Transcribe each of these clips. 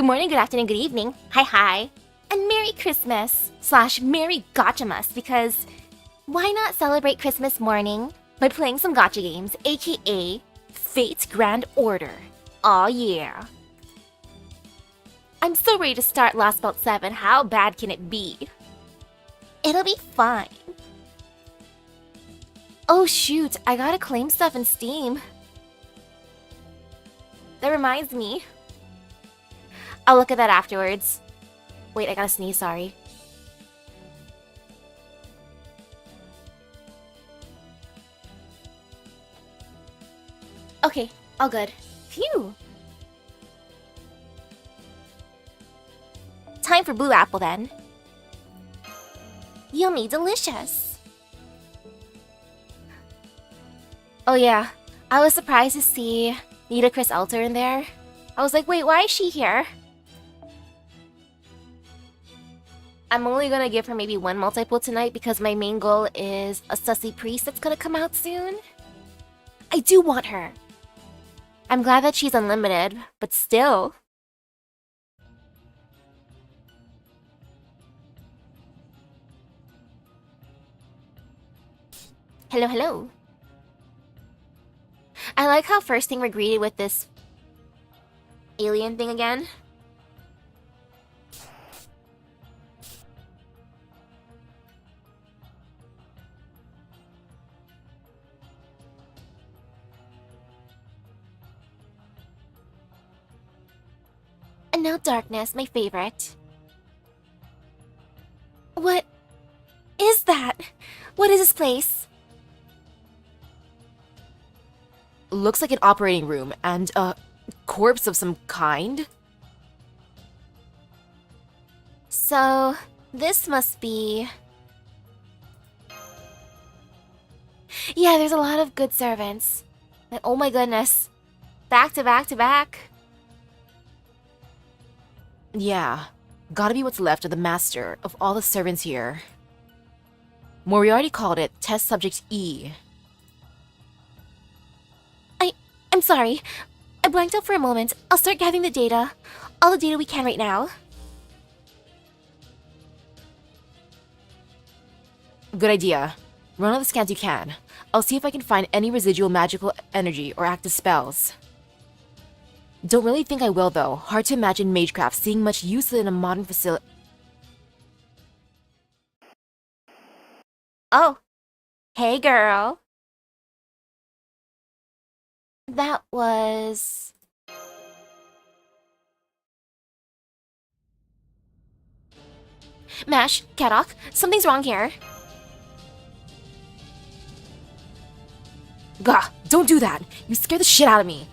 morning, good afternoon, good evening. Hi. And Merry Christmas / Merry Gachamas, because why not celebrate Christmas morning by playing some gacha games, aka Fate's Grand Order. Aw yeah. I'm so ready to start Lostbelt 7, how bad can it be? It'll be fine. Oh shoot, I gotta claim stuff in Steam. That reminds me. I'll look at that afterwards. Wait, I gotta sneeze, sorry. Okay, all good. Phew! Time for Blue Apple then. Yummy delicious! Oh yeah, I was surprised to see Nitocris Alter in there. I was like, wait, why is she here? I'm only gonna give her maybe one multi-pull tonight because my main goal is a sussy priest that's gonna come out soon. I do want her. I'm glad that she's unlimited, but still. Hello. I like how first thing we're greeted with this alien thing again. And now darkness, my favorite. What is that? What is this place? Looks like an operating room and a corpse of some kind. So, this must be... Yeah, there's a lot of good servants. And oh my goodness. Back to back. Yeah, gotta be what's left of the master of all the servants here. Moriarty called it Test Subject E. I'm sorry. I blanked out for a moment. I'll start gathering the data. All the data we can right now. Good idea. Run all the scans you can. I'll see if I can find any residual magical energy or active spells. Don't really think I will, though. Hard to imagine magecraft seeing much use in a modern facility. Oh. Hey, girl. That was... Mash, Kadok, something's wrong here. Gah! Don't do that! You scare the shit out of me!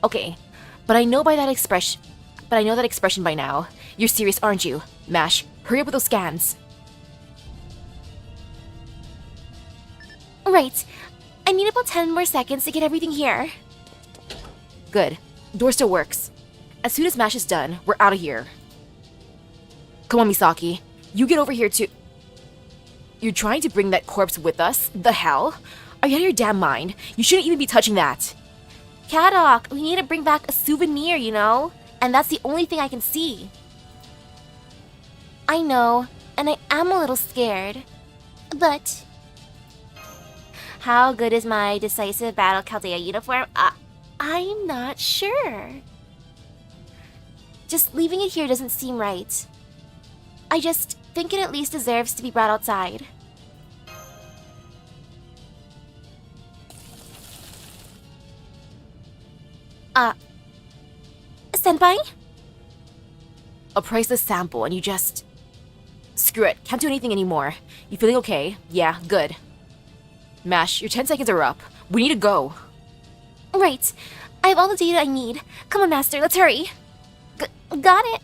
Okay, but I know that expression by now. You're serious, aren't you? Mash, hurry up with those scans. Right. I need about 10 more seconds to get everything here. Good. Door still works. As soon as Mash is done, we're out of here. Come on, Misaki. You get over here too. You're trying to bring that corpse with us? The hell? Are you out of your damn mind? You shouldn't even be touching that. Kadok, we need to bring back a souvenir, you know? And that's the only thing I can see. I know, and I am a little scared. But... how good is my decisive battle Chaldea uniform? I'm not sure. Just leaving it here doesn't seem right. I just think it at least deserves to be brought outside. Senpai? A priceless sample and you just... Screw it, can't do anything anymore. You feeling okay? Yeah, good. Mash, your 10 seconds are up. We need to go. Right. I have all the data I need. Come on, Master, let's hurry. Got it.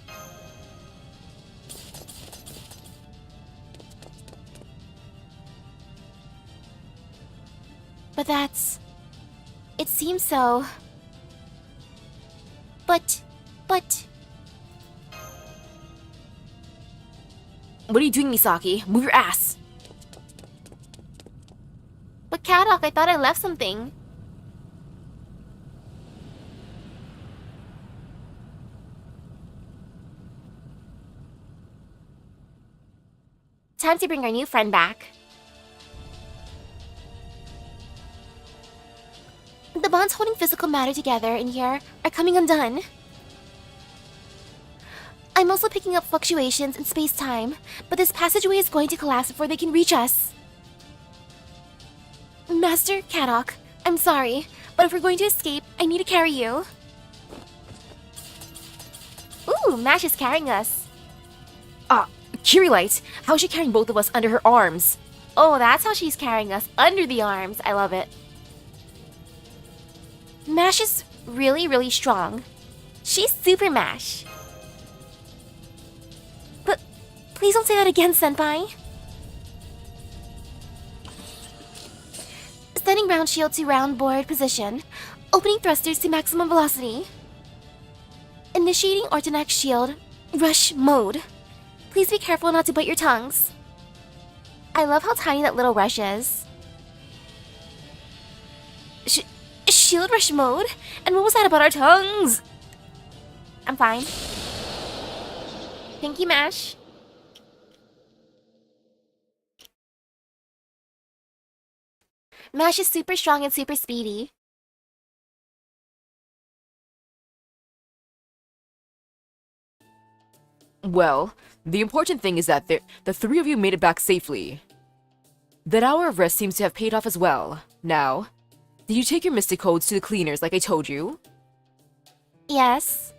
But that's... It seems so... But... What are you doing, Misaki? Move your ass! But Kadok, I thought I left something. Time to bring our new friend back. The bonds holding physical matter together in here are coming undone. I'm also picking up fluctuations in space-time, but this passageway is going to collapse before they can reach us. Master Kadok, I'm sorry, but if we're going to escape, I need to carry you. Ooh, Mash is carrying us. Kirilight, how is she carrying both of us under her arms? Oh, that's how she's carrying us, under the arms. I love it. Mash is really, really strong. She's super Mash. But please don't say that again, Senpai. Setting round shield to round board position. Opening thrusters to maximum velocity. Initiating Ortonax shield. Rush mode. Please be careful not to bite your tongues. I love how tiny that little rush is. Shield rush mode? And what was that about our tongues? I'm fine. Thank you, Mash. Mash is super strong and super speedy. Well, the important thing is that the three of you made it back safely. That hour of rest seems to have paid off as well. Now, did you take your mystic codes to the cleaners like I told you? Yes.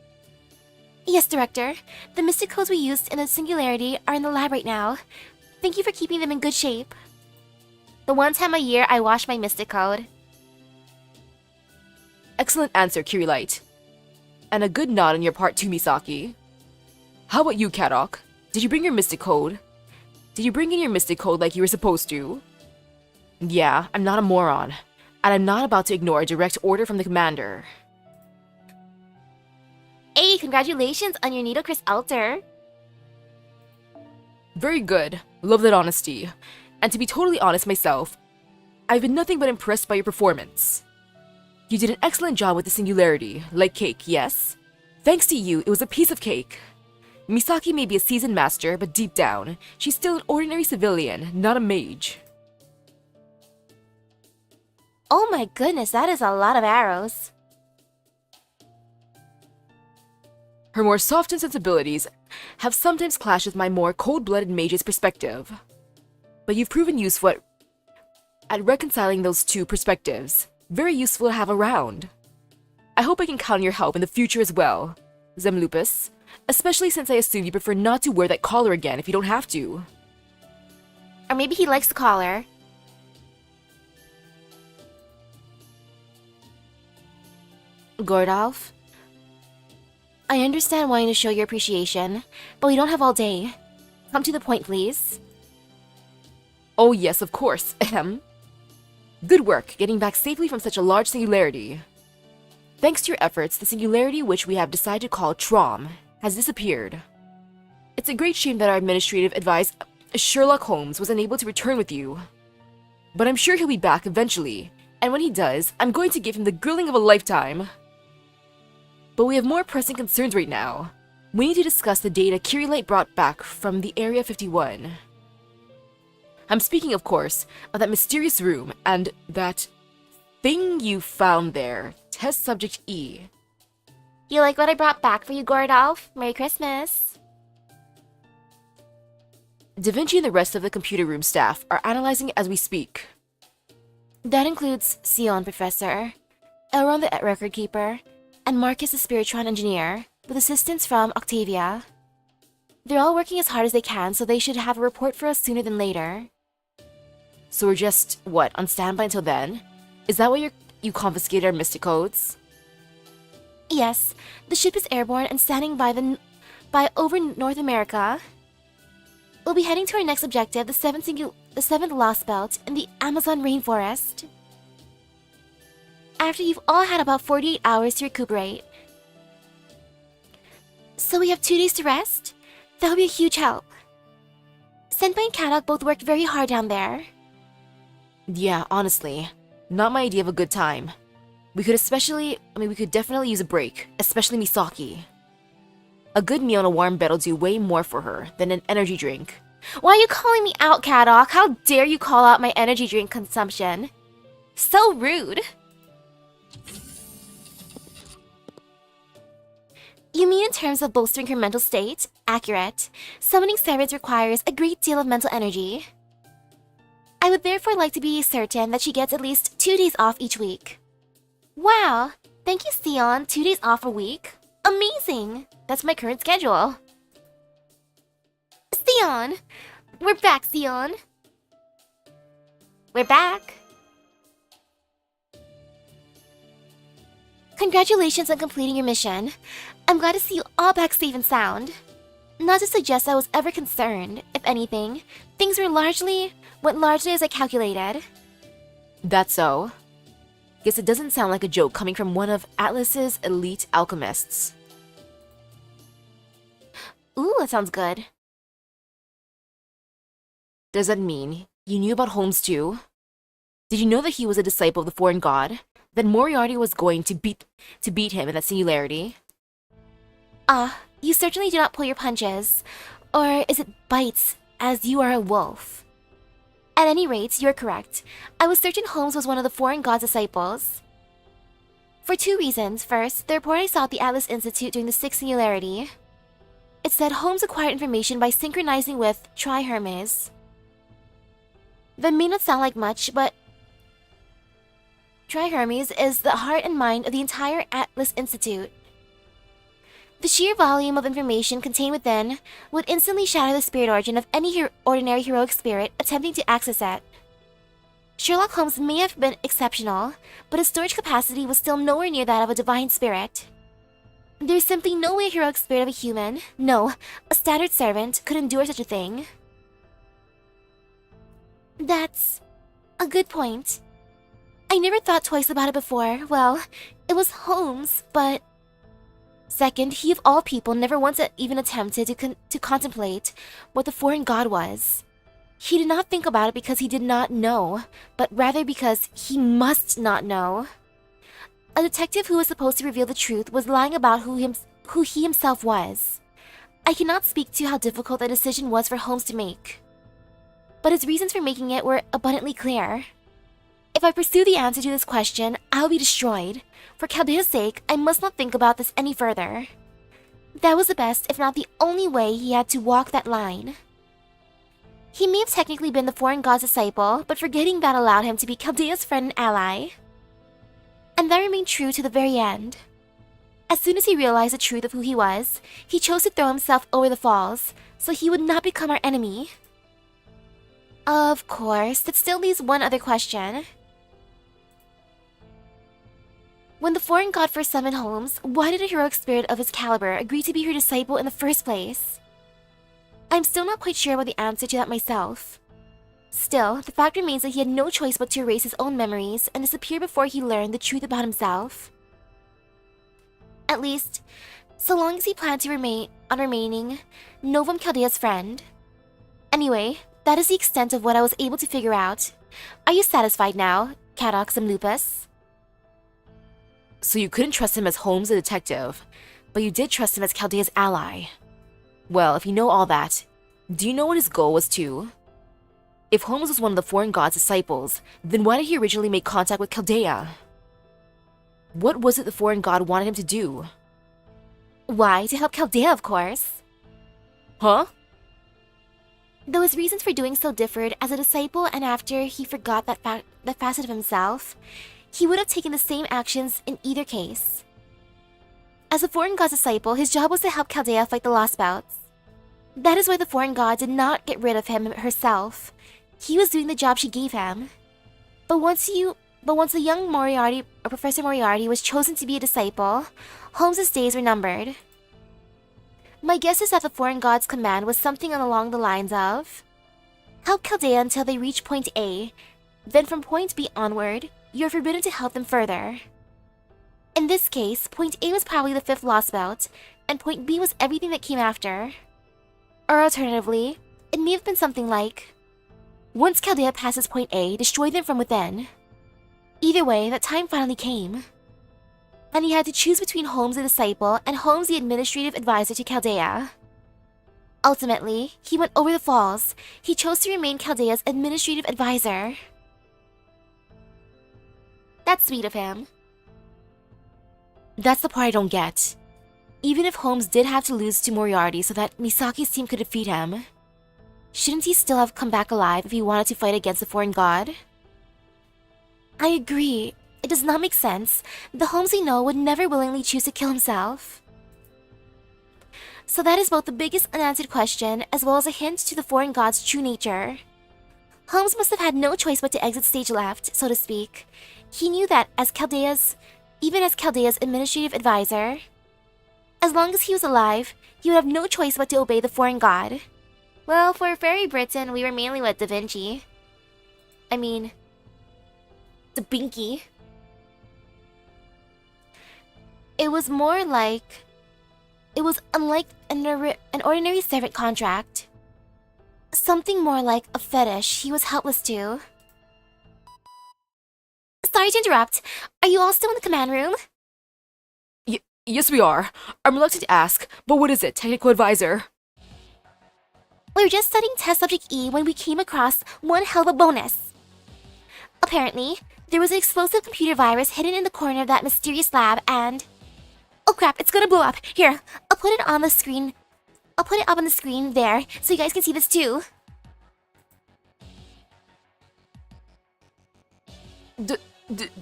Yes, Director. The mystic codes we used in the Singularity are in the lab right now. Thank you for keeping them in good shape. The one time a year I wash my mystic code. Excellent answer, Kirilight. And a good nod on your part too, Misaki. How about you, Kadok? Did you bring your mystic code? Did you bring in your mystic code like you were supposed to? Yeah, I'm not a moron. And I'm not about to ignore a direct order from the commander. Hey, congratulations on your Nitocris altar. Very good. Love that honesty. And to be totally honest myself, I've been nothing but impressed by your performance. You did an excellent job with the Singularity, like cake, yes? Thanks to you, it was a piece of cake. Misaki may be a seasoned master, but deep down, she's still an ordinary civilian, not a mage. Oh my goodness, that is a lot of arrows. Her more softened sensibilities have sometimes clashed with my more cold-blooded mage's perspective. But you've proven useful at reconciling those two perspectives. Very useful to have around. I hope I can count on your help in the future as well, Zemlupus. Especially since I assume you prefer not to wear that collar again if you don't have to. Or maybe he likes the collar. Gordolf? I understand wanting to show your appreciation, but we don't have all day. Come to the point, please. Oh yes, of course. Ahem. Good work, getting back safely from such a large singularity. Thanks to your efforts, the singularity which we have decided to call Trom has disappeared. It's a great shame that our administrative advisor, Sherlock Holmes, was unable to return with you. But I'm sure he'll be back eventually, and when he does, I'm going to give him the grilling of a lifetime. But we have more pressing concerns right now. We need to discuss the data Kirilight brought back from the Area 51. I'm speaking, of course, of that mysterious room and that thing you found there, Test Subject E. You like what I brought back for you, Gordolf? Merry Christmas. Da Vinci and the rest of the computer room staff are analyzing it as we speak. That includes Sion, Professor, Elron the record keeper, and Marcus the Spiritron engineer, with assistance from Octavia. They're all working as hard as they can, so they should have a report for us sooner than later. So we're just, what, on standby until then? Is that why you confiscated our mystic codes? Yes, the ship is airborne and standing by over North America. We'll be heading to our next objective, the seventh Lostbelt in the Amazon rainforest. After you've all had about 48 hours to recuperate. So we have 2 days to rest? That would be a huge help. Senpai and Kadok both worked very hard down there. Yeah, honestly, not my idea of a good time. We could definitely use a break, especially Misaki. A good meal and a warm bed will do way more for her than an energy drink. Why are you calling me out, Caddock? How dare you call out my energy drink consumption? So rude. You mean in terms of bolstering her mental state? Accurate. Summoning sirens requires a great deal of mental energy. I would therefore like to be certain that she gets at least 2 days off each week. Wow, thank you, Sion. 2 days off a week? Amazing! That's my current schedule. Sion! We're back, Sion. We're back. Congratulations on completing your mission. I'm glad to see you all back safe and sound. Not to suggest I was ever concerned. If anything, things went largely as I calculated. That's so. Guess it doesn't sound like a joke coming from one of Atlas's elite alchemists. Ooh, that sounds good. Does that mean you knew about Holmes too? Did you know that he was a disciple of the foreign god? That Moriarty was going to beat him in that singularity? You certainly do not pull your punches. Or is it bites, as you are a wolf? At any rate, you're correct. I was certain Holmes was one of the foreign god's disciples. For 2 reasons. First, the report I saw at the Atlas Institute during the Sixth Singularity. It said Holmes acquired information by synchronizing with Tri-Hermes. That may not sound like much, but Tri-Hermes is the heart and mind of the entire Atlas Institute. The sheer volume of information contained within would instantly shatter the spirit origin of any ordinary heroic spirit attempting to access it. Sherlock Holmes may have been exceptional, but his storage capacity was still nowhere near that of a divine spirit. There's simply no way a heroic spirit of a human, no, a standard servant, could endure such a thing. That's a good point. I never thought twice about it before. Well, it was Holmes, but... Second, he of all people never once even attempted to contemplate what the foreign god was. He did not think about it because he did not know, but rather because he must not know. A detective who was supposed to reveal the truth was lying about who he himself was. I cannot speak to how difficult that decision was for Holmes to make. But his reasons for making it were abundantly clear. If I pursue the answer to this question, I'll be destroyed. For Chaldea's sake, I must not think about this any further. That was the best, if not the only way he had to walk that line. He may have technically been the foreign god's disciple, but forgetting that allowed him to be Chaldea's friend and ally. And that remained true to the very end. As soon as he realized the truth of who he was, he chose to throw himself over the falls, so he would not become our enemy. Of course, that still leaves one other question. When the foreign god first summoned Holmes, why did a heroic spirit of his caliber agree to be her disciple in the first place? I'm still not quite sure about the answer to that myself. Still, the fact remains that he had no choice but to erase his own memories and disappear before he learned the truth about himself. At least, so long as he planned to remaining Novum Chaldea's friend. Anyway, that is the extent of what I was able to figure out. Are you satisfied now, Caddox and Lupus? So you couldn't trust him as Holmes the detective, but you did trust him as Chaldea's ally. Well, if you know all that, do you know what his goal was too? If Holmes was one of the foreign god's disciples, then why did he originally make contact with Chaldea? What was it the foreign god wanted him to do? Why, to help Chaldea, of course. Huh? Though his reasons for doing so differed as a disciple and after he forgot that facet of himself, he would have taken the same actions in either case. As a foreign god's disciple, his job was to help Chaldea fight the Lostbelts. That is why the foreign god did not get rid of him herself. He was doing the job she gave him. But once the young Moriarty, or Professor Moriarty, was chosen to be a disciple, Holmes's days were numbered. My guess is that the foreign god's command was something along the lines of: help Chaldea until they reach point A, then from point B onward, you are forbidden to help them further. In this case, point A was probably the 5th Lostbelt, and point B was everything that came after. Or alternatively, it may have been something like, once Chaldea passes point A, destroy them from within. Either way, that time finally came. And he had to choose between Holmes the disciple and Holmes the administrative advisor to Chaldea. Ultimately, he went over the falls. He chose to remain Chaldea's administrative advisor. That's sweet of him. That's the part I don't get. Even if Holmes did have to lose to Moriarty so that Misaki's team could defeat him, shouldn't he still have come back alive if he wanted to fight against the foreign god? I agree. It does not make sense. The Holmes we know would never willingly choose to kill himself. So that is both the biggest unanswered question as well as a hint to the foreign god's true nature. Holmes must have had no choice but to exit stage left, so to speak. He knew that even as Chaldea's administrative advisor, as long as he was alive, he would have no choice but to obey the foreign god. Well, for Fairy Britain, we were mainly with Da Vinci. I mean, Da Binky. It was unlike an ordinary servant contract. Something more like a fetish he was helpless to. Sorry to interrupt. Are you all still in the command room? Yes, we are. I'm reluctant to ask, but what is it, technical advisor? We were just studying test subject E when we came across one hell of a bonus. Apparently, there was an explosive computer virus hidden in the corner of that mysterious lab and... Oh crap, it's gonna blow up. Here, I'll put it on the screen. I'll put it up on the screen there, so you guys can see this too.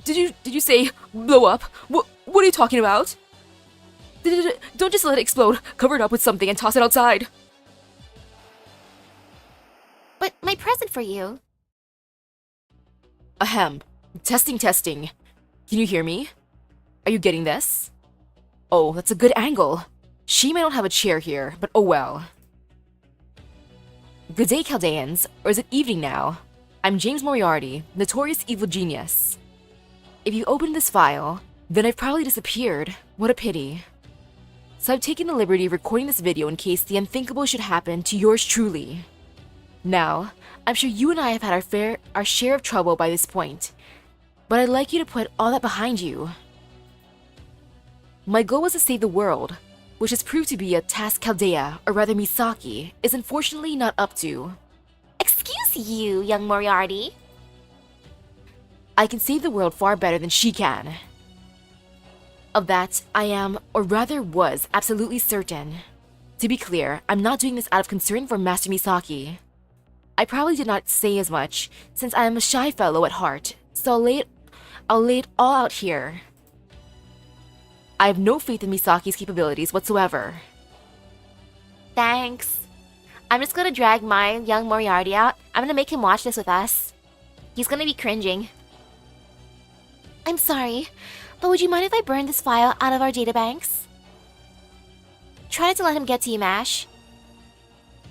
Did you say blow up? What are you talking about? Don't just let it explode. Cover it up with something and toss it outside. But my present for you. Ahem. Testing. Can you hear me? Are you getting this? Oh, that's a good angle. She may not have a chair here, but oh well. Good day, Chaldeans. Or is it evening now? I'm James Moriarty, notorious evil genius. If you open this file, then I've probably disappeared. What a pity. So I've taken the liberty of recording this video in case the unthinkable should happen to yours truly. Now, I'm sure you and I have had our share of trouble by this point, but I'd like you to put all that behind you. My goal was to save the world, which has proved to be a task Chaldea, or rather Misaki, is unfortunately not up to. Excuse you, young Moriarty. I can save the world far better than she can. Of that, I am, or rather was, absolutely certain. To be clear, I'm not doing this out of concern for Master Misaki. I probably did not say as much, since I am a shy fellow at heart, so I'll lay it all out here. I have no faith in Misaki's capabilities whatsoever. Thanks. I'm just gonna drag my young Moriarty out. I'm gonna make him watch this with us. He's gonna be cringing. I'm sorry, but would you mind if I burn this file out of our databanks? Try not to let him get to you, Mash.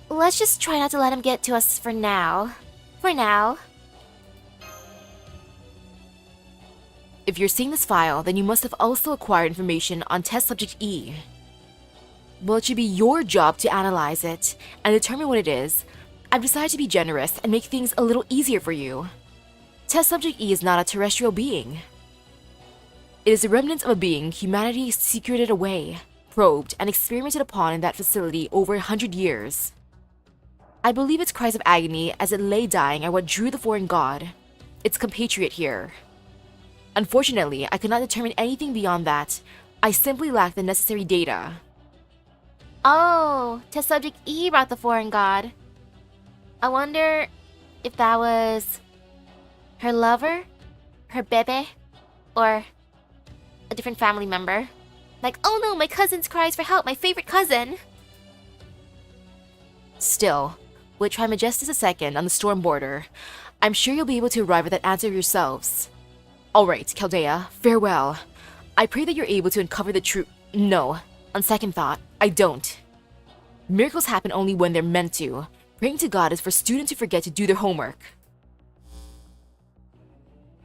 Let's just try not to let him get to us for now. For now. If you're seeing this file, then you must have also acquired information on test subject E. Well, it should be your job to analyze it and determine what it is. I've decided to be generous and make things a little easier for you. Test subject E is not a terrestrial being. It is the remnants of a being humanity secreted away, probed, and experimented upon in that facility over 100 years. I believe its cries of agony as it lay dying are what drew the foreign god, its compatriot here. Unfortunately, I could not determine anything beyond that. I simply lacked the necessary data. Oh, test subject E brought the foreign god. I wonder if that was her lover, her bebe, or a different family member. Like, oh no, my cousin's cries for help, my favorite cousin. Still, we'll try my just a second on the storm border. I'm sure you'll be able to arrive at that answer yourselves. Alright, Chaldea, farewell. I pray that you're able to uncover the truth. No, on second thought, I don't. Miracles happen only when they're meant to. Praying to God is for students who forget to do their homework.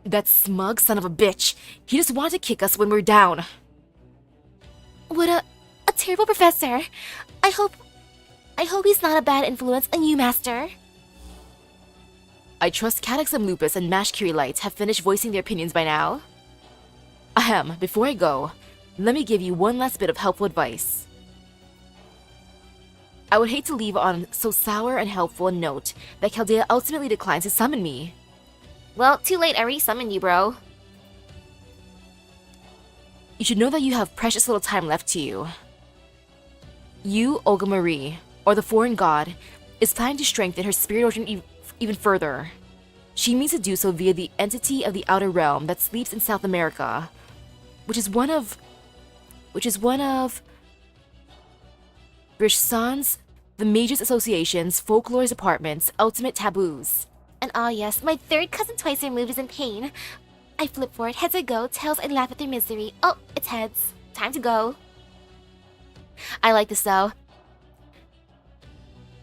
That smug son of a bitch. He just wanted to kick us when we're down. What a terrible professor. I hope he's not a bad influence on you, Master. I trust Catexum Lupus and Mash Lights have finished voicing their opinions by now. Ahem, before I go, let me give you one last bit of helpful advice. I would hate to leave on so sour and helpful a note that Chaldea ultimately declines to summon me. Well, too late, I re-summoned you, bro. You should know that you have precious little time left to you. U-Olga Marie, or the foreign god, is planning to strengthen her spirit origin even further. She means to do so via the entity of the outer realm that sleeps in South America, which is one of Brishsan's, the Mages Association's Folklore's Department's ultimate taboos. And ah yes, my third cousin twice removed is in pain. I flip for it, heads I go, tails I laugh at their misery. Oh, it's heads. Time to go. I like this though.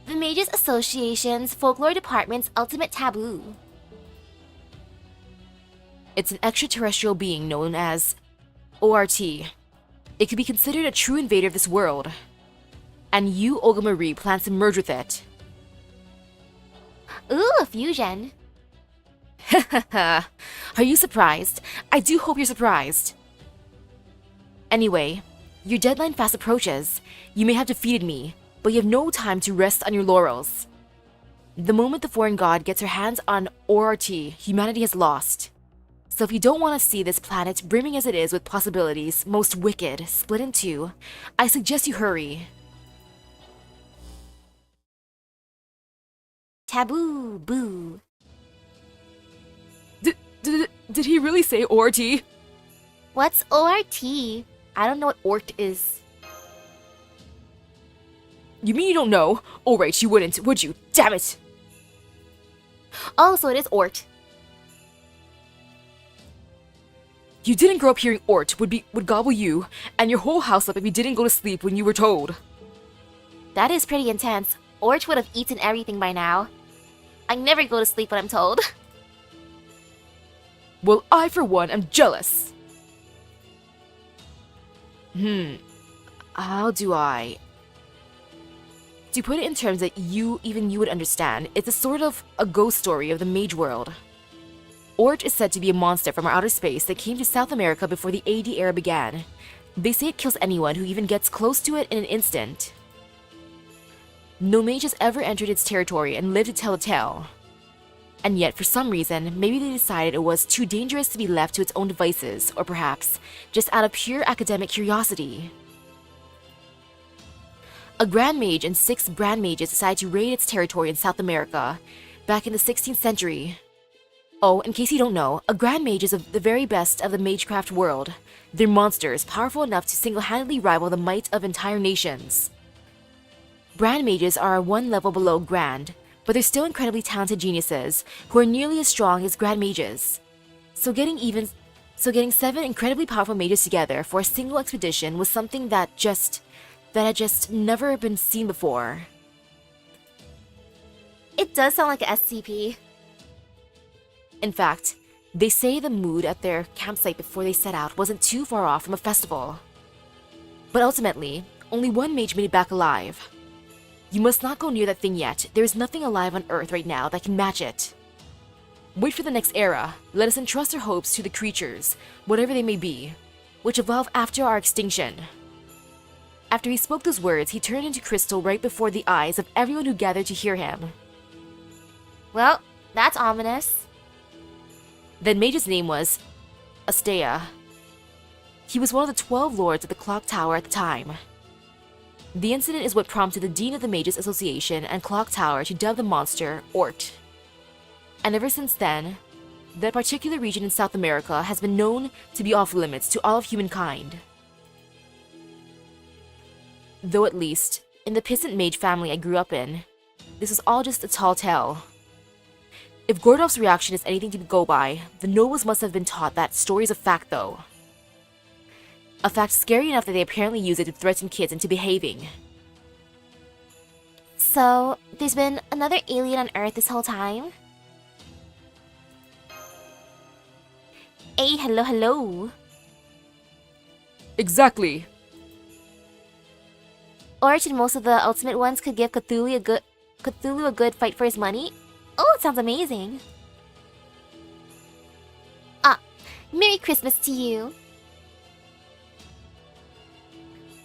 The Mages Association's Folklore Department's ultimate taboo. It's an extraterrestrial being known as ORT. It could be considered a true invader of this world. And U-Olga Marie plans to merge with it. Ooh, a fusion. Are you surprised? I do hope you're surprised. Anyway, your deadline fast approaches. You may have defeated me, but you have no time to rest on your laurels. The moment the foreign god gets her hands on ORT, humanity has lost. So if you don't want to see this planet brimming as it is with possibilities, most wicked, split in two, I suggest you hurry. Taboo, boo. Did he really say ORT? What's ORT? I don't know what ORT is. You mean you don't know? Oh right, you wouldn't, would you? Damn it! Oh, so it is ORT. You didn't grow up hearing ORT would gobble you and your whole house up if you didn't go to sleep when you were told. That is pretty intense. ORT would have eaten everything by now. I never go to sleep when I'm told. Well, I for one am jealous. How do I... To put it in terms that even you would understand, it's a sort of a ghost story of the mage world. ORT is said to be a monster from outer space that came to South America before the AD era began. They say it kills anyone who even gets close to it in an instant. No mage has ever entered its territory and lived to tell the tale. And yet, for some reason, maybe they decided it was too dangerous to be left to its own devices, or perhaps just out of pure academic curiosity. A Grand Mage and 6 Brand Mages decided to raid its territory in South America back in the 16th century. Oh, in case you don't know, a Grand Mage is the very best of the magecraft world. They're monsters, powerful enough to single-handedly rival the might of entire nations. Brand Mages are one level below Grand, but they're still incredibly talented geniuses who are nearly as strong as Grand Mages. So getting 7 incredibly powerful mages together for a single expedition was something that had just never been seen before. It does sound like a SCP. In fact, they say the mood at their campsite before they set out wasn't too far off from a festival. But ultimately, only one mage made it back alive. You must not go near that thing yet. There is nothing alive on Earth right now that can match it. Wait for the next era. Let us entrust our hopes to the creatures, whatever they may be, which evolve after our extinction. After he spoke those words, he turned into crystal right before the eyes of everyone who gathered to hear him. Well, that's ominous. That mage's name was Astea. He was one of the 12 lords of the clock tower at the time. The incident is what prompted the Dean of the Mages Association and Clock Tower to dub the monster ORT. And ever since then, that particular region in South America has been known to be off limits to all of humankind. Though at least, in the peasant mage family I grew up in, this was all just a tall tale. If Gordov's reaction is anything to go by, the nobles must have been taught that story is a fact though. A fact scary enough that they apparently use it to threaten kids into behaving. So, there's been another alien on Earth this whole time? Hey, hello. Exactly. Orch and most of the ultimate ones could give Cthulhu a good fight for his money? Oh, it sounds amazing. Ah, Merry Christmas to you.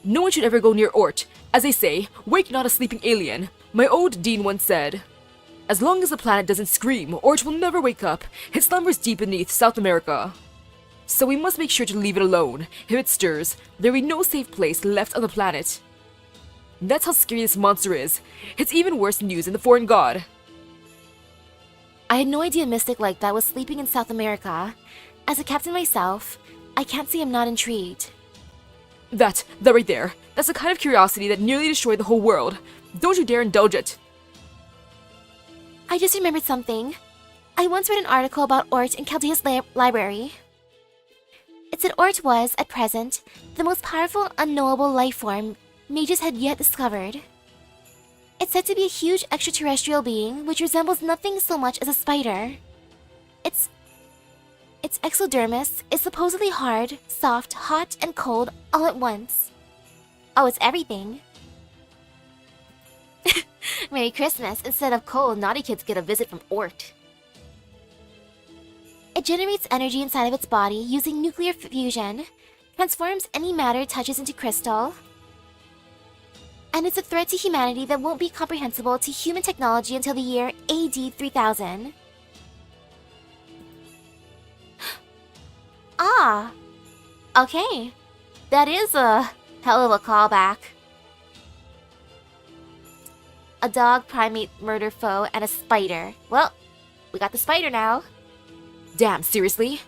No one should ever go near ORT. As they say, wake not a sleeping alien. My old dean once said, as long as the planet doesn't scream, or it will never wake up, it slumbers deep beneath South America. So we must make sure to leave it alone. If it stirs, there will be no safe place left on the planet. That's how scary this monster is. It's even worse news than the foreign god. I had no idea a mystic like that was sleeping in South America. As a captain myself, I can't say I'm not intrigued. That right there. That's the kind of curiosity that nearly destroyed the whole world. Don't you dare indulge it. I just remembered something. I once read an article about Ort in Chaldea's library. It said Ort was, at present, the most powerful unknowable life form mages had yet discovered. It's said to be a huge extraterrestrial being which resembles nothing so much as a spider. Its exodermis is supposedly hard, soft, hot, and cold all at once. Oh, it's everything. Merry Christmas. Instead of cold, naughty kids get a visit from Ort. It generates energy inside of its body using nuclear fusion, transforms any matter it touches into crystal, and it's a threat to humanity that won't be comprehensible to human technology until the year AD 3000. Ah, okay. That is a hell of a callback. A dog, primate, murder foe, and a spider. Well, we got the spider now. Damn, seriously?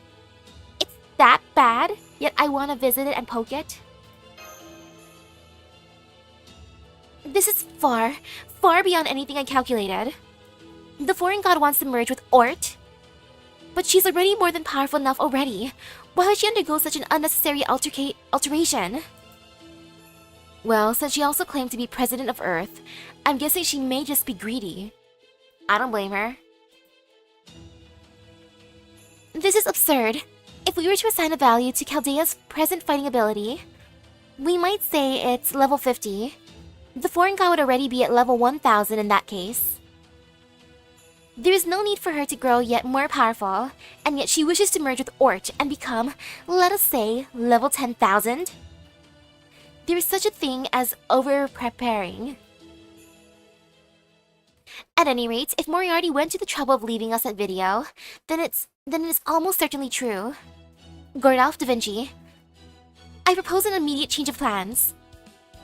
It's that bad, yet I want to visit it and poke it. This is far, far beyond anything I calculated. The foreign god wants to merge with Ort, but she's already more than powerful enough already. Why would she undergo such an unnecessary alteration? Well, since she also claimed to be president of Earth, I'm guessing she may just be greedy. I don't blame her. This is absurd. If we were to assign a value to Chaldea's present fighting ability, we might say it's level 50. The foreign god would already be at level 1000 in that case. There is no need for her to grow yet more powerful, and yet she wishes to merge with Ort and become, let us say, level 10,000. There is such a thing as over-preparing. At any rate, if Moriarty went to the trouble of leaving us that video, then it is almost certainly true. Gordolph da Vinci, I propose an immediate change of plans.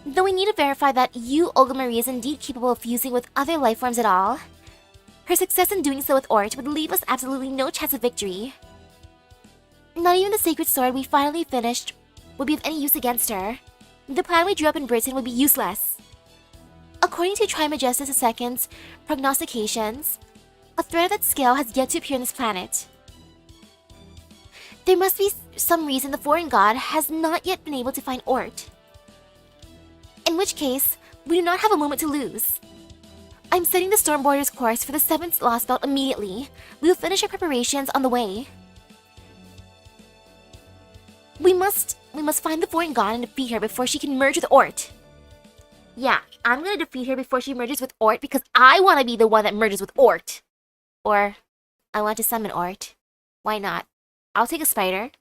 Though we need to verify that U-Olga Marie is indeed capable of fusing with other lifeforms at all, her success in doing so with Ort would leave us absolutely no chance of victory. Not even the sacred sword we finally finished would be of any use against her. The plan we drew up in Britain would be useless. According to Trimagestus II's prognostications, a threat of that scale has yet to appear on this planet. There must be some reason the foreign god has not yet been able to find Ort. In which case, we do not have a moment to lose. I'm setting the Stormboarder's course for the 7th Lostbelt immediately. We will finish our preparations on the way. We must find the foreign god and defeat her before she can merge with Ort. Yeah, I'm gonna defeat her before she merges with Ort because I want to be the one that merges with Ort. Or, I want to summon Ort. Why not? I'll take a spider.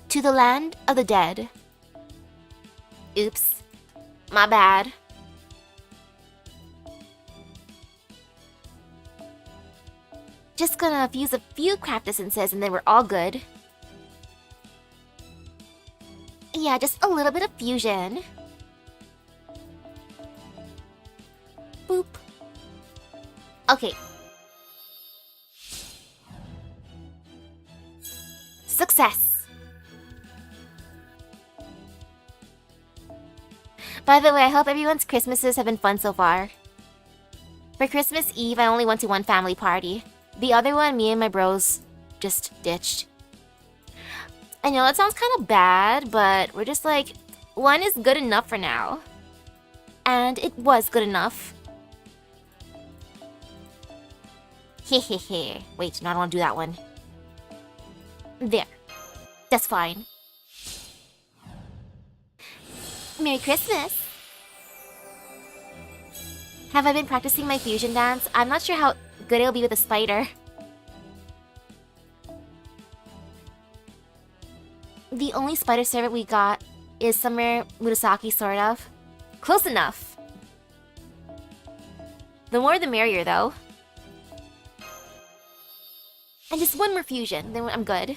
To the land of the dead. Oops. My bad. Just gonna fuse a few craft essences and then we're all good. Yeah, just a little bit of fusion. Boop. Okay. Success. By the way, I hope everyone's Christmases have been fun so far. For Christmas Eve, I only went to one family party. The other one, me and my bros just ditched. I know that sounds kind of bad, but we're just like, one is good enough for now. And it was good enough. Hehehe. Wait, no, I don't want to do that one. There. That's fine. Merry Christmas! Have I been practicing my fusion dance? I'm not sure how good it'll be with a spider. The only spider servant we got is somewhere Murasaki, sort of. Close enough. The more the merrier, though. And just one more fusion, then I'm good.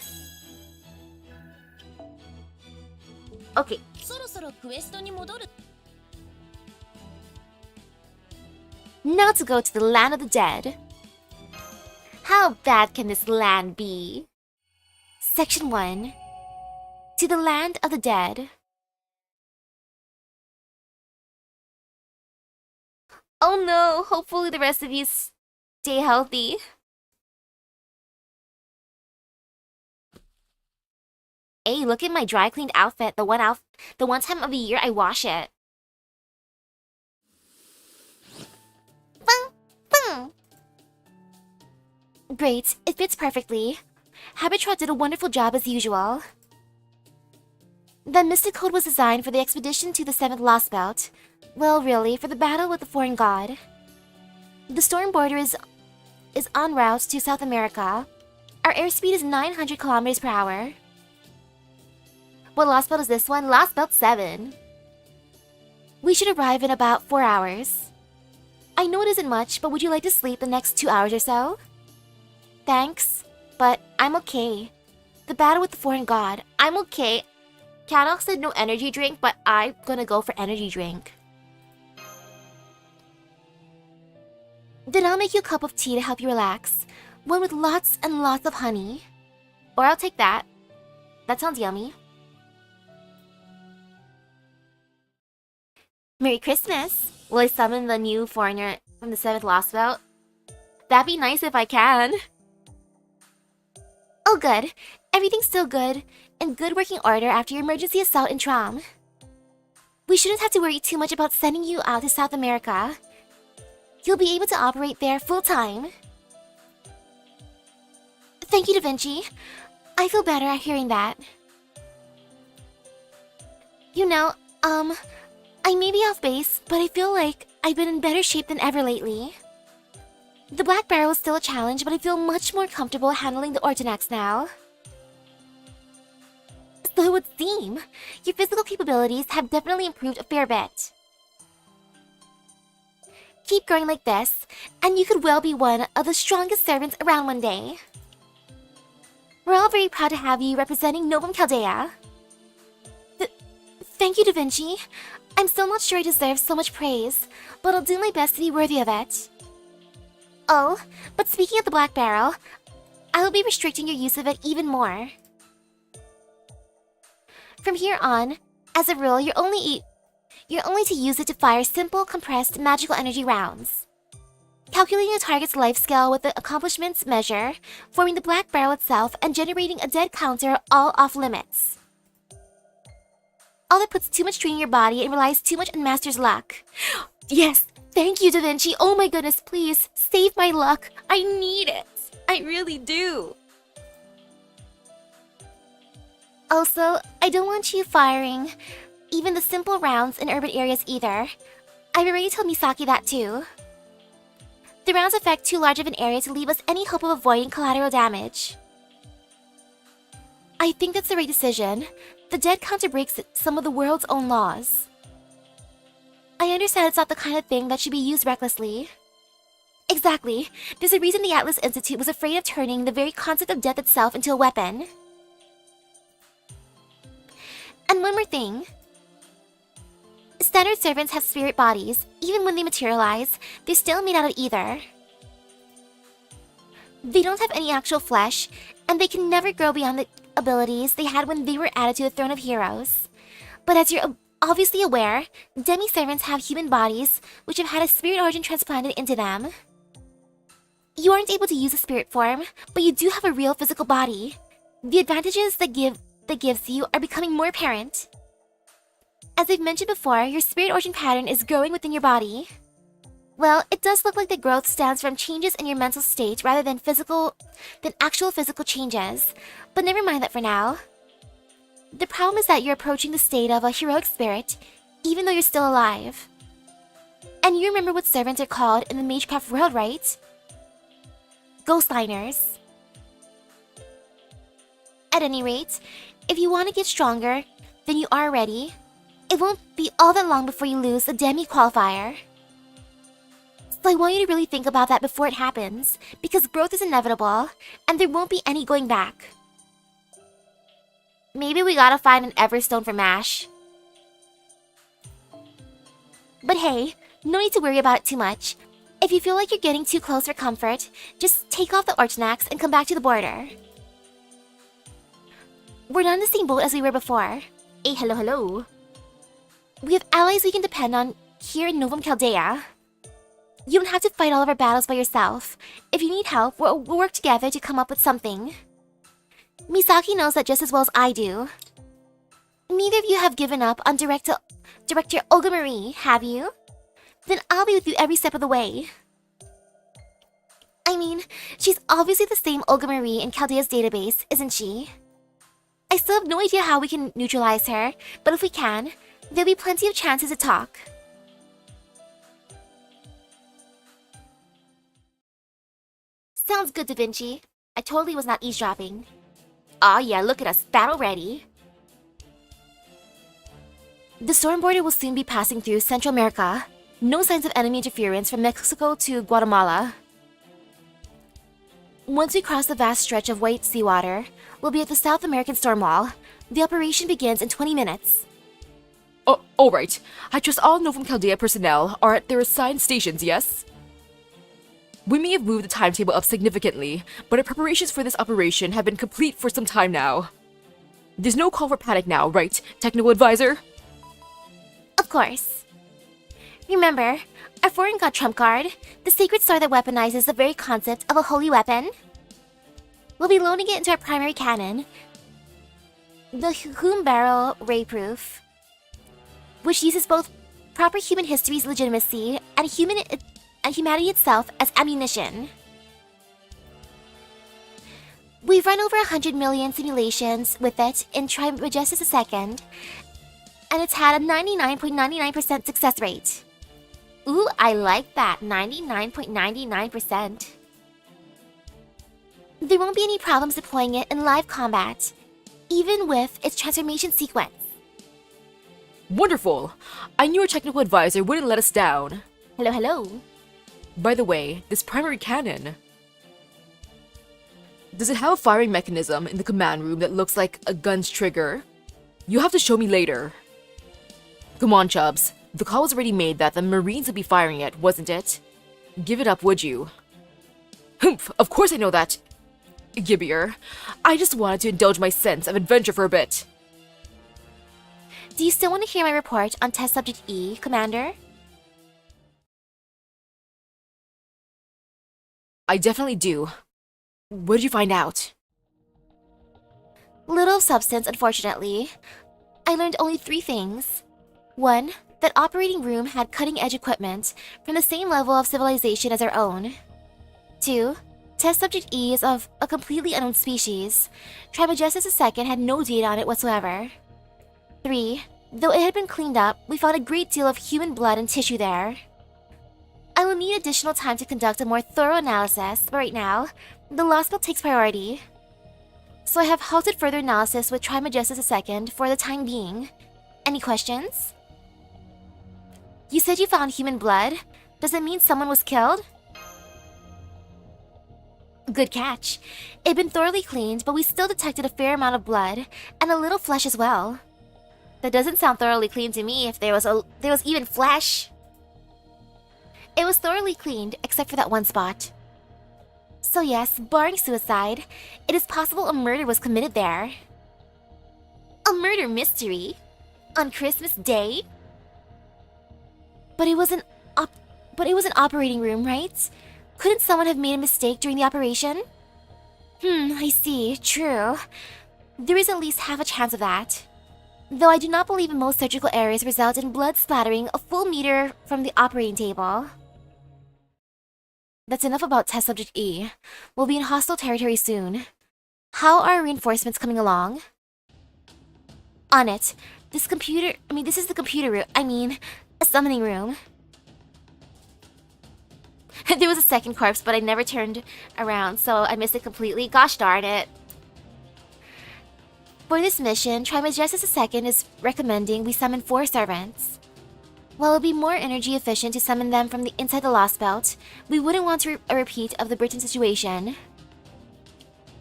Okay. Now to go to the land of the dead. How bad can this land be? Section 1. To the land of the dead. Oh no, hopefully the rest of you stay healthy. Hey, look at my dry cleaned outfit. The one time of the year I wash it. Great, it fits perfectly. Habitat did a wonderful job as usual. The Mystic Code was designed for the expedition to the 7th Lostbelt. Well, really, for the battle with the foreign god. The storm border is en route to South America. Our airspeed is 900 kilometers per hour. What Lostbelt is this one? Lostbelt 7. We should arrive in about 4 hours. I know it isn't much, but would you like to sleep the next 2 hours or so? Thanks, but I'm okay. The battle with the foreign god, I'm okay. Kadok said no energy drink, but I'm gonna go for energy drink. Then I'll make you a cup of tea to help you relax. One with lots and lots of honey. Or I'll take that. That sounds yummy. Merry Christmas! Will I summon the new foreigner from the 7th Lostbelt? That'd be nice if I can. Oh good. Everything's still good. In good working order after your emergency assault in Trom. We shouldn't have to worry too much about sending you out to South America. You'll be able to operate there full-time. Thank you, Da Vinci. I feel better at hearing that. You know, I may be off base, but I feel like I've been in better shape than ever lately. The Black Barrel is still a challenge, but I feel much more comfortable handling the Ortonax now. So it would seem, your physical capabilities have definitely improved a fair bit. Keep growing like this, and you could well be one of the strongest servants around one day. We're all very proud to have you representing Novum Chaldea. Thank you, Da Vinci. I'm still not sure I deserve so much praise, but I'll do my best to be worthy of it. Oh, but speaking of the Black Barrel, I'll be restricting your use of it even more. From here on, as a rule, you're only to use it to fire simple, compressed, magical energy rounds. Calculating a target's life scale with the accomplishments measure, forming the Black Barrel itself, and generating a dead counter are all off limits. All that puts too much strain on your body and relies too much on Master's luck. Yes, thank you, Da Vinci. Oh my goodness, please, save my luck. I need it. I really do. Also, I don't want you firing even the simple rounds in urban areas either. I've already told Misaki that too. The rounds affect too large of an area to leave us any hope of avoiding collateral damage. I think that's the right decision. The dead counter breaks some of the world's own laws. I understand it's not the kind of thing that should be used recklessly. Exactly. There's a reason the Atlas Institute was afraid of turning the very concept of death itself into a weapon. And one more thing. Standard servants have spirit bodies. Even when they materialize, they're still made out of ether. They don't have any actual flesh, and they can never grow beyond the abilities they had when they were added to the Throne of Heroes. But as you're obviously aware, demi-servants have human bodies, which have had a spirit origin transplanted into them. You aren't able to use a spirit form, but you do have a real physical body. The advantages that gives you are becoming more apparent. As I've mentioned before, your spirit origin pattern is growing within your body. Well, it does look like the growth stems from changes in your mental state rather than actual physical changes, but never mind that for now. The problem is that you're approaching the state of a heroic spirit, even though you're still alive. And you remember what servants are called in the Magecraft world, right? Ghostliners. At any rate, If you want to get stronger than you are already, it won't be all that long before you lose the demi-qualifier. So I want you to really think about that before it happens, because growth is inevitable, and there won't be any going back. Maybe we gotta find an Everstone for MASH. But hey, no need to worry about it too much. If you feel like you're getting too close for comfort, just take off the Ortonax and come back to the border. We're not in the same boat as we were before. Hey, hello. We have allies we can depend on here in Novum Chaldea. You don't have to fight all of our battles by yourself. If you need help, we'll work together to come up with something. Misaki knows that just as well as I do. Neither of you have given up on Director Olga Marie, have you? Then I'll be with you every step of the way. I mean, she's obviously the same Olga Marie in Chaldea's database, isn't she? I still have no idea how we can neutralize her, but if we can, there'll be plenty of chances to talk. Sounds good, Da Vinci. I totally was not eavesdropping. Aw yeah, look at us, battle ready. The storm border will soon be passing through Central America. No signs of enemy interference from Mexico to Guatemala. Once we cross the vast stretch of white seawater, we'll be at the South American storm wall. The operation begins in 20 minutes. Oh, alright. I trust all Novum Chaldea personnel are at their assigned stations, yes? We may have moved the timetable up significantly, but our preparations for this operation have been complete for some time now. There's no call for panic now, right, Technical Advisor? Of course. Remember, our foreign god trump card, the sacred star that weaponizes the very concept of a holy weapon? We'll be loading it into our primary cannon, the Hume Barrel Ray-Proof, which uses both proper human history's legitimacy and humanity itself as ammunition. We've run over 100 million simulations with it in Trimagestus a second, and it's had a 99.99% success rate. Ooh, I like that, 99.99%. There won't be any problems deploying it in live combat, even with its transformation sequence. Wonderful! I knew our technical advisor wouldn't let us down. Hello. By the way, this primary cannon... Does it have a firing mechanism in the command room that looks like a gun's trigger? You'll have to show me later. Come on, Chubbs. The call was already made that the Marines would be firing it, wasn't it? Give it up, would you? Humph, of course I know that. Gibbier. I just wanted to indulge my sense of adventure for a bit. Do you still want to hear my report on Test Subject E, Commander? I definitely do. What did you find out? Little substance, unfortunately. I learned only 3 things. 1, that operating room had cutting-edge equipment from the same level of civilization as our own. 2, Test Subject E is of a completely unknown species. Trimagestus II had no data on it whatsoever. 3, though it had been cleaned up, we found a great deal of human blood and tissue there. I will need additional time to conduct a more thorough analysis, but right now, the Lostbelt takes priority. So I have halted further analysis with Trimagestus II for the time being. Any questions? You said you found human blood. Does it mean someone was killed? Good catch. It had been thoroughly cleaned, but we still detected a fair amount of blood, and a little flesh as well. That doesn't sound thoroughly clean to me if there was even flesh. It was thoroughly cleaned, except for that one spot. So yes, barring suicide, it is possible a murder was committed there. A murder mystery? On Christmas Day? But it was an operating room, right? Couldn't someone have made a mistake during the operation? I see, true. There is at least half a chance of that. Though I do not believe in most surgical errors result in blood splattering a full meter from the operating table. That's enough about Test Subject E. We'll be in hostile territory soon. How are reinforcements coming along? On it. This is the computer room. A summoning room. There was a second corpse, but I never turned around, so I missed it completely. Gosh darn it. For this mission, Trimagistus II is recommending we summon 4 servants. While it would be more energy efficient to summon them from the inside the Lostbelt, we wouldn't want a repeat of the Britain situation.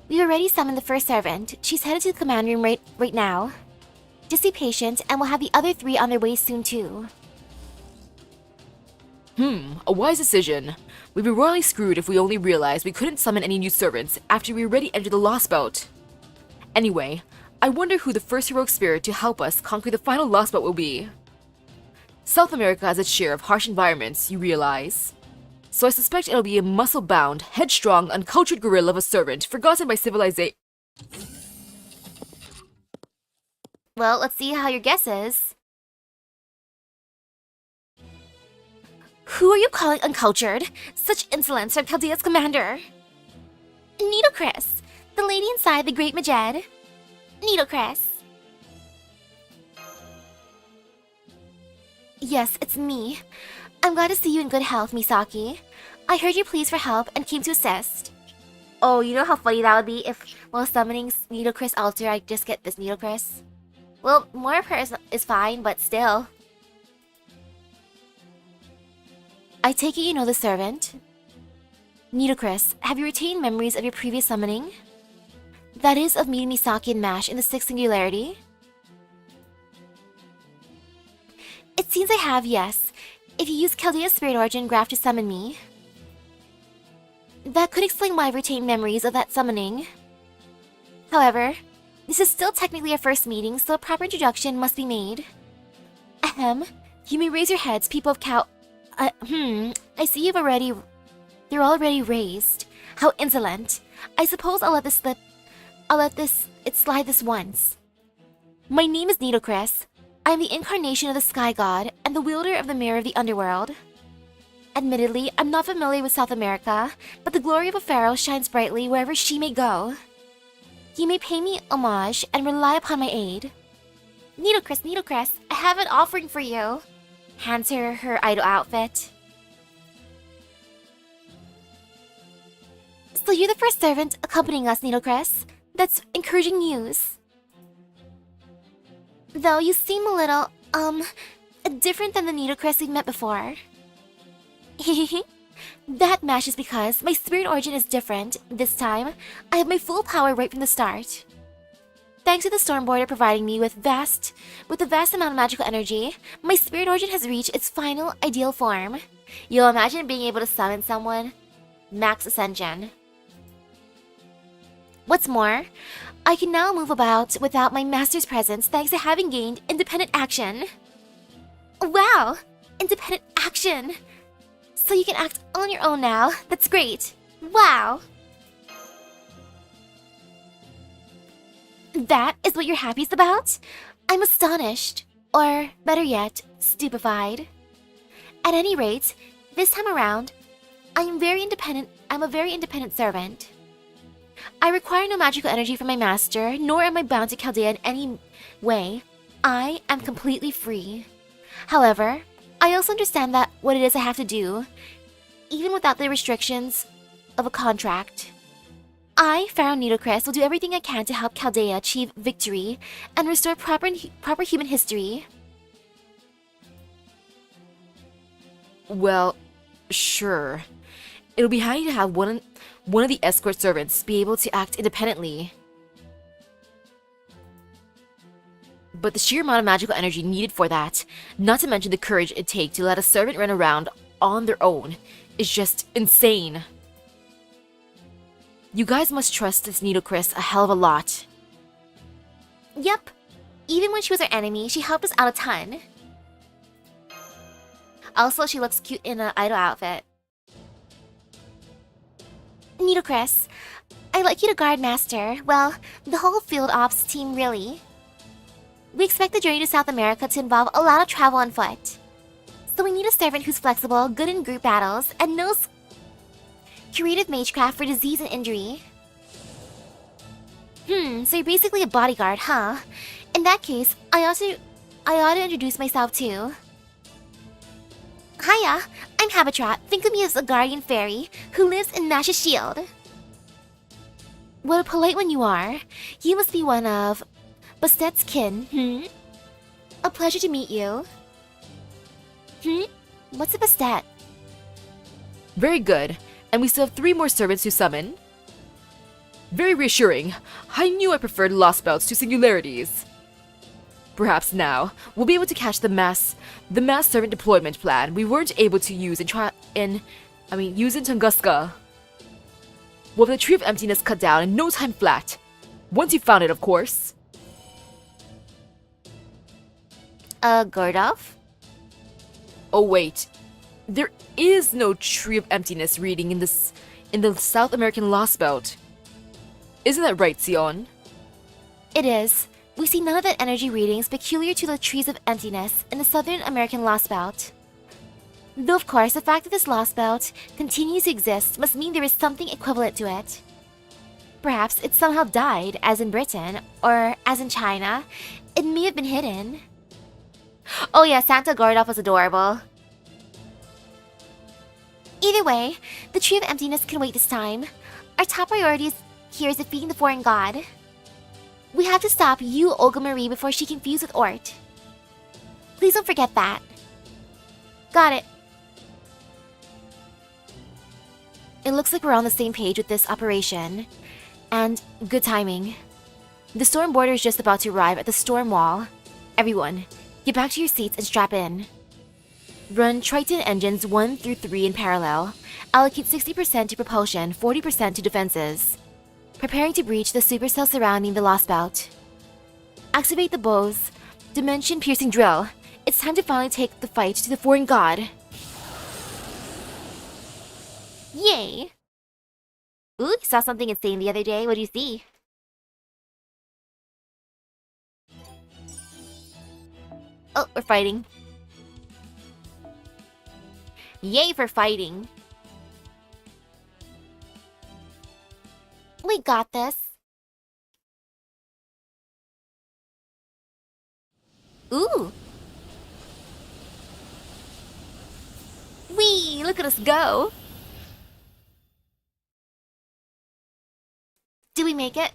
We've already summoned the first servant. She's headed to the command room right now. Just be patient, and we'll have the other 3 on their way soon too. A wise decision. We'd be royally screwed if we only realized we couldn't summon any new servants after we already entered the Lostbelt. Anyway, I wonder who the first heroic spirit to help us conquer the final Lostbelt will be. South America has its share of harsh environments, you realize. So I suspect it'll be a muscle-bound, headstrong, uncultured gorilla of a servant forgotten by civilization. Well, let's see how your guess is. Who are you calling uncultured? Such insolence from Chaldea's commander. Nitocris, the lady inside the Great Majed. Nitocris. Yes, it's me. I'm glad to see you in good health, Misaki. I heard your pleas for help and came to assist. Oh, you know how funny that would be if, while summoning Nitocris altar, I just get this Nitocris? Well, more of her is fine, but still. I take it you know the servant? Nitocris, have you retained memories of your previous summoning? That is, of meeting Misaki and Mash in the 6th Singularity? It seems I have, yes. If you use Chaldea's Spirit Origin Graph to summon me. That could explain why I've retained memories of that summoning. However, this is still technically our first meeting, so a proper introduction must be made. Ahem. You may raise your heads, people of I see they're already raised. How insolent. I suppose I'll let it slide this once. My name is Nitocris. I am the incarnation of the Sky God and the wielder of the Mirror of the Underworld. Admittedly, I'm not familiar with South America, but the glory of a pharaoh shines brightly wherever she may go. You may pay me homage and rely upon my aid. Nitocris, I have an offering for you. Hands her idol outfit. So you're the first servant accompanying us, Nitocris. That's encouraging news. Though you seem a little, different than the Nitocris we've met before. That matches because my spirit origin is different. This time, I have my full power right from the start. Thanks to the Stormborder providing me with a vast amount of magical energy, my spirit origin has reached its final ideal form. You'll imagine being able to summon someone. Max Ascension. What's more, I can now move about without my master's presence thanks to having gained independent action. Wow! Independent action! So you can act on your own now. That's great. Wow! That is what you're happiest about? I'm astonished. Or, better yet, stupefied. At any rate, this time around, I'm a very independent servant. I require no magical energy from my master, nor am I bound to Chaldea in any way. I am completely free. However, I also understand that what it is I have to do, even without the restrictions of a contract. I, Pharaoh Nitocris, will do everything I can to help Chaldea achieve victory and restore proper human history. Well, sure. It'll be handy to have one of the escort servants be able to act independently. But the sheer amount of magical energy needed for that, not to mention the courage it takes to let a servant run around on their own, is just insane. You guys must trust this Nitocris a hell of a lot. Yep. Even when she was our enemy, she helped us out a ton. Also, she looks cute in an idol outfit. Nitocris, I'd like you to guard Master. Well, the whole field ops team, really. We expect the journey to South America to involve a lot of travel on foot. So we need a servant who's flexible, good in group battles, and knows curative magecraft for disease and injury. So you're basically a bodyguard, huh? In that case, I ought to introduce myself too. Hiya, I'm Habitat. Think of me as a guardian fairy who lives in Nash's shield. What a polite one you are. You must be one of Bastet's kin, A pleasure to meet you. What's a Bastet? Very good. And we still have 3 more servants to summon. Very reassuring. I knew I preferred Lostbelts to singularities. Perhaps now, we'll be able to catch the mass servant deployment plan we weren't able to use in Tunguska. We'll have the Tree of Emptiness cut down in no time flat. Once you found it, of course. Gordov? Oh wait. There is no Tree of Emptiness reading in the South American Lost Belt. Isn't that right, Sion? It is. We see none of that energy readings peculiar to the Trees of Emptiness in the Southern American Lost Belt. Though of course, the fact that this Lost Belt continues to exist must mean there is something equivalent to it. Perhaps it somehow died, as in Britain, or as in China. It may have been hidden. Oh yeah, Santa Gordov was adorable. Either way, the Tree of Emptiness can wait this time. Our top priority here is defeating the foreign god. We have to stop U-Olga Marie before she can fuse with Ort. Please don't forget that. Got it. It looks like we're on the same page with this operation. And good timing. The storm border is just about to arrive at the storm wall. Everyone, get back to your seats and strap in. Run Triton engines 1 through 3 in parallel. Allocate 60% to propulsion, 40% to defenses. Preparing to breach the supercell surrounding the Lost Belt. Activate the bows. Dimension-piercing drill. It's time to finally take the fight to the foreign god. Yay! Ooh, you saw something insane the other day. What do you see? Oh, we're fighting. Yay for fighting. We got this. Ooh. Whee! Look at us go. Did we make it?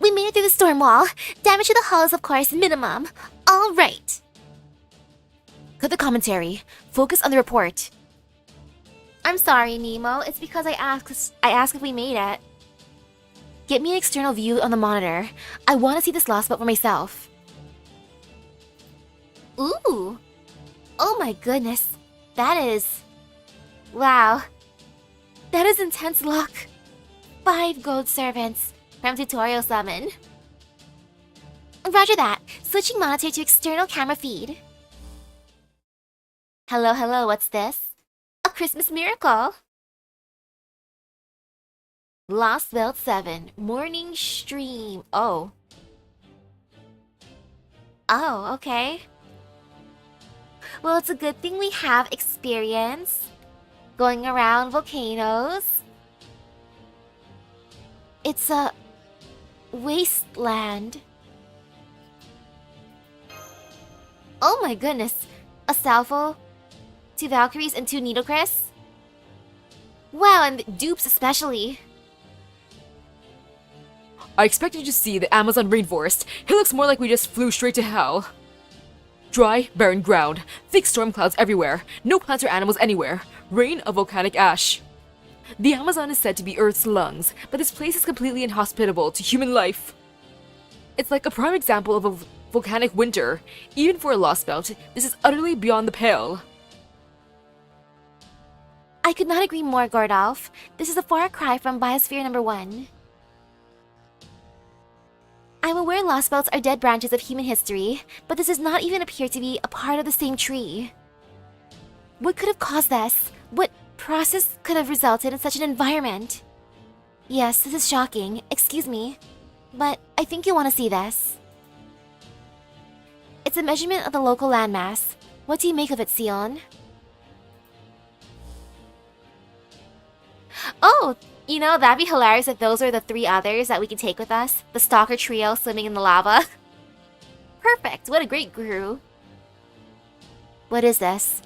We made it through the storm wall. Damage to the hull is of course minimum. All right. Cut the commentary. Focus on the report. I'm sorry, Nemo. It's because I asked if we made it. Get me an external view on the monitor. I want to see this Lost Belt for myself. Ooh. Oh my goodness. That is... Wow. That is intense luck. 5 gold servants from tutorial summon. Roger that. Switching monitor to external camera feed. Hello, hello, what's this? A Christmas miracle! Lostbelt 7, morning stream. Oh. Oh, okay. Well, it's a good thing we have experience going around volcanoes. It's a wasteland. Oh my goodness. A salvo, 2 Valkyries, and 2 Nitocris? Wow, and dupes especially. I expected to see the Amazon rainforest. It looks more like we just flew straight to hell. Dry, barren ground, thick storm clouds everywhere, no plants or animals anywhere, rain of volcanic ash. The Amazon is said to be Earth's lungs, but this place is completely inhospitable to human life. It's like a prime example of a volcanic winter. Even for a Lost Belt, this is utterly beyond the pale. I could not agree more, Gordolf. This is a far cry from Biosphere number 1. I'm aware Lost Belts are dead branches of human history, but this does not even appear to be a part of the same tree. What could have caused this? What process could have resulted in such an environment? Yes, this is shocking. Excuse me. But I think you'll want to see this. It's a measurement of the local landmass. What do you make of it, Sion? Oh, you know, that'd be hilarious if those are the 3 others that we can take with us. The Stalker Trio swimming in the lava. Perfect, what a great crew. What is this?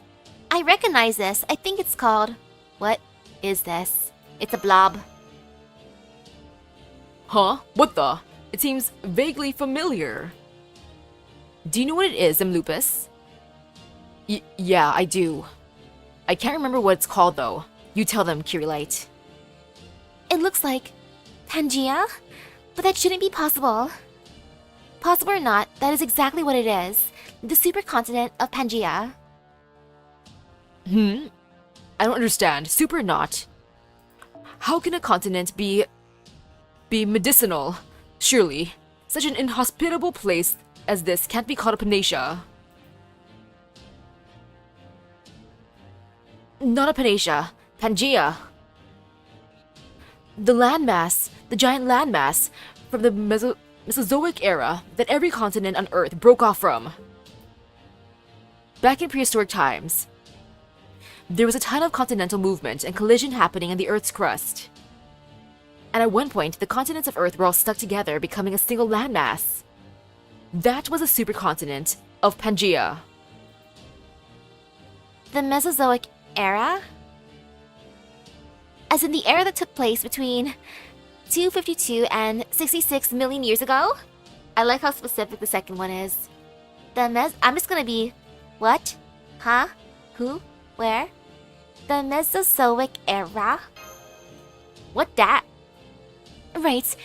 I recognize this. I think it's called... What is this? It's a blob. Huh? What the? It seems vaguely familiar. Do you know what it is, Lupus? Yeah, I do. I can't remember what it's called, though. You tell them, Kirilite. It looks like Pangea, but that shouldn't be possible. Possible or not, that is exactly what it is. The supercontinent of Pangea. I don't understand. Super not. How can a continent be medicinal? Surely, such an inhospitable place as this can't be called a Panacea. Not a Panacea. Pangea. The landmass, the giant landmass from the Mesozoic era that every continent on Earth broke off from. Back in prehistoric times, there was a ton of continental movement and collision happening in the Earth's crust. And at one point, the continents of Earth were all stuck together, becoming a single landmass. That was a supercontinent of Pangea. The Mesozoic era? As in the era that took place between 252 and 66 million years ago? I like how specific the second one is. I'm just gonna be... What? Huh? Who? Where? The Mesozoic era? What that? Right.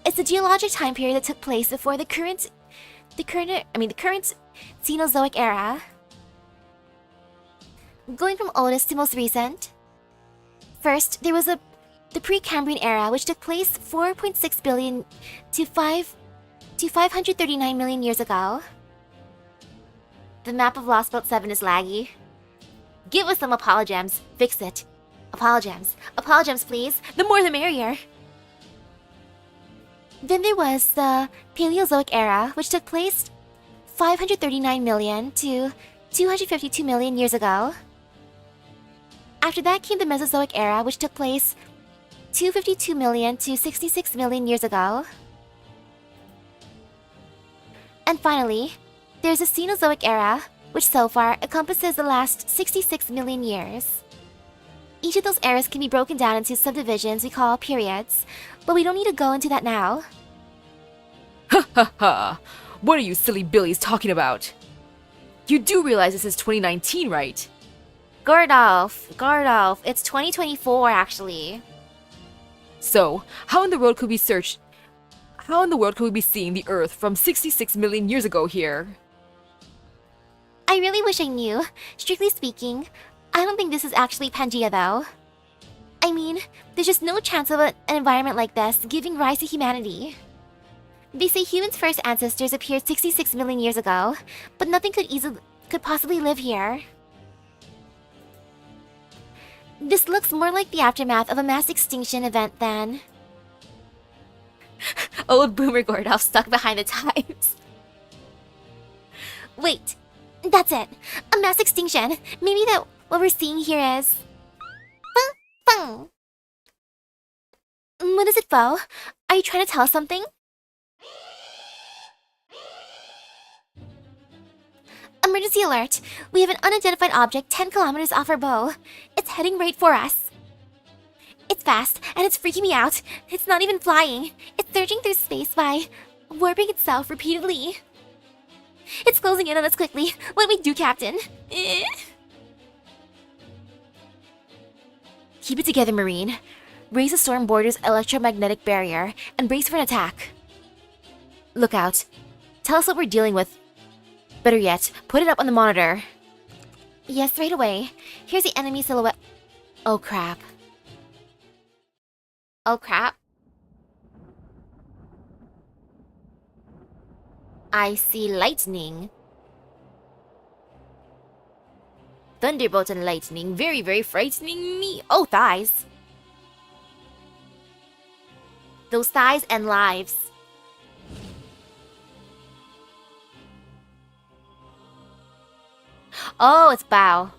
It's the geologic time period that took place before the current Cenozoic era. Going from oldest to most recent. First, there was the Precambrian era, which took place 4.6 billion to 539 million years ago. The map of Lostbelt 7 is laggy. Give us some apologems. Fix it. Apologems. Apologems, please. The more the merrier. Then there was the Paleozoic era, which took place 539 million to 252 million years ago. After that came the Mesozoic era, which took place 252 million to 66 million years ago. And finally, there's the Cenozoic era, which so far encompasses the last 66 million years. Each of those eras can be broken down into subdivisions we call periods, but we don't need to go into that now. Ha ha ha! What are you silly billies talking about? You do realize this is 2019, right? Gordolf, it's 2024 actually. So, how in the world could we be seeing the Earth from 66 million years ago here? I really wish I knew. Strictly speaking, I don't think this is actually Pangea though. I mean, there's just no chance of an environment like this giving rise to humanity. They say humans' first ancestors appeared 66 million years ago, but nothing could possibly live here. This looks more like the aftermath of a mass extinction event than... Old boomer Gordolf stuck behind the times. Wait, that's it. A mass extinction. Maybe that what we're seeing here is... Bung. What is it, Bo? Are you trying to tell us something? Emergency alert! We have an unidentified object 10 kilometers off our bow. It's heading right for us. It's fast, and it's freaking me out. It's not even flying. It's surging through space by warping itself repeatedly. It's closing in on us quickly. What do we do, Captain? Keep it together, Marine. Raise the storm border's electromagnetic barrier and brace for an attack. Look out. Tell us what we're dealing with. Better yet, put it up on the monitor. Yes, right away. Here's the enemy silhouette. Oh crap. Oh crap. I see lightning. Thunderbolt and lightning, very, very frightening me. Oh, thighs. Those thighs and lives. Oh, it's bow.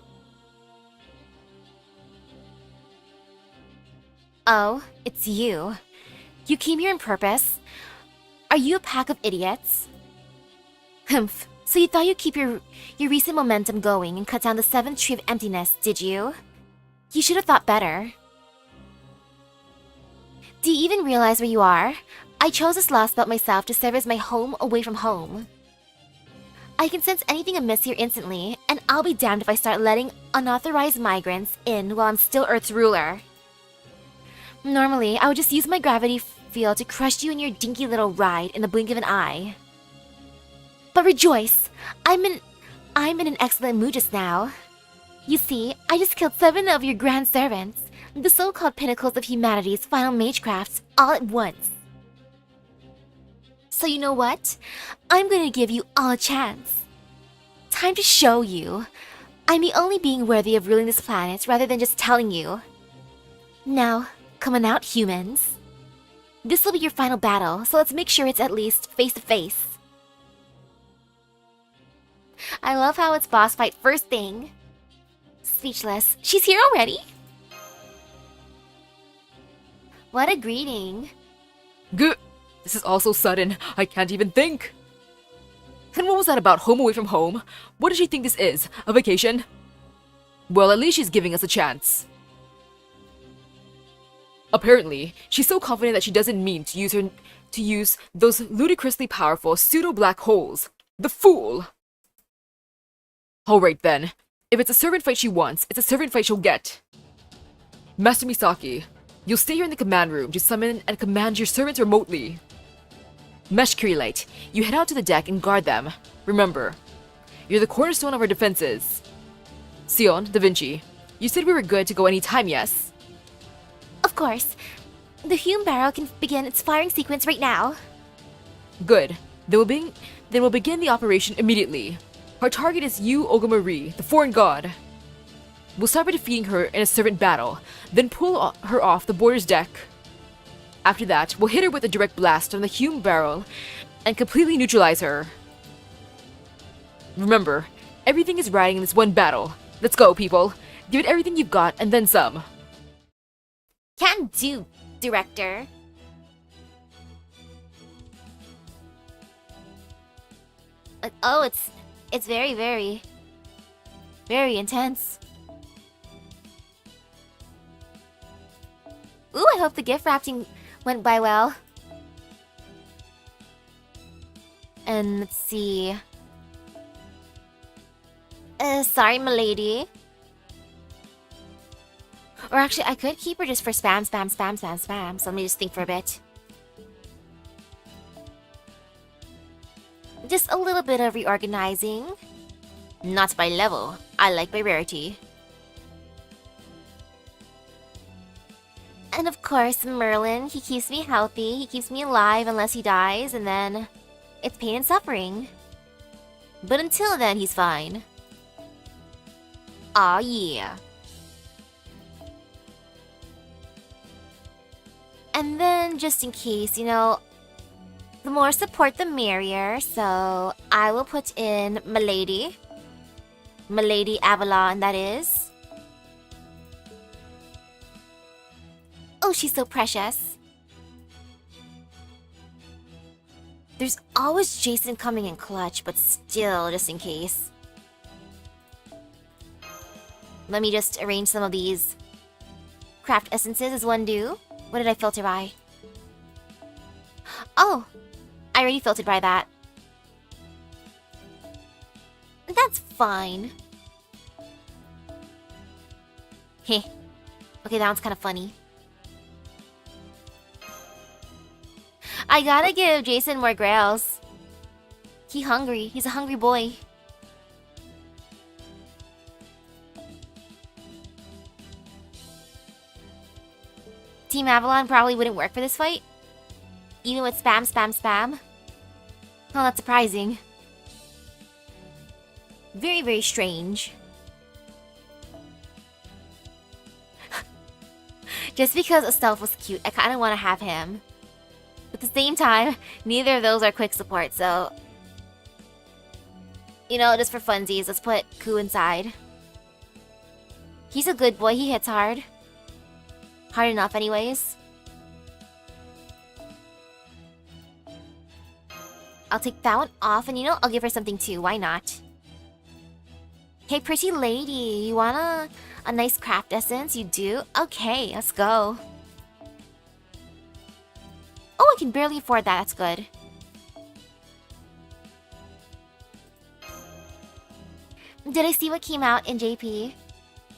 Oh, it's you. You came here on purpose? Are you a pack of idiots? Humph. So you thought you'd keep your recent momentum going and cut down the 7th tree of emptiness, did you? You should have thought better. Do you even realize where you are? I chose this Lostbelt myself to serve as my home away from home. I can sense anything amiss here instantly, and I'll be damned if I start letting unauthorized migrants in while I'm still Earth's ruler. Normally, I would just use my gravity field to crush you in your dinky little ride in the blink of an eye. But rejoice! I'm in an excellent mood just now. You see, I just killed 7 of your grand servants, the so-called pinnacles of humanity's final magecrafts, all at once. So you know what? I'm gonna give you all a chance. Time to show you. I'm the only being worthy of ruling this planet rather than just telling you. Now, come on out, humans. This will be your final battle, so let's make sure it's at least face-to-face. I love how it's boss fight first thing. Speechless. She's here already? What a greeting. Good. This is all so sudden, I can't even think. And what was that about home away from home? What does she think this is? A vacation? Well, at least she's giving us a chance. Apparently, she's so confident that she doesn't mean to use those ludicrously powerful pseudo-black holes. The fool! Alright then. If it's a servant fight she wants, it's a servant fight she'll get. Master Misaki, you'll stay here in the command room to summon and command your servants remotely. Mesh Creelite, you head out to the deck and guard them. Remember, you're the cornerstone of our defenses. Sion, Da Vinci, you said we were good to go anytime, yes? Of course. The Hume barrel can begin its firing sequence right now. Good. Then we'll begin the operation immediately. Our target is U-Olga Marie, the foreign god. We'll start by defeating her in a servant battle, then pull her off the boarder's deck. After that, we'll hit her with a direct blast from the Hume barrel and completely neutralize her. Remember, everything is riding in this one battle. Let's go, people. Give it everything you've got and then some. Can do, director. Oh, it's very, very, very intense. Ooh, I hope the gift wrapping went by well. And let's see. Sorry, milady. Or actually, I could keep her just for spam. So let me just think for a bit. Just a little bit of reorganizing. Not by level. I like by rarity. And of course, Merlin, he keeps me healthy, he keeps me alive unless he dies, and then it's pain and suffering. But until then, he's fine. Aw, yeah. And then, just in case, you know, the more support the merrier, so I will put in Milady. Milady Avalon, that is. Oh, she's so precious. There's always Jason coming in clutch, but still, just in case. Let me just arrange some of these craft essences as one do. What did I filter by? Oh, I already filtered by that. That's fine. Heh. Okay, that one's kind of funny. I gotta give Jason more grails. He's hungry. He's a hungry boy. Team Avalon probably wouldn't work for this fight. Even with spam. Oh, that's surprising. Very, very strange. Just because Estelle was cute, I kind of want to have him. At the same time, neither of those are quick support, so... You know, just for funsies, let's put Ku inside. He's a good boy, he hits hard. Hard enough anyways. I'll take that one off, and you know, I'll give her something too, why not? Hey, pretty lady, you want a nice craft essence? You do? Okay, let's go. Oh, I can barely afford that. That's good. Did I see what came out in JP?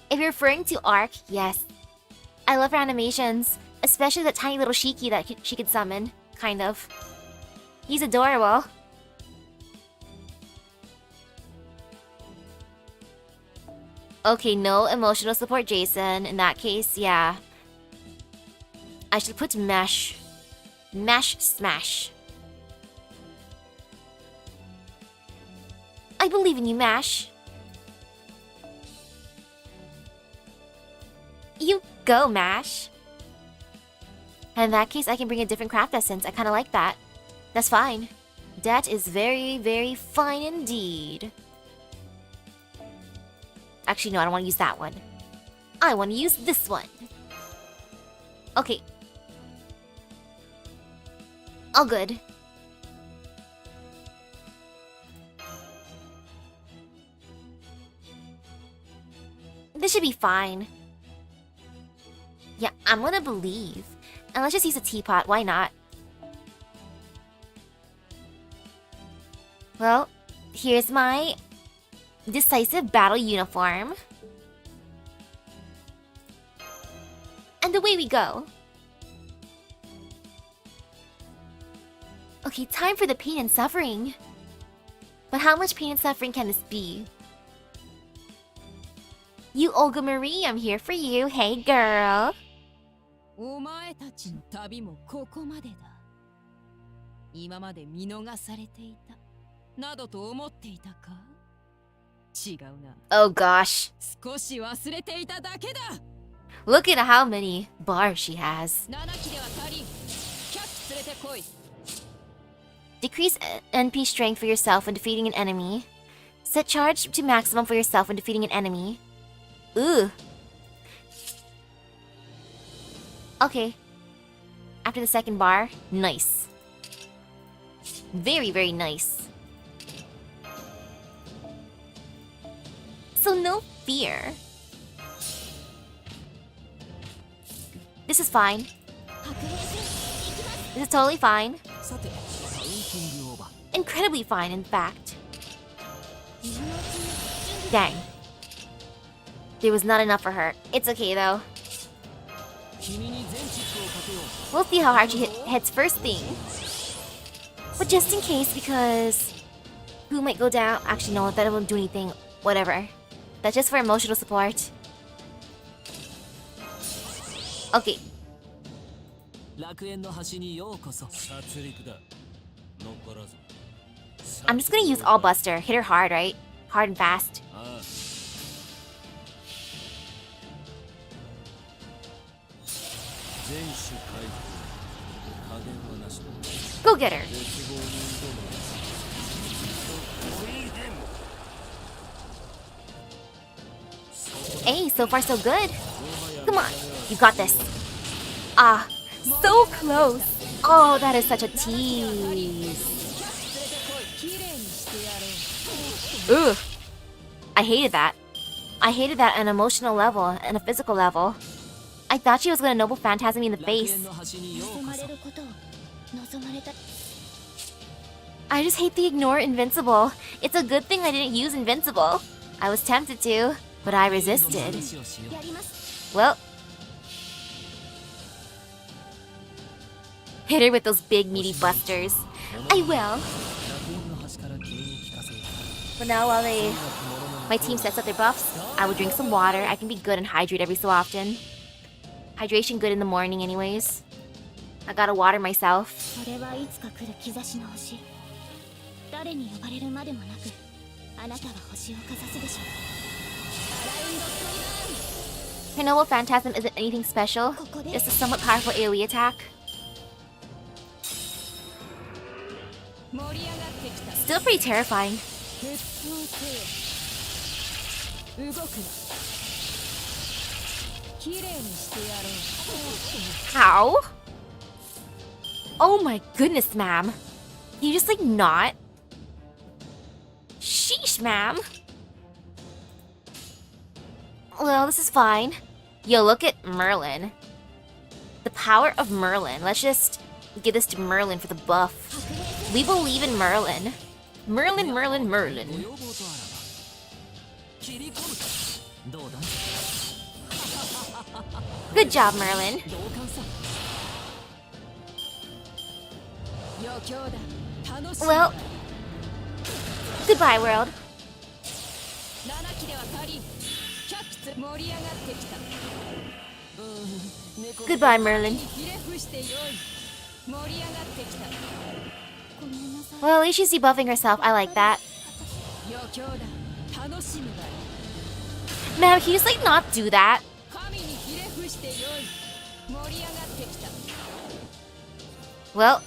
If you're referring to Arc, yes. I love her animations, especially that tiny little Shiki that she could summon, kind of. He's adorable. Okay, no emotional support Jason. In that case, yeah. I should put Mesh. Mesh Smash. I believe in you, Mash. You go, Mash. In that case, I can bring a different craft essence. I kind of like that. That's fine. That is very, very fine indeed. Actually, no, I don't want to use that one. I want to use this one. Okay. All good. This should be fine. Yeah, I'm gonna believe. And let's just use a teapot, why not? Well, here's my decisive battle uniform. And away we go. Okay, time for the pain and suffering. But how much pain and suffering can this be? U-Olga Marie, I'm here for you. Hey, girl. お前たちの旅もここまでだ。今まで見逃されていた。などと思っていたか？違うな。Oh gosh. 少し忘れていただけだ。Look at how many bars she has. 7機では足りん。キャッチ連れてこい。Decrease NP strength for yourself when defeating an enemy. Set charge to maximum for yourself when defeating an enemy. Ooh. Okay. After the second bar, nice. Very, very nice. So no fear. This is fine. This is totally fine. Incredibly fine, in fact. Dang. There was not enough for her. It's okay, though. We'll see how hard she hits first thing. But just in case, because... who might go down? Actually, no, that won't do anything. Whatever. That's just for emotional support. Okay. I'm just gonna use All Buster. Hit her hard, right? Hard and fast. Go get her. Hey, so far so good. Come on, you got this. Ah, so close. Oh, that is such a tease. Ooh, I hated that. I hated that on an emotional level and a physical level. I thought she was gonna noble phantasm me in the face. I just hate the ignore invincible. It's a good thing I didn't use invincible. I was tempted to, but I resisted. Well. Hit her with those big meaty busters. I will. But now while my team sets up their buffs, I will drink some water. I can be good and hydrate every so often. Hydration good in the morning anyways. I gotta water myself. Her noble phantasm isn't anything special, just a somewhat powerful AoE attack. Still pretty terrifying. How? Oh my goodness, ma'am. You just like not? Sheesh, ma'am. Well, this is fine. Yo, look at Merlin. The power of Merlin. Let's Give this to Merlin for the buff. We believe in Merlin. Merlin, Merlin, Merlin. Good job, Merlin. Well, goodbye, world. Goodbye, Merlin. Well, at least she's debuffing herself. I like that. Man, can you just like not do that? Well,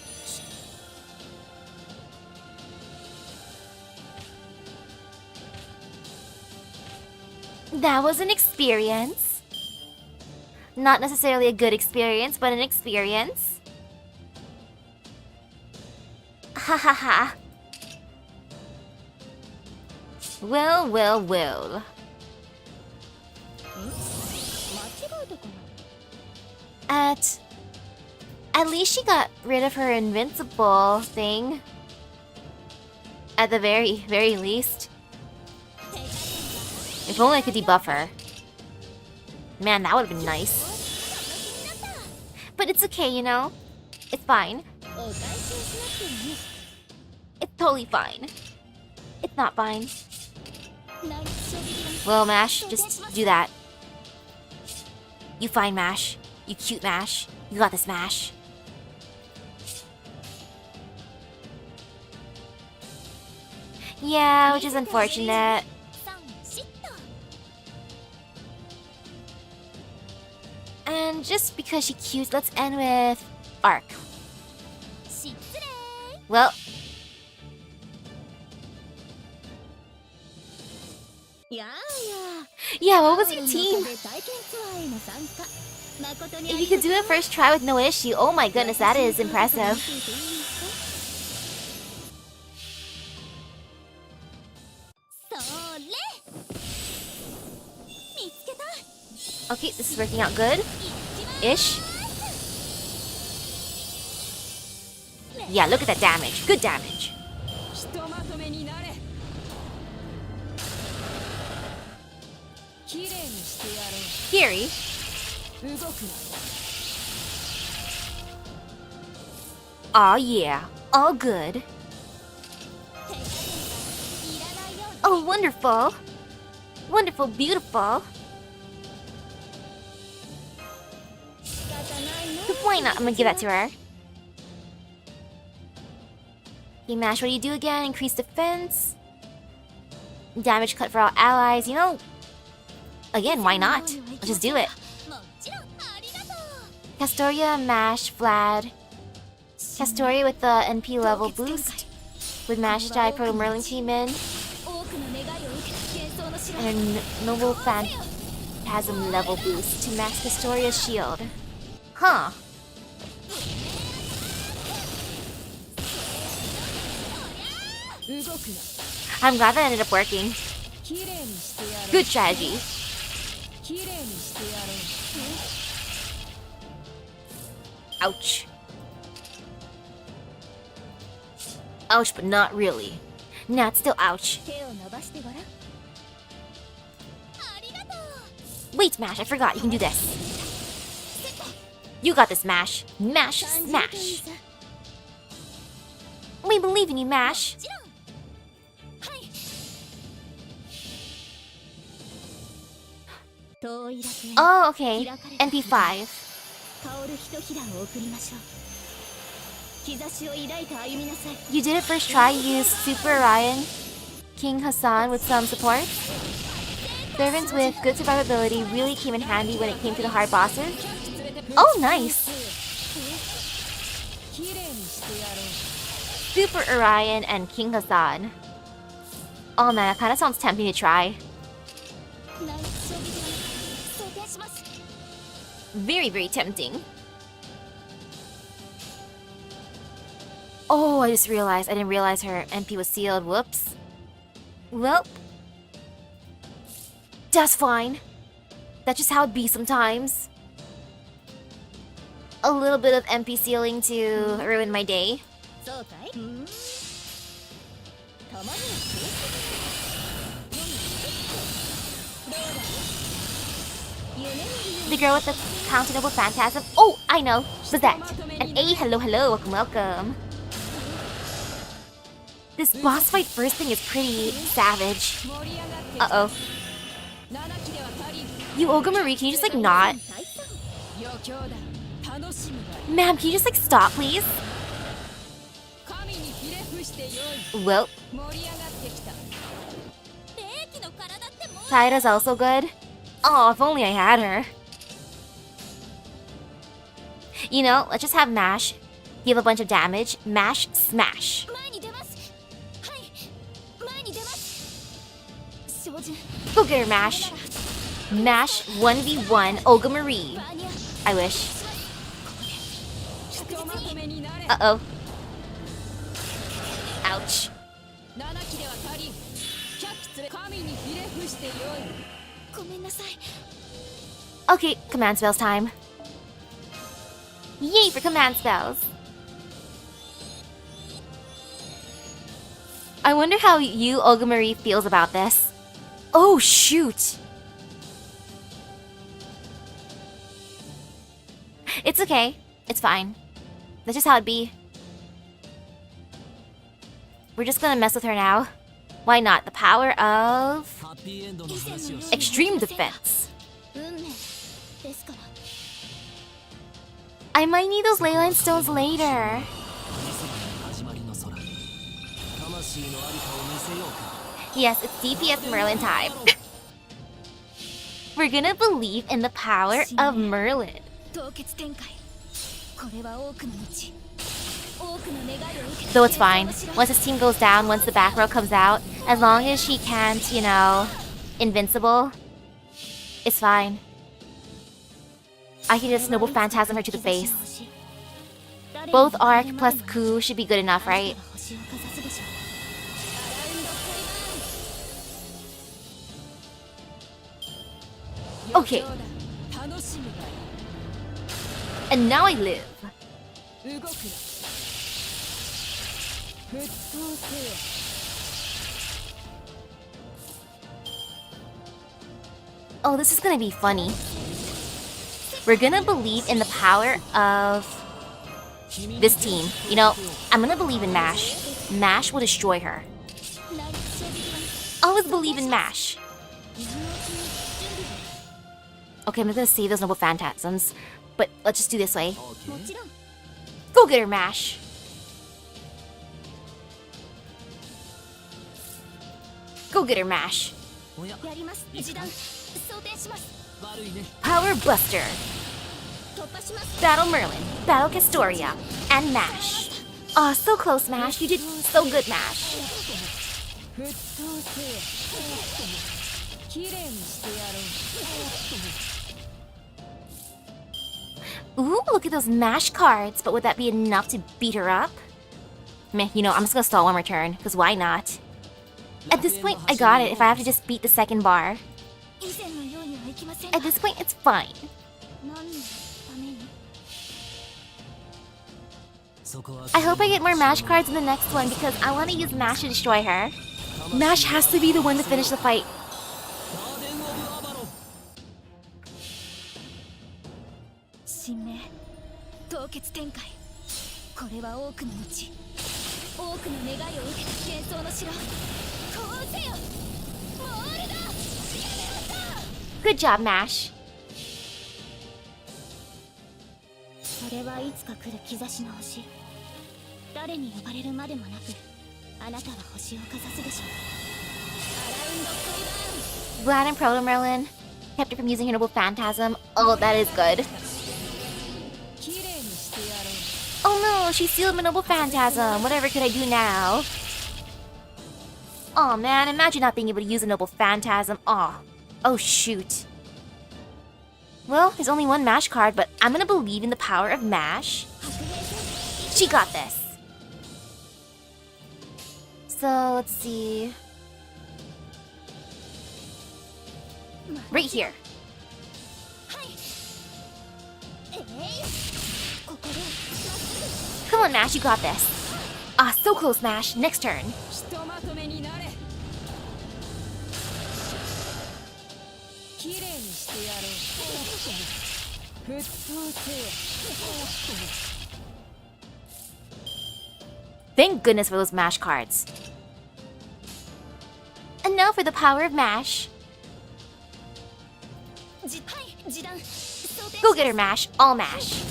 that was an experience. Not necessarily a good experience, but an experience. Ha ha ha. Well, well, well. At least she got rid of her invincible thing. At the very, very least. If only I could debuff her. Man, that would have been nice. But it's okay, you know? It's fine. It's totally fine. It's not fine. Well, Mash, just do that. You fine, Mash. You cute, Mash. You got this, Mash. Yeah, which is unfortunate. And just because she's cute, let's end with Arc. Well, yeah, what was your team? If you could do it first try with no issue, oh my goodness, that is impressive. Okay, this is working out good. Ish. Yeah, look at that damage. Good damage. Kiri. Aw, yeah. All good. Oh, wonderful. Wonderful, beautiful. Why not? I'm gonna give that to her. Okay, Mash, what do you do again? Increase defense. Damage cut for all allies. You know, again, why not? Let's just do it. Castoria, Mash, Vlad. Castoria with the NP level boost. With Mash die, Proto Merlin came in. And a Noble Phantasm level boost to max Castoria's shield. Huh. I'm glad that ended up working. Good strategy. Ouch. Ouch, but not really. Nah, it's still ouch. Wait, Mash, I forgot. You can do this. You got this, Mash. Mash, smash. We believe in you, Mash. Oh, okay. NP5. You did it first try. You used Super Orion, King Hassan with some support. Servants with good survivability really came in handy when it came to the hard bosses. Oh, nice! Super Orion and King Hassan. Oh man, that kinda sounds tempting to try. Very, very tempting. Oh, I just realized. I didn't realize her MP was sealed. Whoops. Well. That's fine. That's just how it be sometimes. a little bit of MP ceiling to ruin my day. そうかいたまにはどうだ The girl with the counterable phantasm. Oh, I know. Bazette. And A, hello, hello, welcome, welcome. This boss fight first thing is pretty savage. Uh-oh. U-Olga Marie, can you just like not? Ma'am, can you just like stop, please? Well. Taira's also good. Oh, if only I had her. You know, let's just have Mash deal a bunch of damage. Mash, smash. Go get her, Mash. Mash 1v1 Olga Marie. I wish. Uh-oh. Ouch. Okay, command spells time. Yay for command spells! I wonder how U-Olga Marie feels about this. Oh shoot! It's okay. It's fine. That's just how it be. We're just gonna mess with her now. Why not? The power of... extreme defense. I might need those leyline stones later. Yes, it's DPS Merlin time. We're gonna believe in the power of Merlin. Though it's fine. Once his team goes down, once the back row comes out, as long as she can't, you know, invincible, it's fine. I can just Noble Phantasm her to the face. Both Arc plus Coup should be good enough, right? Okay. And now I live. Oh, this is gonna be funny. We're gonna believe in the power of this team. You know, I'm gonna believe in Mash. Mash will destroy her. Always believe in Mash. Okay, I'm not gonna save those Noble Phantasms, but let's just do this way. Go get her, Mash. Go get her, Mash. Power Buster. Battle Merlin, Battle Castoria, and Mash. Aw, so close, Mash. You did so good, Mash. Ooh, look at those Mash cards. But would that be enough to beat her up? Meh, you know, I'm just gonna stall one more turn, because why not? At this point, I got it if I have to just beat the second bar. At this point, it's fine. I hope I get more Mash cards in the next one because I want to use Mash to destroy her. Mash has to be the one to finish the fight. Good job, Mash. それはいつか来る兆しの星。誰に呼ばれるまでもなく、あなたは星をかざすでしょう。 Glad and Proto Merlin kept her from using her Noble Phantasm. Oh, that is good. Oh no, she sealed my Noble Phantasm. Whatever could I do now? Oh man, imagine not being able to use a Noble Phantasm. Oh shoot. Well, there's only one Mash card, but I'm gonna believe in the power of Mash. She got this. So, let's see. Right here. Come on, Mash, you got this. Ah, so close, Mash. Next turn. ひとまとめになれ。きれいにしてやろう。沸騰せよ。 Thank goodness for those Mash cards. And now for the power of Mash. Go get her, Mash. All Mash.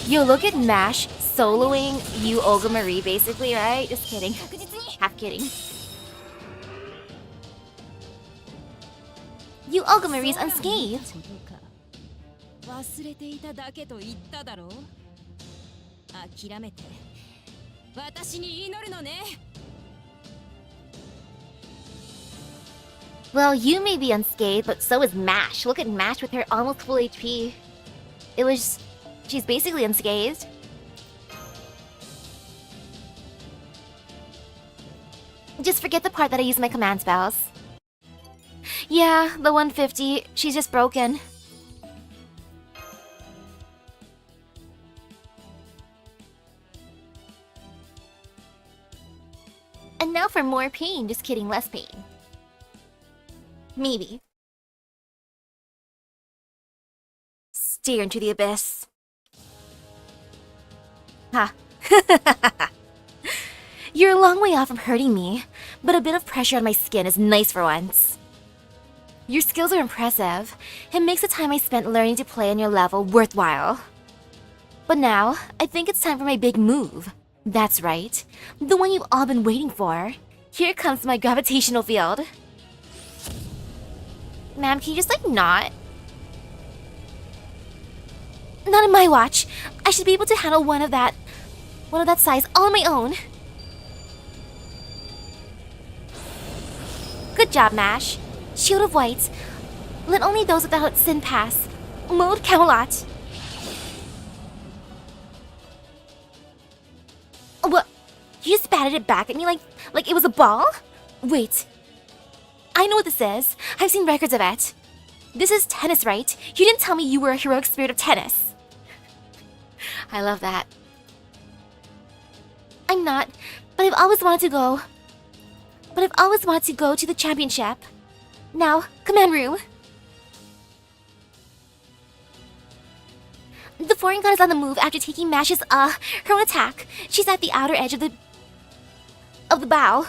Yo, look at Mash soloing U-Olga Marie, basically, right? Just kidding. Half kidding. U-Olga Marie's unscathed. 忘れていただけと言っただろう。諦めて私に祈るのね。 Well, you may be unscathed, but so is Mash. Look at Mash with her almost full HP. She's basically unscathed. Just forget the part that I use my command spells. Yeah, the 150, she's just broken. And now for more pain. Just kidding, less pain. Maybe. Stare into the abyss. Ha. You're a long way off from hurting me, but a bit of pressure on my skin is nice for once. Your skills are impressive. It makes the time I spent learning to play on your level worthwhile. But now, I think it's time for my big move. That's right. The one you've all been waiting for. Here comes my gravitational field. Ma'am, can you just, not? Not in my watch. I should be able to handle one of that size all on my own. Good job, Mash. Shield of White. Let only those without sin pass. Mode Camelot. What? You just batted it back at me like it was a ball? Wait. I know what this is. I've seen records of it. This is tennis, right? You didn't tell me you were a heroic spirit of tennis. I love that. I'm not, but I've always wanted to go. To the championship. Now, command room. The foreign god is on the move after taking Mash's, her own attack. She's at the outer edge of the bow.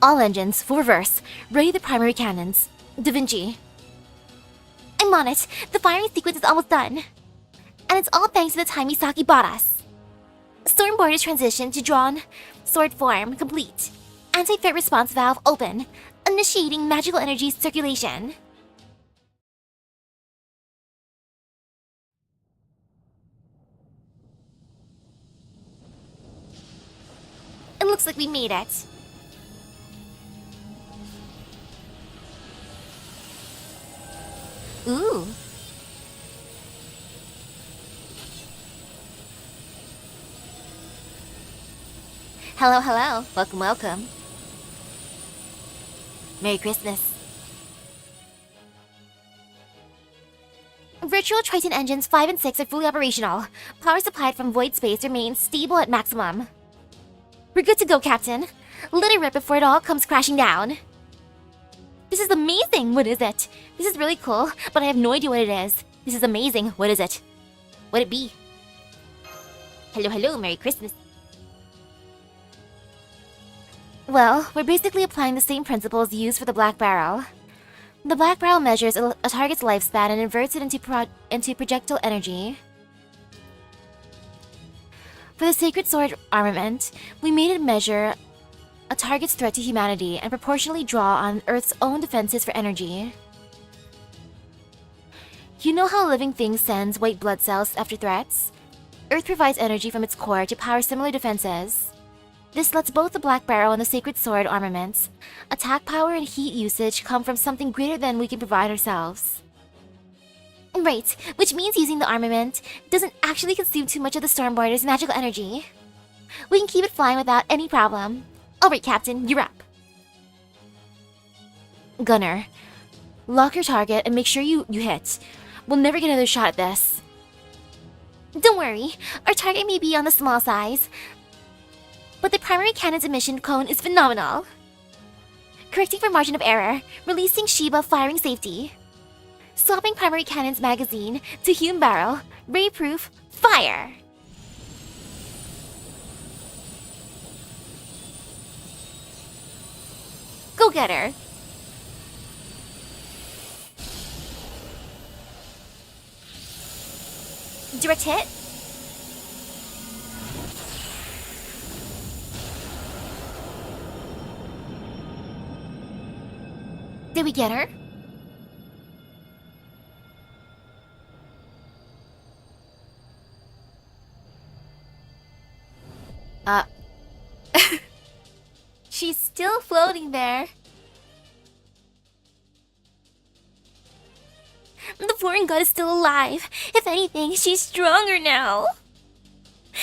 All engines, full reverse. Ready the primary cannons. Da Vinci. I'm on it. The firing sequence is almost done. And it's all thanks to the time Misaki bought us. Stormboarder's transition to drawn sword form complete. Anti-threat response valve open. Initiating magical energy circulation. It looks like we made it. Ooh. Hello, hello. Welcome, welcome. Merry Christmas. Virtual Triton engines 5 and 6 are fully operational. Power supplied from void space remains stable at maximum. We're good to go, Captain. Let it rip before it all comes crashing down. This is amazing! What is it? This is really cool, but I have no idea what it is. This is amazing. What is it? What'd it be? Hello, hello. Merry Christmas. Well, we're basically applying the same principles used for the Black Barrel. The Black Barrel measures a target's lifespan and inverts it into projectile energy. For the Sacred Sword armament, we made it measure a target's threat to humanity and proportionally draw on Earth's own defenses for energy. You know how living things sends white blood cells after threats? Earth provides energy from its core to power similar defenses. This lets both the Black Barrel and the Sacred Sword armaments, attack power and heat usage come from something greater than we can provide ourselves. Right, which means using the armament doesn't actually consume too much of the Stormboarder's magical energy. We can keep it flying without any problem. Alright, Captain, you're up. Gunner, lock your target and make sure you hit. We'll never get another shot at this. Don't worry, our target may be on the small size, but the primary cannon's emission cone is phenomenal. Correcting for margin of error, releasing Shiba firing safety. Swapping primary cannon's magazine to Hume barrel, ray-proof, fire! Go get her! Direct hit? Did we get her? She's still floating there. The foreign god is still alive. If anything, she's stronger now.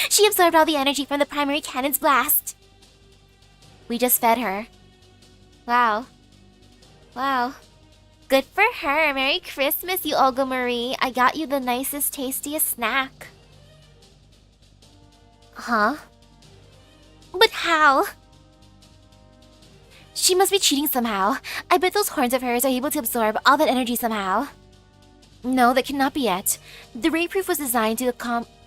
She absorbed all the energy from the primary cannon's blast. We just fed her. Wow. Wow. Good for her. Merry Christmas, U-Olga Marie. I got you the nicest, tastiest snack. Huh? But how? She must be cheating somehow. I bet those horns of hers are able to absorb all that energy somehow. No, that cannot be it. The ray-proof was designed to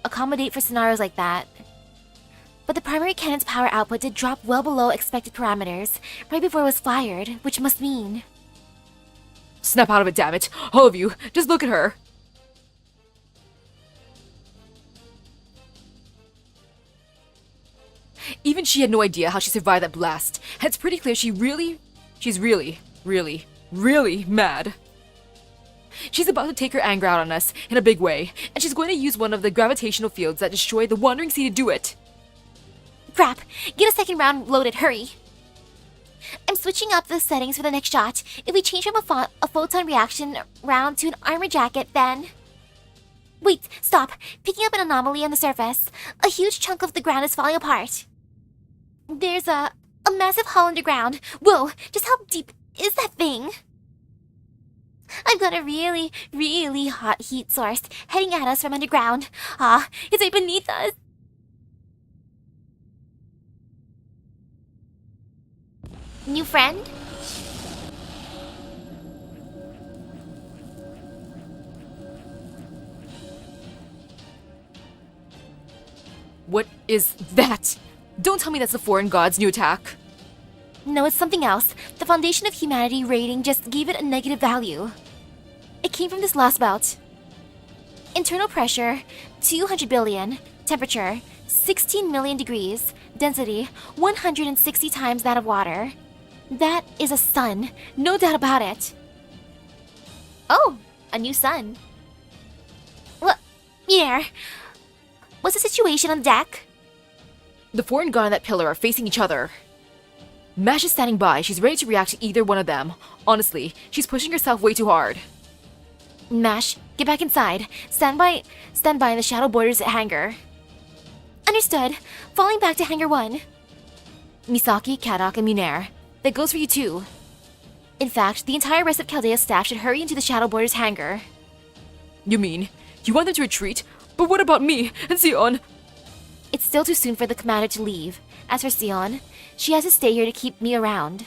accommodate for scenarios like that. But the primary cannon's power output did drop well below expected parameters right before it was fired, which must mean... Snap out of it, damn it. All of you, just look at her. Even she had no idea how she survived that blast. And it's pretty clear she's really mad. She's about to take her anger out on us in a big way, and she's going to use one of the gravitational fields that destroyed the Wandering Sea to do it. Crap! Get a second round loaded, hurry! I'm switching up the settings for the next shot. If we change from a photon reaction round to an armor jacket, then... Wait, stop! Picking up an anomaly on the surface. A huge chunk of the ground is falling apart. There's a massive hole underground. Whoa, just how deep is that thing? I've got a really hot heat source heading at us from underground. Ah, it's right beneath us. New friend? What is that? Don't tell me that's the foreign god's new attack. No, it's something else. The Foundation of Humanity rating just gave it a negative value. It came from this Lostbelt. Internal pressure, 200 billion. Temperature, 16 million degrees. Density, 160 times that of water. That is a sun, no doubt about it. Oh, a new sun. What? Yeah. What's the situation on deck? The foreign god and that pillar are facing each other. Mash is standing by. She's ready to react to either one of them. Honestly, she's pushing herself way too hard. Mash, get back inside. Stand by in the Shadow Borders hangar. Understood. Falling back to hangar 1. Misaki, Kadok, and Munair. That goes for you too. In fact, the entire rest of Chaldea's staff should hurry into the Shadow Borders hangar. You mean, you want them to retreat? But what about me and Sion? It's still too soon for the commander to leave. As for Sion, she has to stay here to keep me around.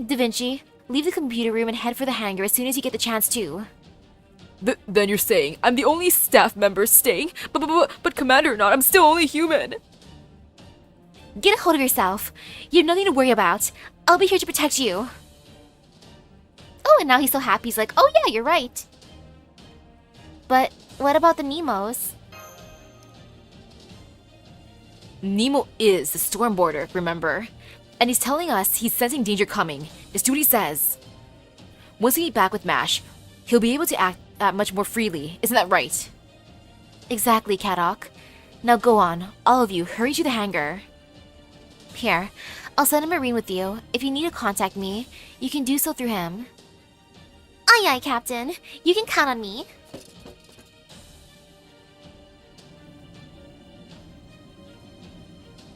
Da Vinci, leave the computer room and head for the hangar as soon as you get the chance to. Then you're saying I'm the only staff member staying? But commander or not, I'm still only human. Get a hold of yourself. You have nothing to worry about. I'll be here to protect you. Oh, and now he's so happy. He's like, oh yeah, you're right. But what about the Nemos? Nemo is the storm border, remember? And he's telling us he's sensing danger coming. Just do what he says. Once we get back with Mash, he'll be able to act much more freely. Isn't that right? Exactly, Kadok. Now go on. All of you, hurry to the hangar. Here, I'll send a Marine with you. If you need to contact me, you can do so through him. Aye aye, Captain. You can count on me.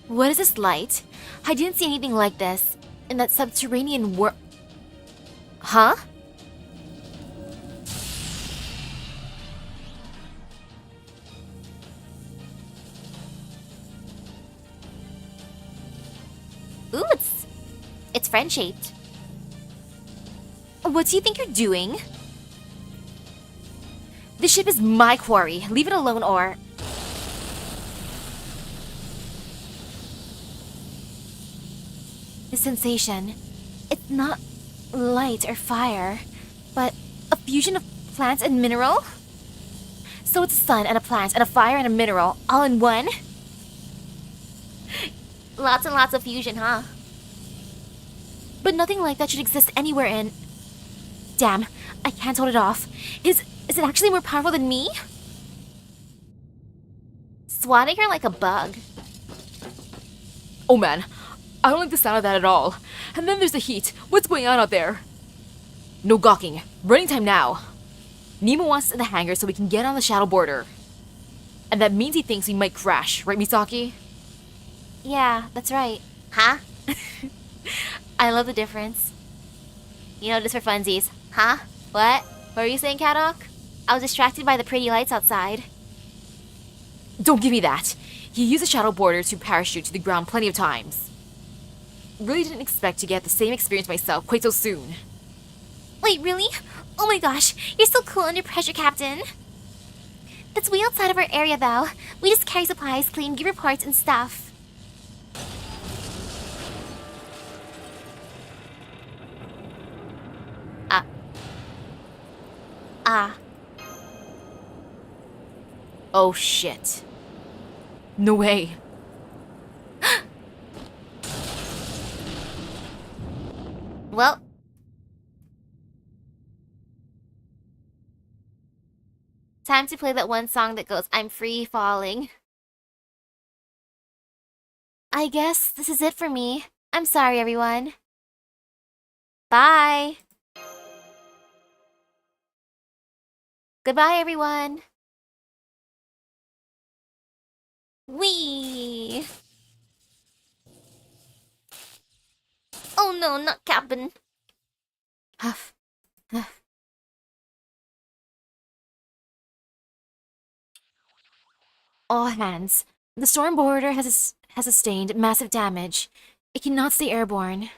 What is this light? I didn't see anything like this in that subterranean world. Huh? friend-shaped. What do you think you're doing? The ship is my quarry. Leave it alone or... The sensation. It's not light or fire, but a fusion of plants and mineral? So it's a sun and a plant and a fire and a mineral all in one? Lots and lots of fusion, huh? But nothing like that should exist anywhere in... Damn, I can't hold it off. Is it actually more powerful than me? Swatting her like a bug. Oh man, I don't like the sound of that at all. And then there's the heat. What's going on out there? No gawking. Running time now. Nemo wants us in the hangar so we can get on the shadow border. And that means he thinks we might crash, right, Misaki? Yeah, that's right. Huh? I love the difference. You know, just for funsies. Huh? What? What were you saying, Kadok? I was distracted by the pretty lights outside. Don't give me that. He used the shadow border to parachute to the ground plenty of times. Really didn't expect to get the same experience myself quite so soon. Wait, really? Oh my gosh, you're so cool under pressure, Captain. That's way outside of our area, though. We just carry supplies, clean, give reports, and stuff. Oh shit. No way. Well. Time to play that one song that goes, I'm free falling. I guess this is it for me. I'm sorry, everyone. Bye. Goodbye, everyone. Whee! Oh no, not Captain. Huff. Huff. All hands. The storm border has sustained massive damage. It cannot stay airborne.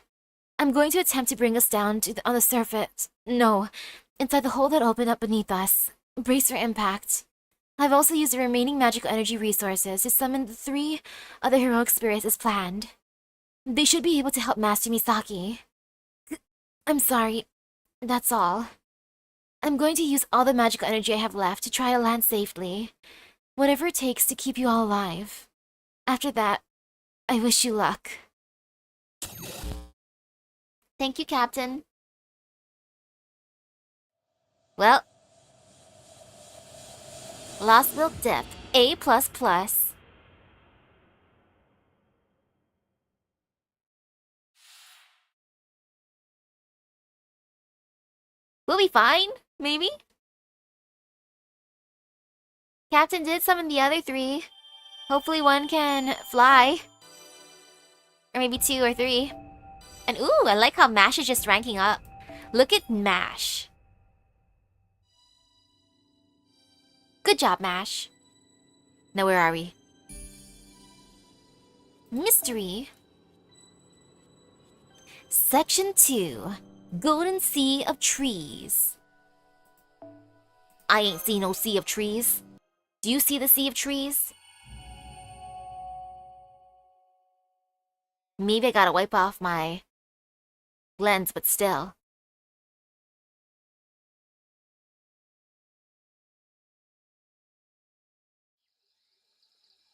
I'm going to attempt to bring us down on the surface. No, inside the hole that opened up beneath us. Brace for impact. I've also used the remaining magical energy resources to summon the 3 other heroic spirits as planned. They should be able to help Master Misaki. I'm sorry. That's all. I'm going to use all the magical energy I have left to try to land safely. Whatever it takes to keep you all alive. After that, I wish you luck. Thank you, Captain. Well. Lostbelt depth, A++. We'll be fine, maybe? Captain did summon the other 3. Hopefully one can fly. Or maybe 2 or 3. And ooh, I like how MASH is just ranking up. Look at MASH. Good job, MASH. Now where are we? Mystery. Section 2. Golden Sea of Trees. I ain't seen no sea of trees. Do you see the sea of trees? Maybe I gotta wipe off my lens, but still.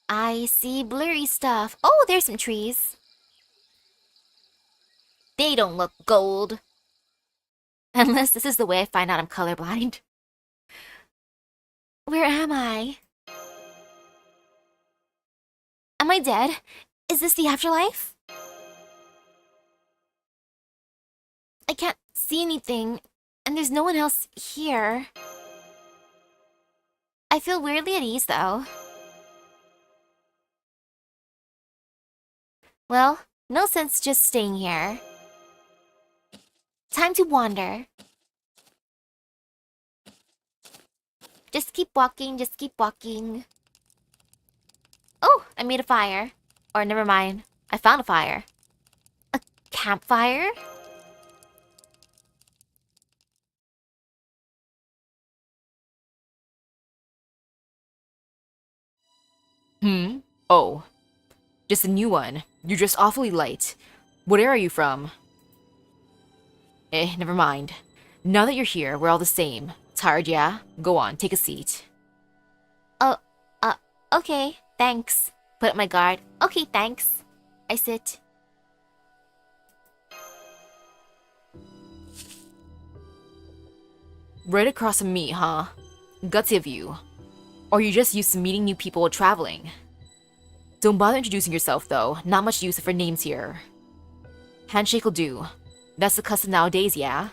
I see blurry stuff. Oh, there's some trees. They don't look gold. Unless this is the way I find out I'm colorblind. Where am I? Am I dead? Is this the afterlife? I can't see anything, and there's no one else here. I feel weirdly at ease, though. Well, no sense just staying here. Time to wander. Just keep walking, just keep walking. Oh, I made a fire. Or never mind, I found a fire. A campfire? Oh. Just a new one. You're dressed awfully light. What era are you from? Never mind. Now that you're here, we're all the same. Tired, yeah? Go on, take a seat. Oh, okay, thanks. Put up my guard. Okay, thanks. I sit. Right across from me, huh? Gutsy of you. Or you're just used to meeting new people while traveling. Don't bother introducing yourself, though. Not much use for names here. Handshake will do. That's the custom nowadays, yeah?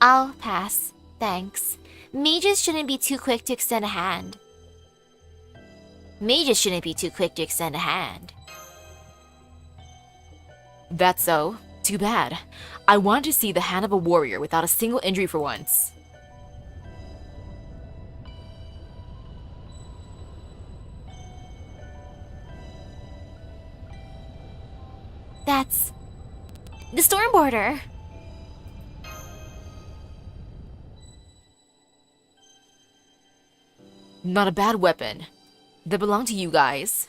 I'll pass. Thanks. Mages shouldn't be too quick to extend a hand. Mages shouldn't be too quick to extend a hand. That's so. Too bad. I wanted to see the hand of a warrior without a single injury for once. That's the Stormborder. Not a bad weapon. They belong to you guys.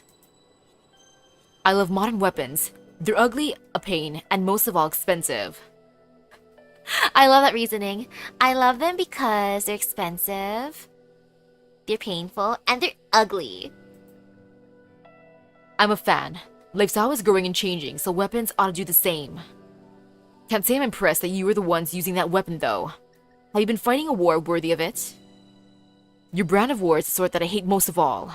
I love modern weapons. They're ugly, a pain, and most of all expensive. I love that reasoning. I love them because they're expensive, they're painful, and they're ugly. I'm a fan. Life's always growing and changing, so weapons ought to do the same. Can't say I'm impressed that you were the ones using that weapon, though. Have you been fighting a war worthy of it? Your brand of war is the sort that I hate most of all.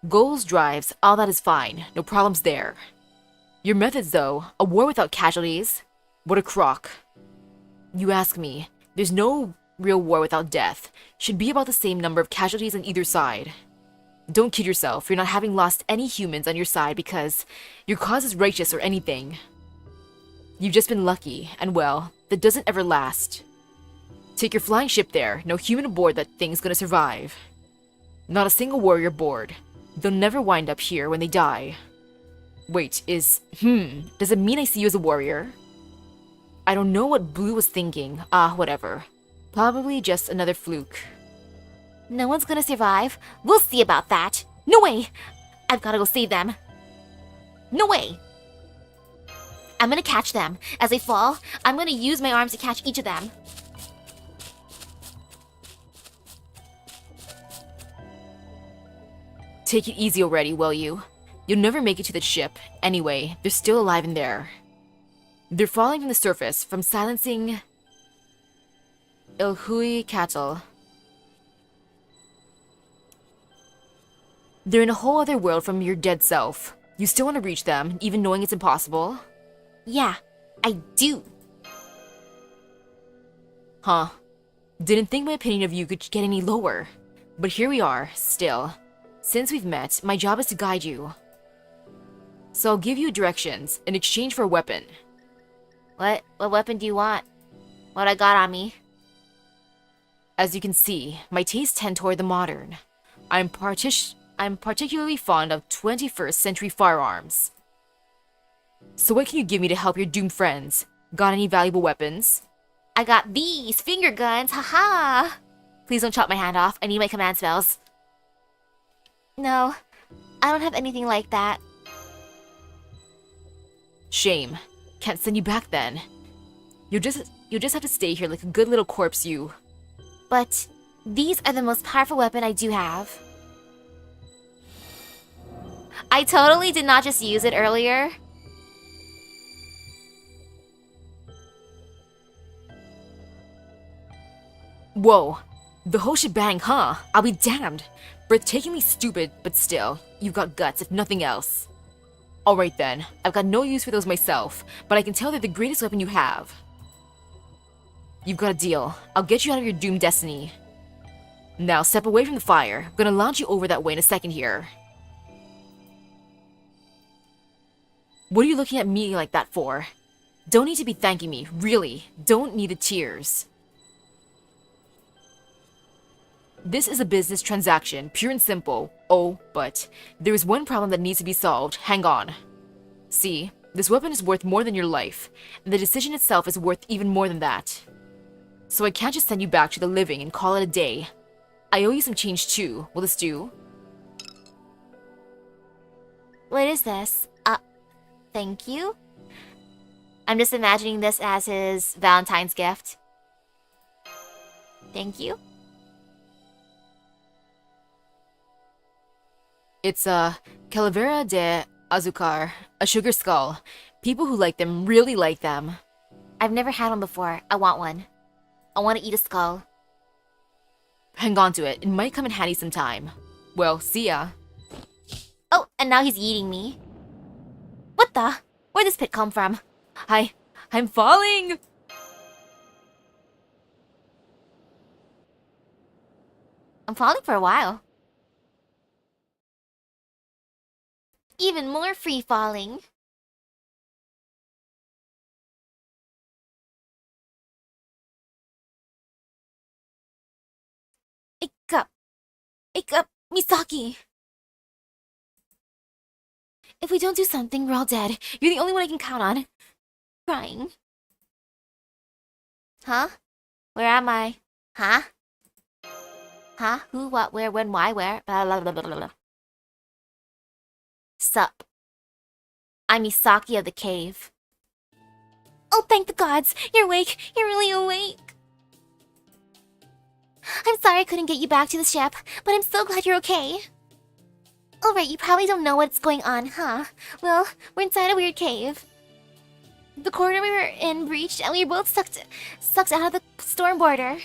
Goals, drives, all that is fine. No problems there. Your methods, though, a war without casualties? What a crock. You ask me, there's no real war without death. Should be about the same number of casualties on either side. Don't kid yourself, you're not having lost any humans on your side because your cause is righteous or anything. You've just been lucky, and well, that doesn't ever last. Take your flying ship there, no human aboard that thing's gonna survive. Not a single warrior aboard. They'll never wind up here when they die. Wait, does it mean I see you as a warrior? I don't know what Blue was thinking. Whatever. Probably just another fluke. No one's gonna survive. We'll see about that. No way! I've gotta go save them. No way! I'm gonna catch them. As they fall, I'm gonna use my arms to catch each of them. Take it easy already, will you? You'll never make it to the ship. Anyway, they're still alive in there. They're falling from the surface from silencing Ilhui cattle. They're in a whole other world from your dead self. You still want to reach them, even knowing it's impossible? Yeah, I do. Huh. Didn't think my opinion of you could get any lower. But here we are, still. Since we've met, my job is to guide you. So I'll give you directions in exchange for a weapon. What weapon do you want? What I got on me? As you can see, my tastes tend toward the modern. I'm particularly fond of 21st century firearms. So what can you give me to help your doomed friends? Got any valuable weapons? I got these finger guns, haha! Please don't chop my hand off, I need my command spells. No, I don't have anything like that. Shame. Can't send you back then. You'll just have to stay here like a good little corpse, you. But these are the most powerful weapon I do have. I totally did not just use it earlier. Whoa. The whole shebang, huh? I'll be damned. Breathtakingly stupid, but still, you've got guts if nothing else. Alright then, I've got no use for those myself, but I can tell they're the greatest weapon you have. You've got a deal. I'll get you out of your doomed destiny. Now step away from the fire. I'm gonna launch you over that way in a second here. What are you looking at me like that for? Don't need to be thanking me, really. Don't need the tears. This is a business transaction, pure and simple. Oh, but there is one problem that needs to be solved. Hang on. See, This weapon is worth more than your life, and the decision itself is worth even more than that. So I can't just send you back to the living and call it a day. I owe you some change too. Will this do? What is this? Thank you? I'm just imagining this as his Valentine's gift. Thank you. It's a Calavera de Azucar, a sugar skull. People who like them really like them. I've never had one before. I want one. I want to eat a skull. Hang on to it. It might come in handy sometime. Well, see ya. Oh, and now he's eating me. What the? Where'd this pit come from? I'm falling! I'm falling for a while. Even more free falling. Ika, Misaki. If we don't do something, we're all dead. You're the only one I can count on. Crying. Huh? Where am I? Huh? Huh? Who, what, where, when, why, where? Blah, blah, blah, blah, blah. Sup? I'm Misaki of the cave. Oh, thank the gods! You're awake! You're really awake! I'm sorry I couldn't get you back to the ship, but I'm so glad you're okay. Alright, you probably don't know what's going on, huh? Well, we're inside a weird cave. The corridor we were in breached, and we were both sucked out of the storm border.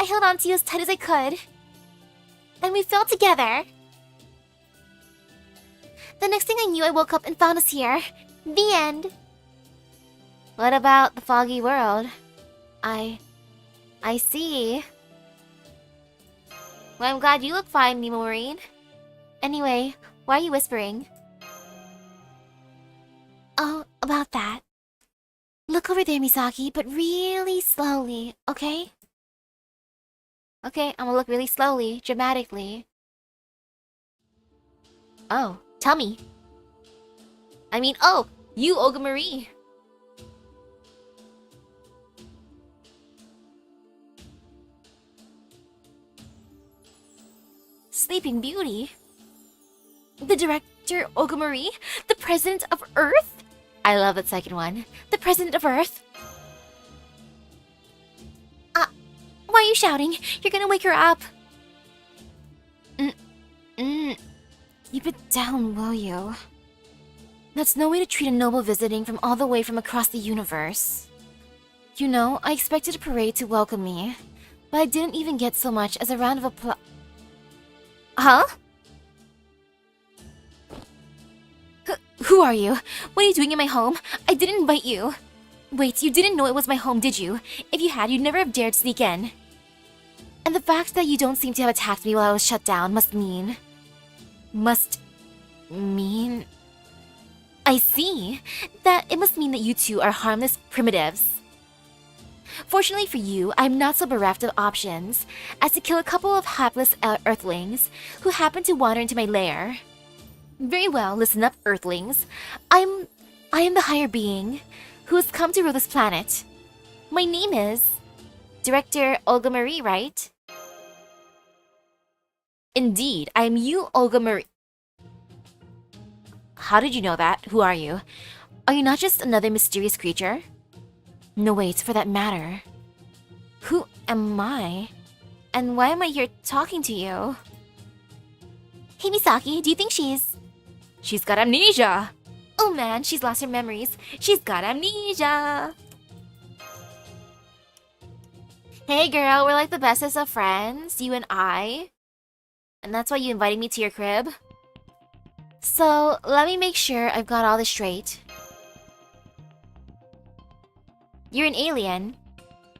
I held on to you as tight as I could. And we fell together. The next thing I knew, I woke up and found us here. The end. What about the foggy world? I see. Well, I'm glad you look fine, Nemo Marine. Anyway, why are you whispering? Oh, about that. Look over there, Misaki, but really slowly, okay? Okay, I'm gonna look really slowly, dramatically. Oh, tell me. Oh, U-Olga Marie. Sleeping Beauty? The director, Olga Marie? The president of Earth? I love that second one. The president of Earth? Why are you shouting? You're gonna wake her up. Keep it down, will you? That's no way to treat a noble visiting from all the way from across the universe. You know, I expected a parade to welcome me, but I didn't even get so much as a round of applause. Huh? Who are you? What are you doing in my home? I didn't invite you. Wait, you didn't know it was my home, did you? If you had, you'd never have dared sneak in. And the fact that you don't seem to have attacked me while I was shut down must mean... I see. That it must mean that you two are harmless primitives. Fortunately for you, I'm not so bereft of options as to kill a couple of hapless Earthlings who happen to wander into my lair. Very well, listen up, Earthlings. I am the higher being who has come to rule this planet. My name is... Director Olga Marie, right? Indeed, I am U-Olga Marie. How did you know that? Who are you? Are you not just another mysterious creature? No, wait, for that matter. Who am I? And why am I here talking to you? Hey, Misaki, do you think She's got amnesia! Oh man, she's lost her memories. She's got amnesia! Hey girl, we're like the bestest of friends, you and I. And that's why you invited me to your crib? So, let me make sure I've got all this straight. You're an alien.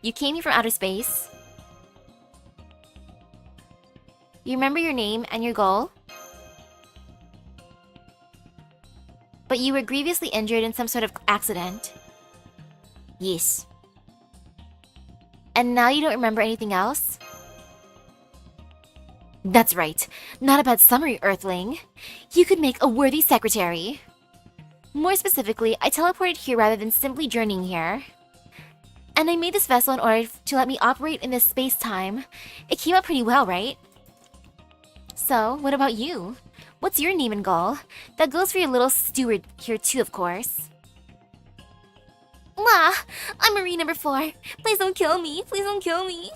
You came here from outer space. You remember your name and your goal? But you were grievously injured in some sort of accident. Yes. And now you don't remember anything else? That's right. Not a bad summary, Earthling. You could make a worthy secretary. More specifically, I teleported here rather than simply journeying here. And I made this vessel in order to let me operate in this space-time. It came out pretty well, right? So, what about you? What's your name and goal? That goes for your little steward here too, of course. Wah! I'm Marie number 4. Please don't kill me. Please don't kill me.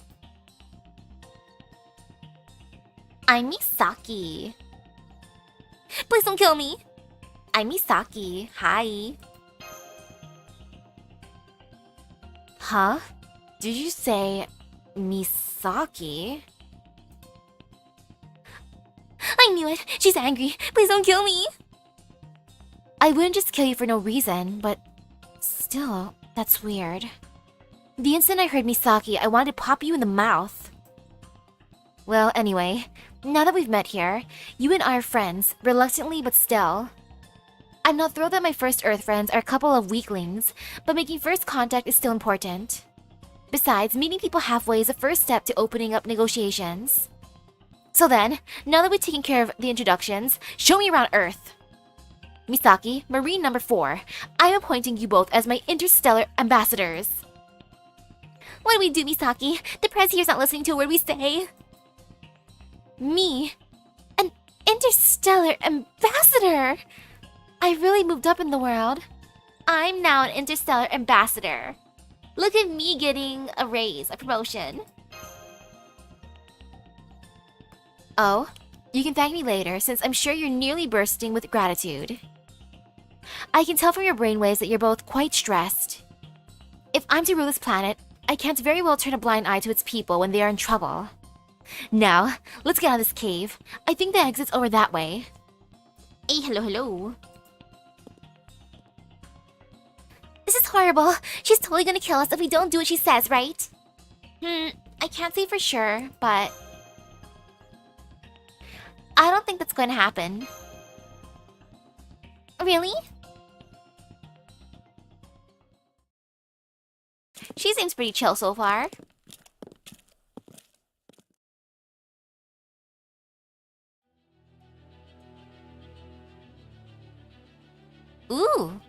I'm Misaki. Please don't kill me. I'm Misaki. Hi. Huh? Did you say Misaki? I knew it. She's angry. Please don't kill me. I wouldn't just kill you for no reason, but still, that's weird. The instant I heard Misaki, I wanted to pop you in the mouth. Well, anyway, now that we've met here, you and I are friends, reluctantly but still. I'm not thrilled that my first Earth friends are a couple of weaklings, but making first contact is still important. Besides, meeting people halfway is a first step to opening up negotiations. So then, now that we've taken care of the introductions, show me around Earth. Misaki, Marine number 4, I am appointing you both as my interstellar ambassadors. What do we do, Misaki? The press here's not listening to a word we say. Me? An interstellar ambassador? I really moved up in the world. I'm now an interstellar ambassador. Look at me getting a raise, a promotion. Oh, you can thank me later since I'm sure you're nearly bursting with gratitude. I can tell from your brainwaves that you're both quite stressed. If I'm to rule this planet, I can't very well turn a blind eye to its people when they are in trouble. Now, let's get out of this cave. I think the exit's over that way. Hey, hello. This is horrible. She's totally gonna kill us if we don't do what she says, right? I can't say for sure, but I don't think that's going to happen. Really? She seems pretty chill so far. Ooh.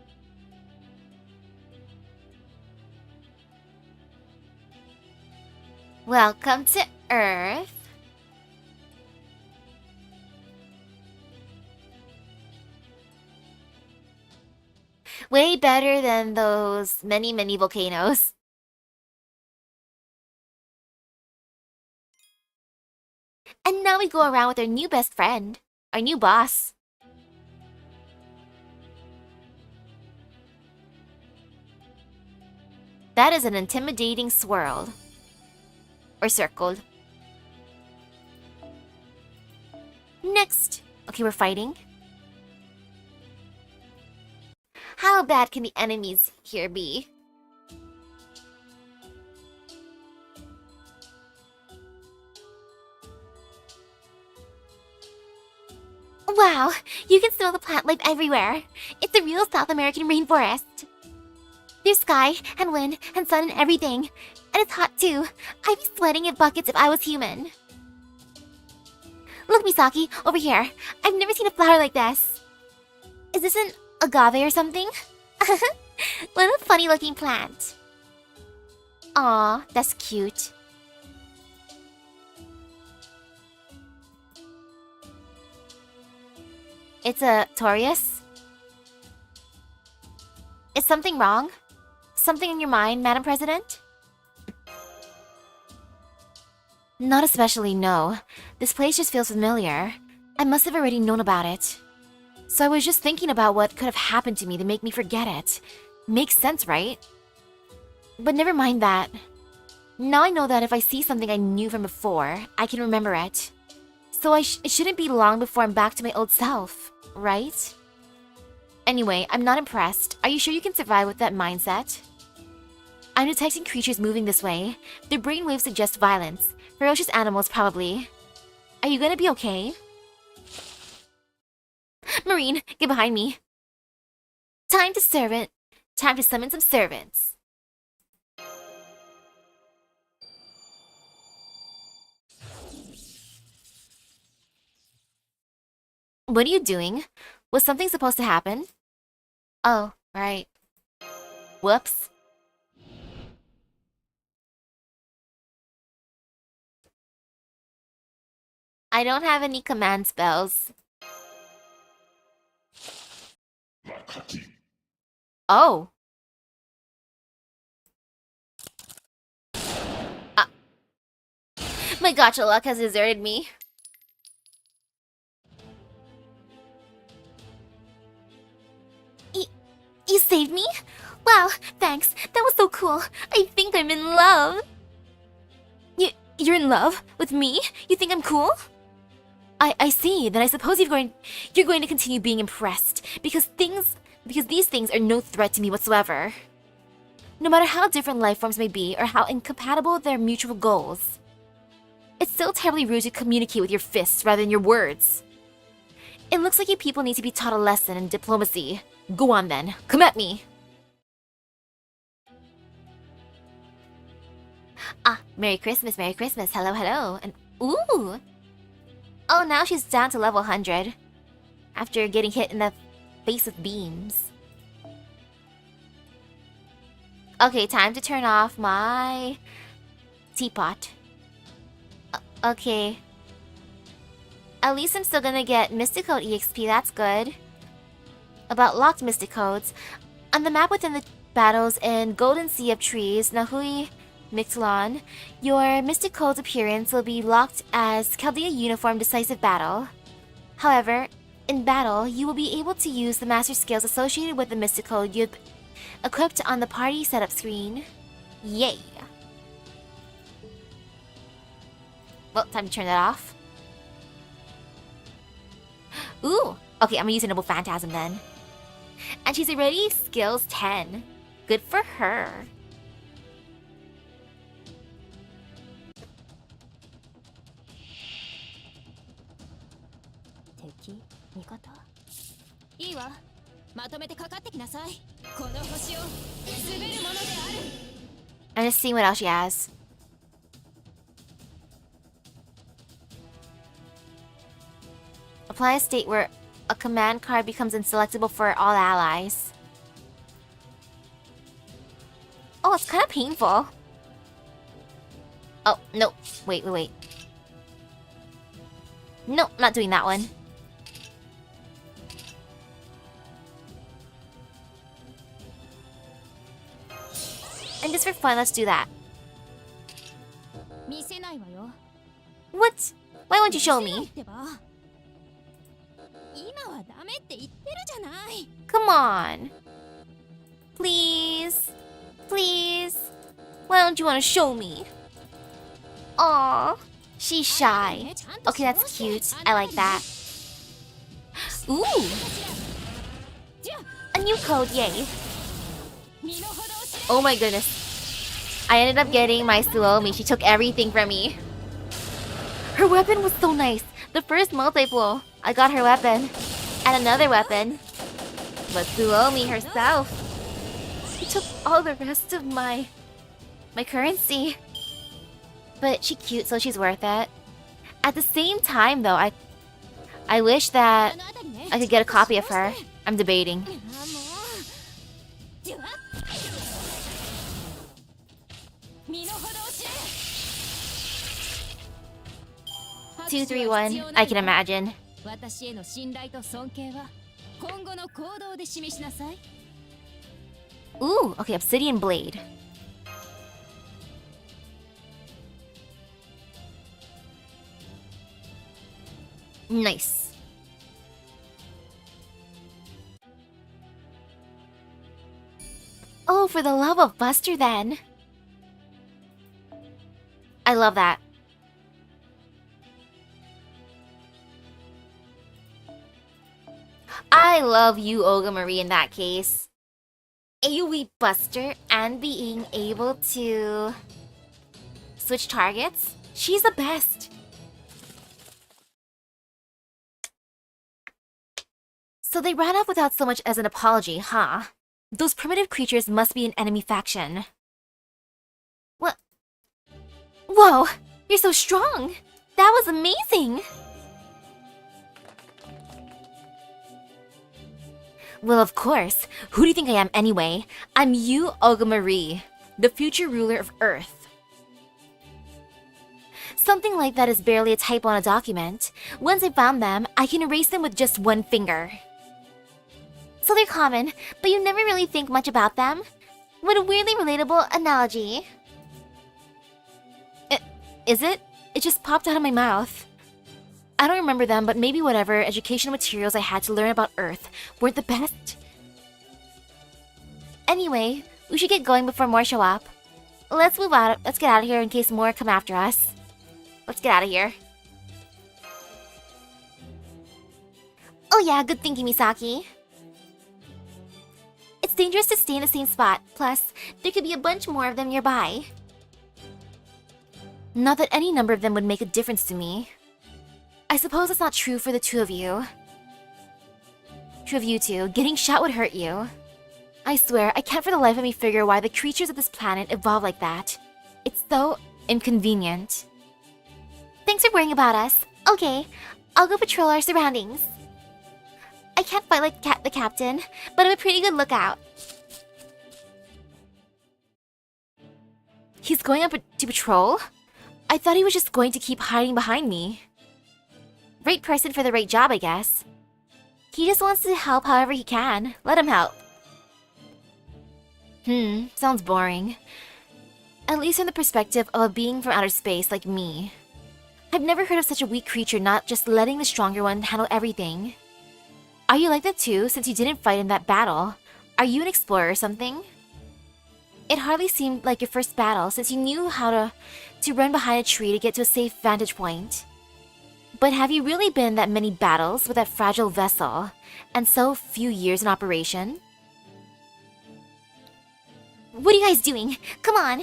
Welcome to Earth. Way better than those many volcanoes. And now we go around with our new best friend, our new boss. That is an intimidating swirl. Or circled. Next. Okay, we're fighting. How bad can the enemies here be? Wow, you can smell the plant life everywhere. It's a real South American rainforest. There's sky and wind and sun and everything. And it's hot too. I'd be sweating in buckets if I was human. Look, Misaki, over here. I've never seen a flower like this. Is this an agave or something? What a funny looking plant. Aw, that's cute. It's a courteous. Is something wrong? Something in your mind, Madam President? Not especially, no. This place just feels familiar. I must have already known about it. So I was just thinking about what could have happened to me to make me forget it. Makes sense, right? But never mind that. Now I know that if I see something I knew from before, I can remember it. So it shouldn't be long before I'm back to my old self, right? Anyway, I'm not impressed. Are you sure you can survive with that mindset? I'm detecting creatures moving this way. Their brainwaves suggest violence. Ferocious animals, probably. Are you gonna be okay? Marine, get behind me. Time to servant. Time to summon some servants. What are you doing? Was something supposed to happen? Oh, right. Whoops. I don't have any command spells. Oh. My gacha luck has deserted me. You saved me? Wow, thanks. That was so cool. I think I'm in love. You're in love with me? You think I'm cool? I see. Then I suppose you're going to continue being impressed because these things are no threat to me whatsoever. No matter how different life forms may be or how incompatible their mutual goals. It's still terribly rude to communicate with your fists rather than your words. It looks like you people need to be taught a lesson in diplomacy. Go on then, come at me! Ah, Merry Christmas, hello, hello, and ooh! Oh, now she's down to level 100. After getting hit in the face with beams. Okay, time to turn off my teapot. Okay. At least I'm still gonna get Mystic Code EXP, that's good. About locked Mystic Codes. On the map within the battles in Golden Sea of Trees, Nahui, Mictlan, your Mystic Code's appearance will be locked as Chaldea Uniform Decisive Battle. However, in battle, you will be able to use the master skills associated with the Mystic Code you've equipped on the party setup screen. Yay! Well, time to turn that off. Ooh! Okay, I'm gonna use a Noble Phantasm then. And she's already skills 10. Good for her. I'm just seeing what else she has. Apply a state where a command card becomes unselectable for all allies. Oh, it's kind of painful. Oh, no. Wait. No, not doing that one. And just for fun, let's do that. What? Why won't you show me? Come on. Please. Please. Why don't you want to show me? Aw. She's shy. Okay, that's cute. I like that. Ooh. A new code, yay. Oh my goodness. I ended up getting my Suomi. She took everything from me. Her weapon was so nice. The first multi-blow, I got her weapon. And another weapon. But Suomi herself, she took all the rest of my currency. But she's cute, so she's worth it. At the same time, though, I wish that I could get a copy of her. I'm debating. 2, 3, 1. I can imagine. Ooh, okay, obsidian blade. Nice. Oh, for the love of Buster then. I love that. I love U-Olga Marie in that case. AoE Buster and being able to switch targets. She's the best. So they ran off without so much as an apology, huh? Those primitive creatures must be an enemy faction. What? Whoa! You're so strong! That was amazing! Well, of course. Who do you think I am anyway? I'm U-Olga Marie, the future ruler of Earth. Something like that is barely a typo on a document. Once I found them, I can erase them with just one finger. So they're common, but you never really think much about them? What a weirdly relatable analogy. Is it? It just popped out of my mouth. I don't remember them, but maybe whatever educational materials I had to learn about Earth weren't the best. Anyway, we should get going before more show up. Let's move out. Let's get out of here in case more come after us. Let's get out of here. Oh yeah, good thinking, Misaki. It's dangerous to stay in the same spot. Plus, there could be a bunch more of them nearby. Not that any number of them would make a difference to me. I suppose it's not true for the two of you. True of you two, getting shot would hurt you. I swear, I can't for the life of me figure why the creatures of this planet evolve like that. It's so inconvenient. Thanks for worrying about us. Okay, I'll go patrol our surroundings. I can't fight like the captain, but I'm a pretty good lookout. He's going up to patrol? I thought he was just going to keep hiding behind me. Right person for the right job, I guess. He just wants to help however he can. Let him help. Sounds boring. At least from the perspective of a being from outer space like me. I've never heard of such a weak creature not just letting the stronger one handle everything. Are you like that too, since you didn't fight in that battle? Are you an explorer or something? It hardly seemed like your first battle, since you knew how to run behind a tree to get to a safe vantage point. But have you really been in that many battles with that fragile vessel, and so few years in operation? What are you guys doing? Come on!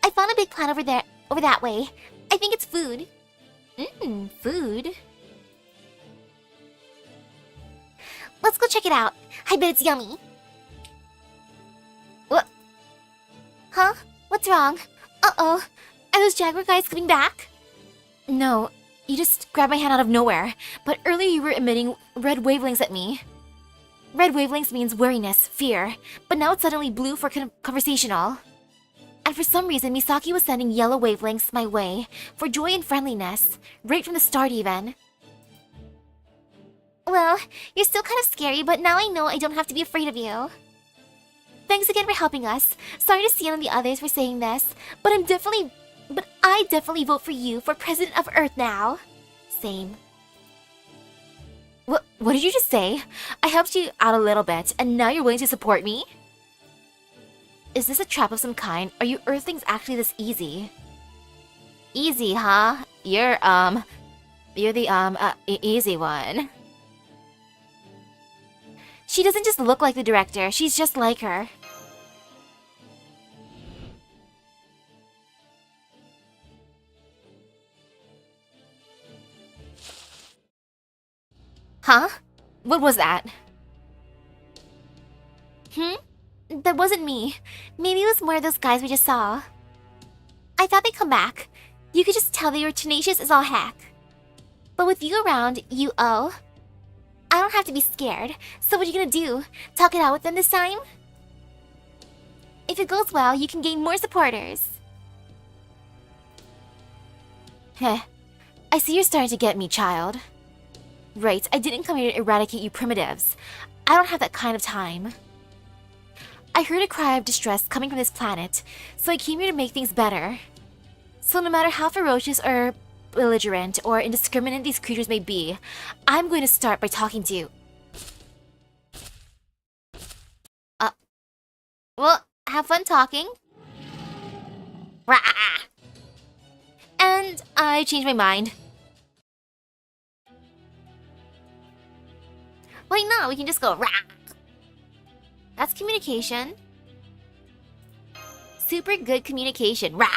I found a big plant over there, over that way. I think it's food. Food. Let's go check it out. I bet it's yummy. What? Huh? What's wrong? Uh-oh. Are those jaguar guys coming back? No, you just grabbed my hand out of nowhere. But earlier you were emitting red wavelengths at me. Red wavelengths means wariness, fear. But now it's suddenly blue for conversational. And for some reason, Misaki was sending yellow wavelengths my way for joy and friendliness, right from the start even. Well, you're still kind of scary, but now I know I don't have to be afraid of you. Thanks again for helping us. Sorry to see on the others for saying this, but I definitely vote for you for President of Earth now. Same. What did you just say? I helped you out a little bit, and now you're willing to support me? Is this a trap of some kind? Are you Earthlings actually this easy? Easy, huh? You're the, easy one. She doesn't just look like the director, she's just like her. Huh? What was that? That wasn't me. Maybe it was more of those guys we just saw. I thought they'd come back. You could just tell they were tenacious as all heck. But with you around, U-O, I don't have to be scared. So what are you gonna do? Talk it out with them this time? If it goes well, you can gain more supporters. Heh. I see you're starting to get me, child. Right, I didn't come here to eradicate you primitives. I don't have that kind of time. I heard a cry of distress coming from this planet, so I came here to make things better. So no matter how ferocious or belligerent or indiscriminate these creatures may be, I'm going to start by talking to you. Well, have fun talking. Rah! And I changed my mind. Why not? We can just go rah! That's communication. Super good communication. Rah!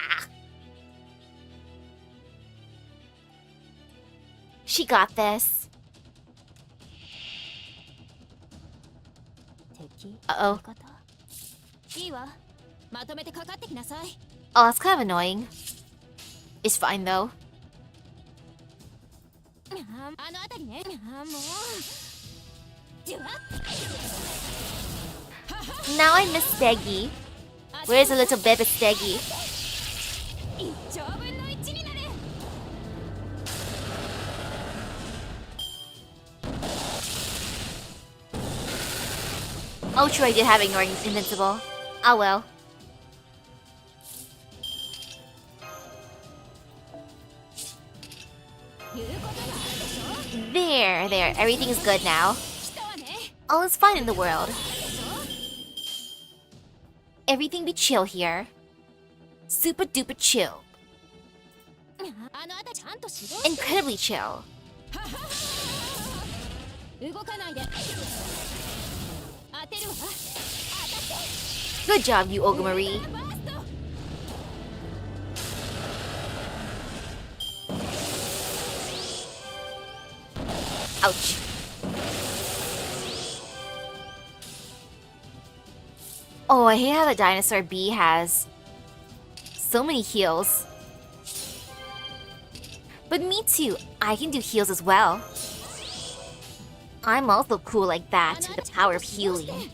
She got this. Uh-oh. Oh, that's kind of annoying. It's fine though. あの辺りね。もう。 Now I miss Steggy. Where's the little baby Steggy? 1兆分の1になる。 Oh, true, I did have ignoring invincible. Oh well. There. Everything is good now. All is fine in the world. Everything be chill here. Super duper chill. あの辺りちゃんと指導。 Incredibly chill. 動かないで。当てるわ。 Good job, U-Olga Marie. Ouch. Oh, I hate how the dinosaur bee has so many heals. But me too, I can do heals as well. I'm also cool like that with the power of healing.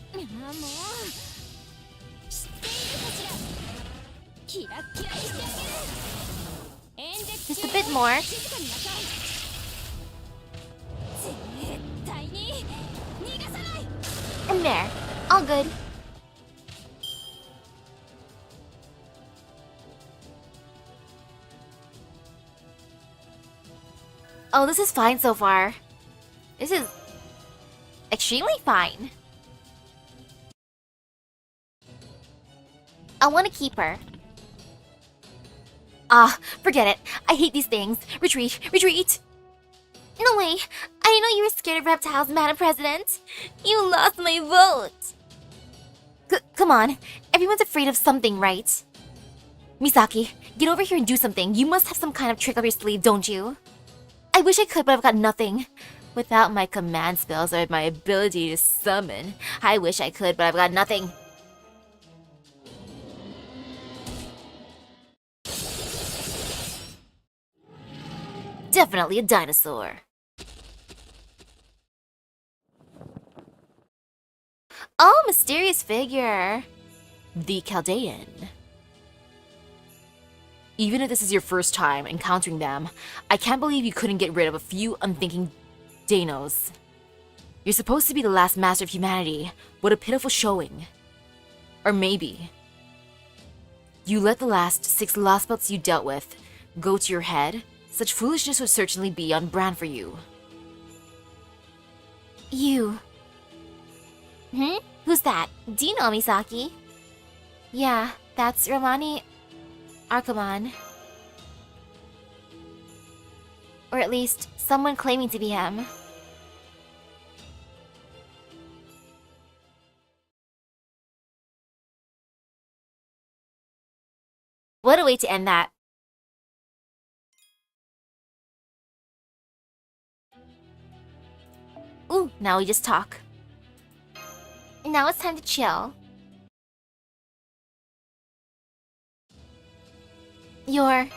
Just a bit more. And there, all good. Oh, this is fine so far. This is extremely fine. I want to keep her. Ah, forget it. I hate these things. Retreat, retreat. No way. I didn't know you were scared of reptiles, Madam President. You lost my vote. Come on. Everyone's afraid of something, right? Misaki, get over here and do something. You must have some kind of trick up your sleeve, don't you? I wish I could, but I've got nothing. Without my command spells or my ability to summon, I wish I could, but I've got nothing. Definitely a dinosaur. Oh, mysterious figure. The Chaldean. Even if this is your first time encountering them, I can't believe you couldn't get rid of a few unthinking Dinos. You're supposed to be the last master of humanity. What a pitiful showing. Or maybe you let the last 6 Lostbelts you dealt with go to your head? Such foolishness would certainly be on brand for you. You. Who's that? Dino, Misaki? Yeah, that's Romani Arkamon. Or at least, someone claiming to be him. What a way to end that. Ooh, now we just talk. Now it's time to chill. You're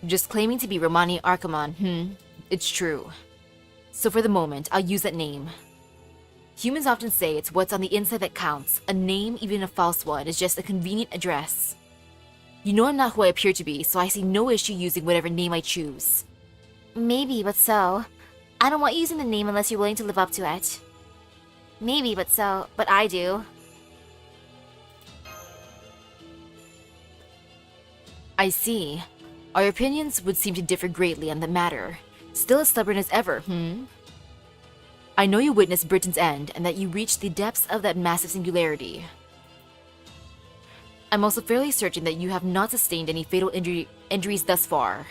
just claiming to be Romani Arkamon, It's true. So for the moment, I'll use that name. Humans often say it's what's on the inside that counts. A name, even a false one, is just a convenient address. You know I'm not who I appear to be, so I see no issue using whatever name I choose. Maybe, but so. I don't want you using the name unless you're willing to live up to it. Maybe, but so. But I do. I see. Our opinions would seem to differ greatly on the matter. Still as stubborn as ever, I know you witnessed Britain's end, and that you reached the depths of that massive singularity. I'm also fairly certain that you have not sustained any fatal injuries thus far.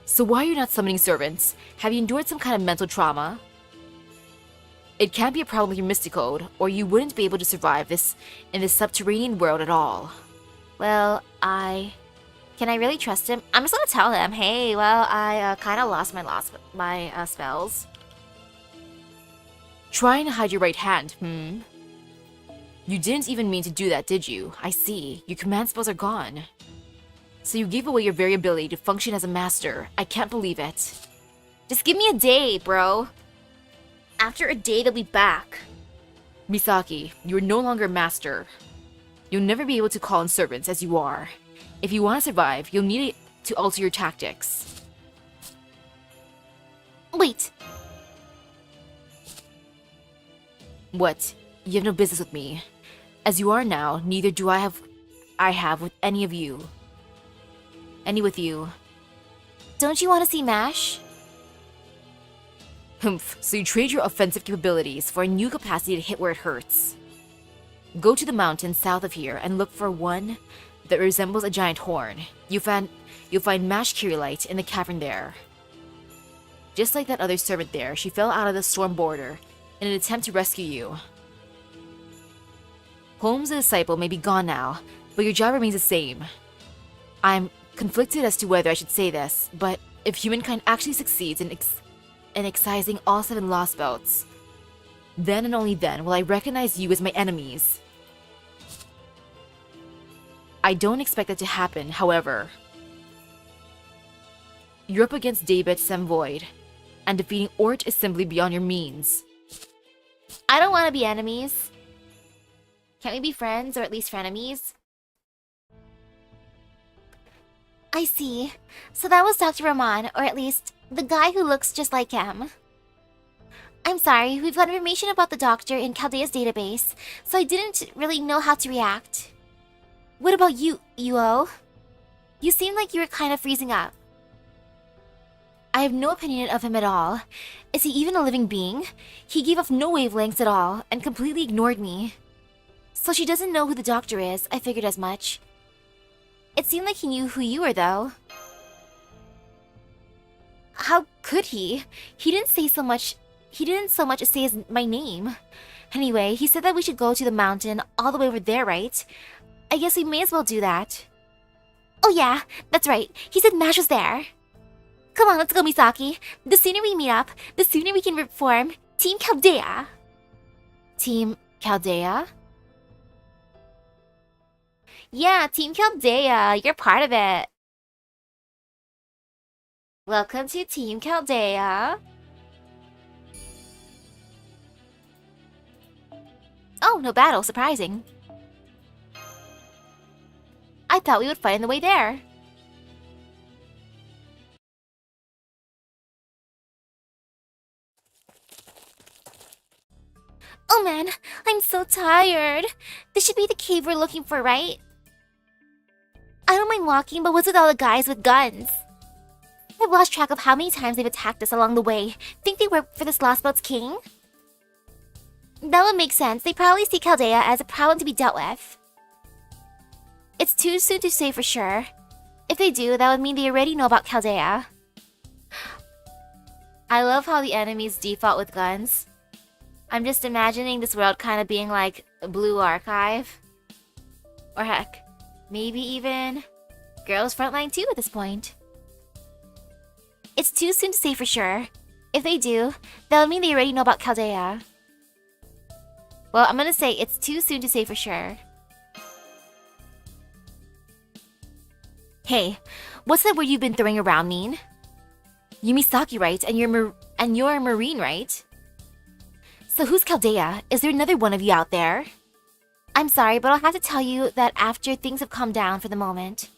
So why are you not summoning servants? Have you endured some kind of mental trauma? It can't be a problem with your mysticode, or you wouldn't be able to survive this in this subterranean world at all. Well, can I really trust him? I'm just gonna tell him, hey, well, I kinda lost my spells. Trying to hide your right hand, You didn't even mean to do that, did you? I see. Your command spells are gone. So you gave away your very ability to function as a master. I can't believe it. Just give me a day, bro. After a day, they'll be back. Misaki, you are no longer a master. You'll never be able to call in servants as you are. If you want to survive, you'll need to alter your tactics. Wait. What? You have no business with me. As you are now, neither do I have with any of you. Any with you. Don't you want to see MASH? Humph, so you trade your offensive capabilities for a new capacity to hit where it hurts. Go to the mountain south of here and look for one that resembles a giant horn. You'll find MASH Kirillite in the cavern there. Just like that other servant there, she fell out of the storm border in an attempt to rescue you. Holmes the disciple may be gone now, but your job remains the same. I'm conflicted as to whether I should say this, but if humankind actually succeeds in excising all 7 Lostbelts, then and only then will I recognize you as my enemies. I don't expect that to happen, however. You're up against David Semvoid, and defeating Ort is simply beyond your means. I don't want to be enemies. Can't we be friends, or at least frenemies? I see. So that was Dr. Rahman, or at least the guy who looks just like him. I'm sorry, we've got information about the doctor in Chaldea's database, so I didn't really know how to react. What about you, Uo? You seemed like you were kind of freezing up. I have no opinion of him at all. Is he even a living being? He gave off no wavelengths at all, and completely ignored me. So she doesn't know who the doctor is, I figured as much. It seemed like he knew who you were, though. How could he? He didn't so much as say my name. Anyway, he said that we should go to the mountain all the way over there, right? I guess we may as well do that. Oh yeah, that's right. He said MASH was there. Come on, let's go, Misaki. The sooner we meet up, the sooner we can form Team Chaldea. Team Chaldea? Yeah, Team Chaldea. You're part of it. Welcome to Team Chaldea. Oh, no battle. Surprising. I thought we would fight on the way there. Oh man, I'm so tired. This should be the cave we're looking for, right? I don't mind walking, but what's with all the guys with guns? I've lost track of how many times they've attacked us along the way. Think they work for this Lostbelt's king? That would make sense. They probably see Chaldea as a problem to be dealt with. It's too soon to say for sure. If they do, that would mean they already know about Chaldea. I love how the enemies default with guns. I'm just imagining this world kind of being like a Blue Archive. Or heck, maybe even Girls Frontline 2 at this point. It's too soon to say for sure. If they do, that would mean they already know about Chaldea. Well, I'm gonna say it's too soon to say for sure. Hey, what's that word you've been throwing around mean? You Misaki, right? And you're a Marine, right? So who's Chaldea? Is there another one of you out there? I'm sorry, but I'll have to tell you that after things have calmed down for the moment.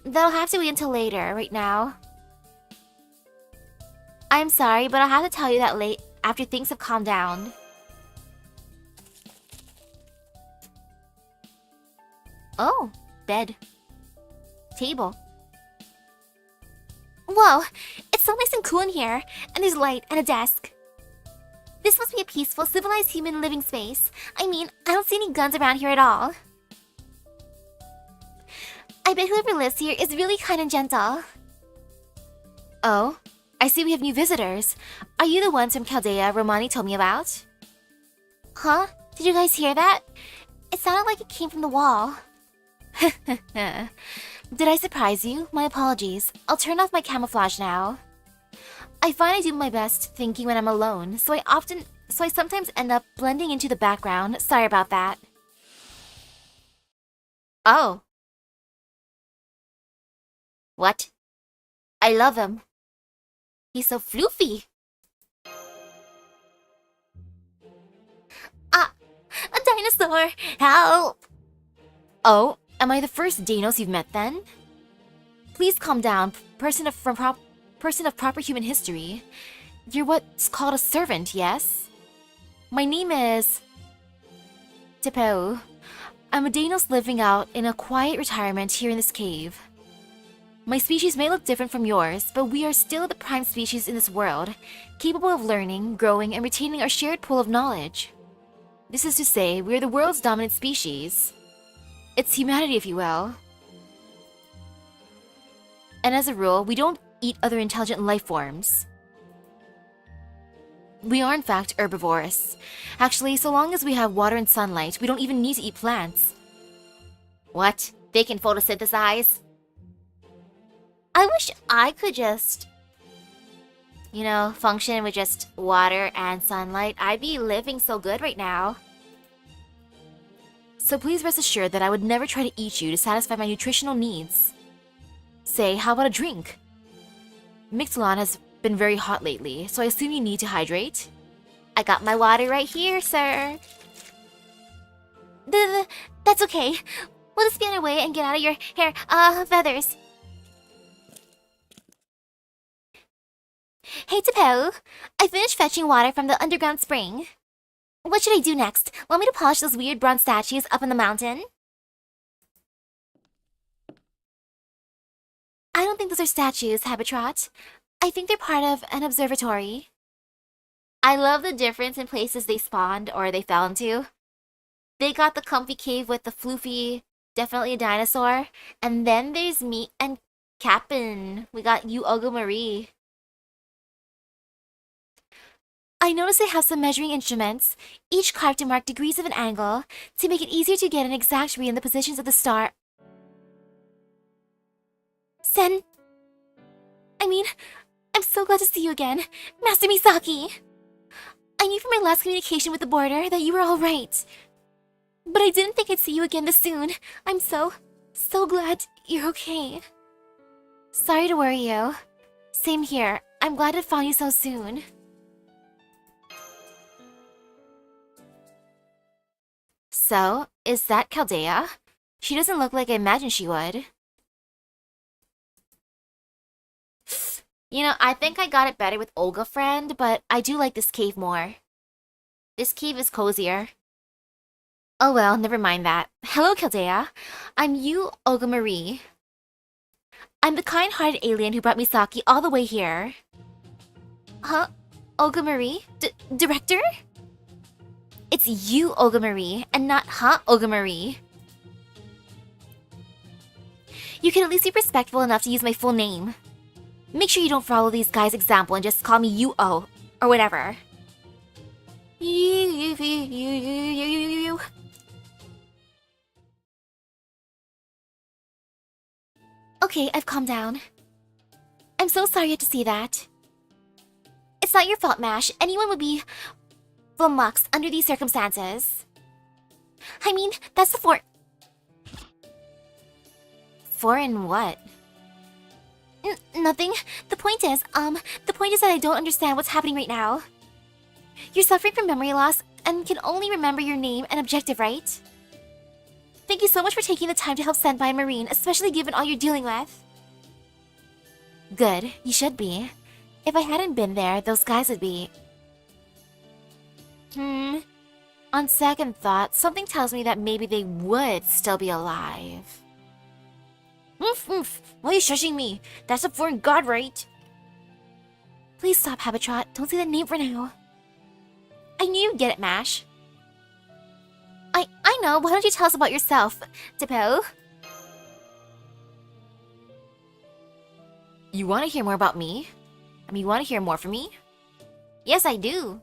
That'll have to wait until later, right now. I'm sorry, but I'll have to tell you that after things have calmed down. Oh, bed. Table. Whoa, it's so nice and cool in here, and there's light and a desk. This must be a peaceful, civilized human living space. I mean, I don't see any guns around here at all. I bet whoever lives here is really kind and gentle. Oh, I see we have new visitors. Are you the ones from Chaldea Romani told me about? Huh? Did you guys hear that? It sounded like it came from the wall. Did I surprise you? My apologies. I'll turn off my camouflage now. I find I do my best thinking when I'm alone, so I sometimes end up blending into the background. Sorry about that. Oh. What? I love him. He's so floofy. Ah! A dinosaur! Help! Oh, am I the first Dinos you've met then? Please calm down, person of proper human history. You're what's called a servant, yes? My name is... Tipo. I'm a Dinos living out in a quiet retirement here in this cave. My species may look different from yours, but we are still the prime species in this world, capable of learning, growing, and retaining our shared pool of knowledge. This is to say, we are the world's dominant species. It's humanity, if you will. And as a rule, we don't eat other intelligent life forms. We are in fact herbivorous. Actually, so long as we have water and sunlight, we don't even need to eat plants. What? They can photosynthesize? I wish I could just, function with just water and sunlight. I'd be living so good right now. So please rest assured that I would never try to eat you to satisfy my nutritional needs. Say, how about a drink? Mictlan has been very hot lately, so I assume you need to hydrate? I got my water right here, sir. That's okay. We'll just be on our way and get out of your hair, feathers. Hey, Tipo. I finished fetching water from the underground spring. What should I do next? Want me to polish those weird bronze statues up on the mountain? I don't think those are statues, Habitrot. I think they're part of an observatory. I love the difference in places they spawned or they fell into. They got the comfy cave with the floofy, definitely a dinosaur. And then there's me and Cap'n. We got U-Olga Marie. I noticed they have some measuring instruments, each carved to mark degrees of an angle, to make it easier to get an exact read on the positions of the star. I'm so glad to see you again, Master Misaki. I knew from my last communication with the border that you were all right. But I didn't think I'd see you again this soon. I'm so glad you're okay. Sorry to worry you. Same here. I'm glad I found you so soon. So, is that Chaldea? She doesn't look like I imagined she would. I think I got it better with Olga friend, but I do like this cave more. This cave is cozier. Oh well, never mind that. Hello, Chaldea. I'm U-Olga Marie. I'm the kind-hearted alien who brought Misaki all the way here. Huh? Olga Marie? Director? It's U-Olga Marie, and not Olga Marie. You can at least be respectful enough to use my full name. Make sure you don't follow these guys' example and just call me U-O, or whatever. You. Okay, I've calmed down. I'm so sorry you had to see that. It's not your fault, Mash. Anyone would be flummoxed under these circumstances. I mean, that's the Foreign what? Nothing. The point is that I don't understand what's happening right now. You're suffering from memory loss and can only remember your name and objective, right? Thank you so much for taking the time to help Senpai and Marine, especially given all you're dealing with. Good, you should be. If I hadn't been there, those guys would be... On second thought, something tells me that maybe they would still be alive. Why are you shushing me? That's a foreign god, right? Please stop, Habitrot. Don't say that name for now. I knew you'd get it, Mash. I know. Why don't you tell us about yourself, Tipo? You want to hear more about me? You want to hear more from me? Yes, I do.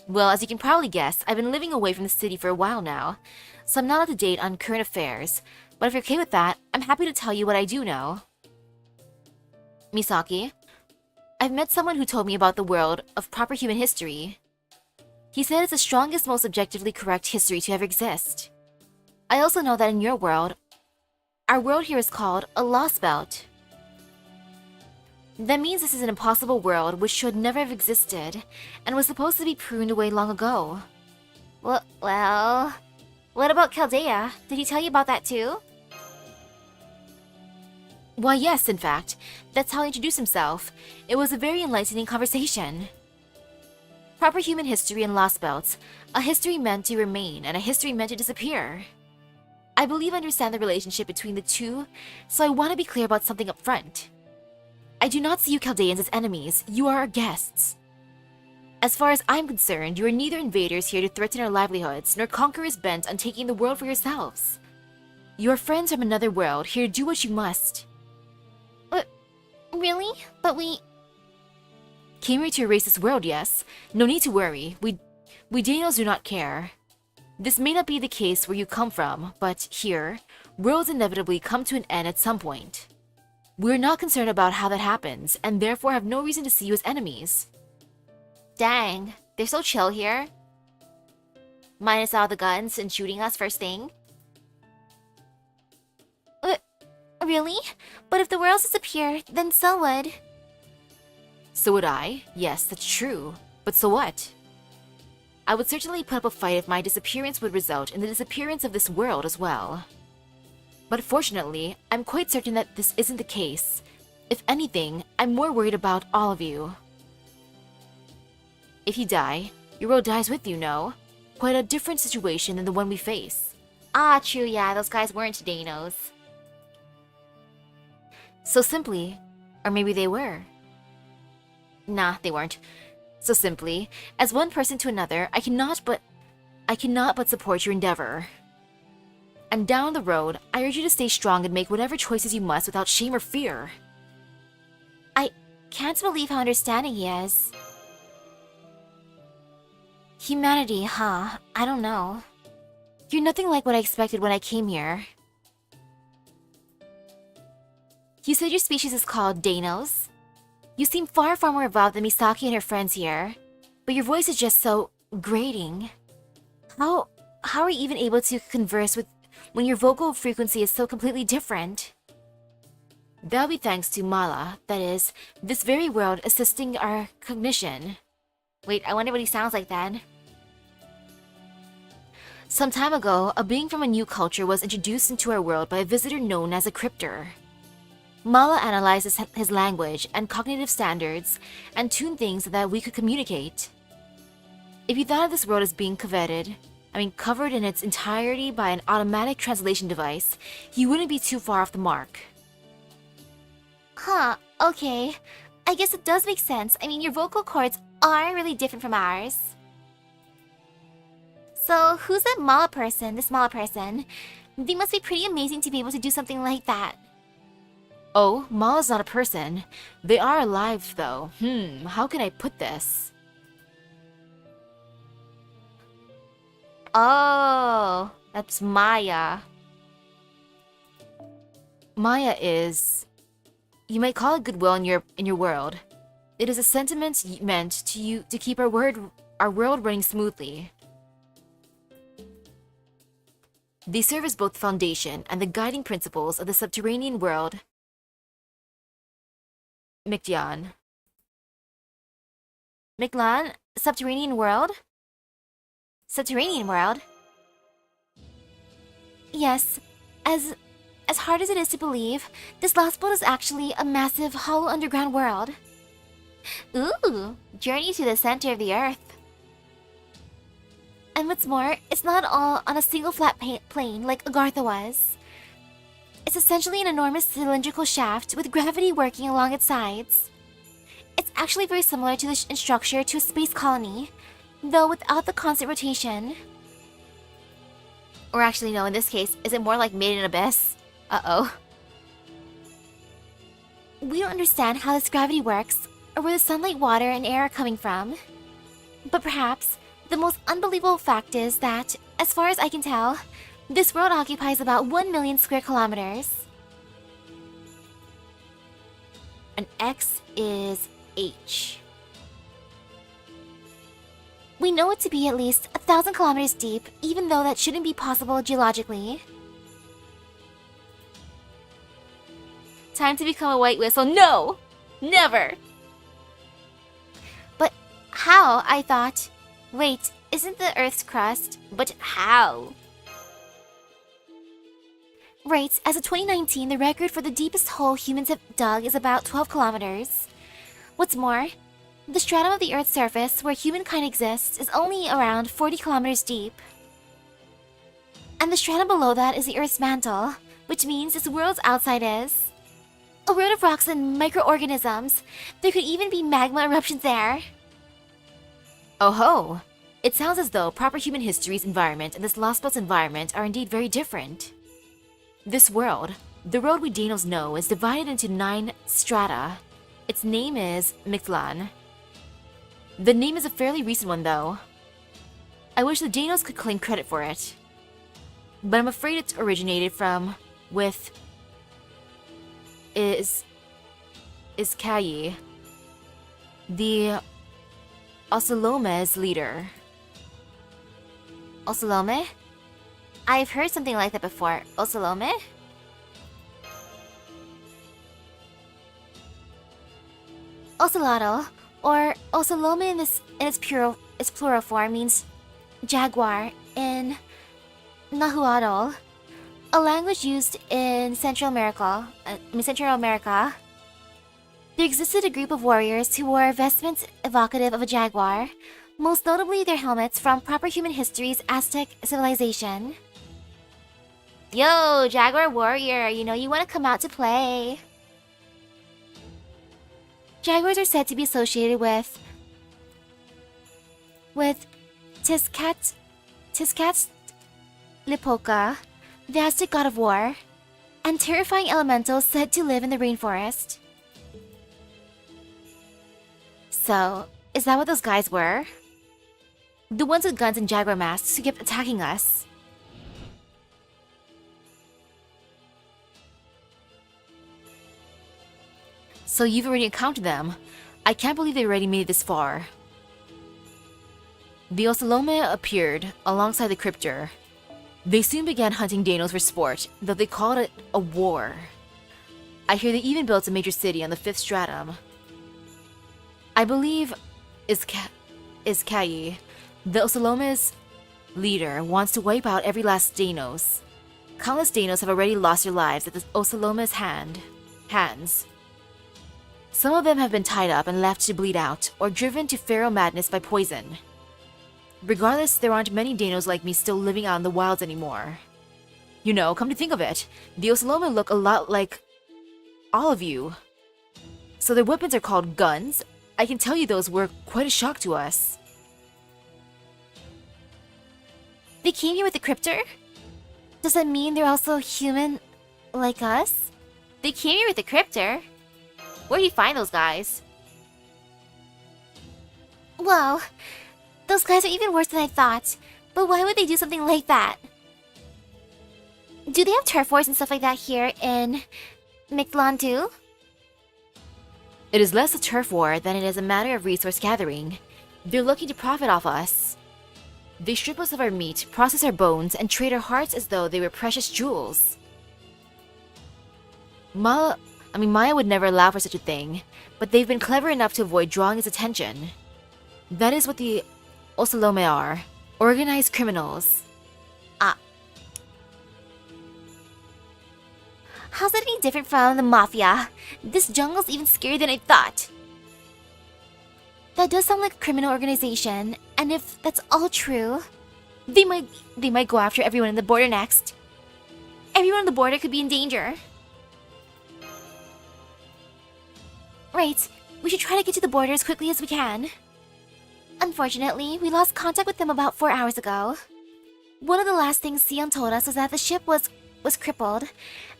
Well, as you can probably guess, I've been living away from the city for a while now, so I'm not up to date on current affairs, but if you're okay with that, I'm happy to tell you what I do know. Misaki, I've met someone who told me about the world of proper human history. He said it's the strongest, most objectively correct history to ever exist. I also know that in your world, our world here is called a Lostbelt. That means this is an impossible world which should never have existed and was supposed to be pruned away long ago. Well, what about Chaldea? Did he tell you about that too? Why, yes, in fact. That's how he introduced himself. It was a very enlightening conversation. Proper human history and Lostbelts, a history meant to remain and a history meant to disappear. I believe I understand the relationship between the two, so I want to be clear about something up front. I do not see you Chaldeans as enemies, you are our guests. As far as I'm concerned, you are neither invaders here to threaten our livelihoods, nor conquerors bent on taking the world for yourselves. You are friends from another world, here to do what you must. Really? But we... Came here to erase this world, yes. No need to worry, we Dinos do not care. This may not be the case where you come from, but here, worlds inevitably come to an end at some point. We're not concerned about how that happens, and therefore have no reason to see you as enemies. Dang, they're so chill here. Minus all the guns and shooting us first thing. Really? But if the worlds disappear, then so would... So would I. Yes, that's true. But so what? I would certainly put up a fight if my disappearance would result in the disappearance of this world as well. But fortunately, I'm quite certain that this isn't the case. If anything, I'm more worried about all of you. If you die, your world dies with you, no? Quite a different situation than the one we face. Ah, true, yeah, those guys weren't Dinos. So simply, or maybe they were. Nah, they weren't. So simply, as one person to another, I cannot but support your endeavor. And down the road, I urge you to stay strong and make whatever choices you must without shame or fear. I can't believe how understanding he is. Humanity, huh? I don't know. You're nothing like what I expected when I came here. You said your species is called Dinos? You seem far more evolved than Misaki and her friends here, but your voice is just so grating. How are you even able to converse with when your vocal frequency is so completely different? That'll be thanks to Mala, that is, this very world assisting our cognition. Wait, I wonder what he sounds like then. Some time ago, a being from a new culture was introduced into our world by a visitor known as a cryptor. Mala analyzes his language and cognitive standards and tuned things so that we could communicate. If you thought of this world as being covered in its entirety by an automatic translation device, you wouldn't be too far off the mark. Huh, okay. I guess it does make sense. I mean, your vocal cords are really different from ours. So, who's this Mala person? They must be pretty amazing to be able to do something like that. Oh, Mala's not a person. They are alive, though. How can I put this? Oh, that's Maya. Maya is... You might call it goodwill in your world. It is a sentiment meant to keep our world running smoothly. They serve as both the foundation and the guiding principles of the subterranean world. Mictlan. Mictlan? Subterranean world? Subterranean world? Yes. As hard as it is to believe, this Lostbelt is actually a massive, hollow underground world. Ooh, journey to the center of the Earth. And what's more, it's not all on a single flat plane like Agartha was. It's essentially an enormous cylindrical shaft with gravity working along its sides. It's actually very similar to in structure to a space colony, though without the constant rotation. Or actually no, in this case, is it more like made in abyss? Uh-oh. We don't understand how this gravity works, or where the sunlight, water, and air are coming from. But perhaps, the most unbelievable fact is that, as far as I can tell, this world occupies about 1 million square kilometers. And X is H. We know it to be at least 1,000 kilometers deep, even though that shouldn't be possible geologically. Time to become a white whistle. No! Never! But how? I thought. Wait, isn't the Earth's crust? But how? Right, as of 2019, the record for the deepest hole humans have dug is about 12 kilometers. What's more, the stratum of the Earth's surface where humankind exists is only around 40 kilometers deep. And the stratum below that is the Earth's mantle, which means this world's outside is a world of rocks and microorganisms. There could even be magma eruptions there. Oh ho! It sounds as though proper human history's environment and this Lostbelt's environment are indeed very different. This world, the world we Dinos know, is divided into 9 strata. Its name is Mictlan. The name is a fairly recent one though. I wish the Dinos could claim credit for it. But I'm afraid it originated from, is Kayi, the Ocelome's leader. Ocelome? I've heard something like that before. Ocelome? Ocelotl, or Ocelome in its plural form, means jaguar in Nahuatl, a language used in Central America. There existed a group of warriors who wore vestments evocative of a jaguar, most notably their helmets from proper human history's Aztec civilization. Yo, Jaguar Warrior, you know you want to come out to play. Jaguars are said to be associated with Tezcatlipoca, the Aztec god of war, and terrifying elementals said to live in the rainforest. So, is that what those guys were? The ones with guns and jaguar masks who kept attacking us. So you've already encountered them. I can't believe they already made it this far. The Ocelome appeared alongside the Cryptor. They soon began hunting Dinos for sport, though they called it a war. I hear they even built a major city on the 5th stratum. I believe Kayi, the Ocelome's leader, wants to wipe out every last Dinos. Countless Dinos have already lost their lives at the Ocelome's hands. Some of them have been tied up and left to bleed out, or driven to feral madness by poison. Regardless, there aren't many Dinos like me still living out in the wilds anymore. You know, come to think of it, the Ocelome look a lot like all of you. So their weapons are called guns. I can tell you those were quite a shock to us. They came here with the Cryptor? Does that mean they're also human like us? They came here with the Cryptor? Where'd you find those guys? Well, those guys are even worse than I thought. But why would they do something like that? Do they have turf wars and stuff like that here in Mictlan too? It is less a turf war than it is a matter of resource gathering. They're looking to profit off us. They strip us of our meat, process our bones, and trade our hearts as though they were precious jewels. Maya would never allow for such a thing, but they've been clever enough to avoid drawing its attention. That is what the Ocelome are. Organized criminals. How's that any different from the Mafia? This jungle's even scarier than I thought. That does sound like a criminal organization, and if that's all true, they might go after everyone in the border next. Everyone on the border could be in danger. Right, we should try to get to the border as quickly as we can. Unfortunately, we lost contact with them about 4 hours ago. One of the last things Sion told us was that the ship was crippled,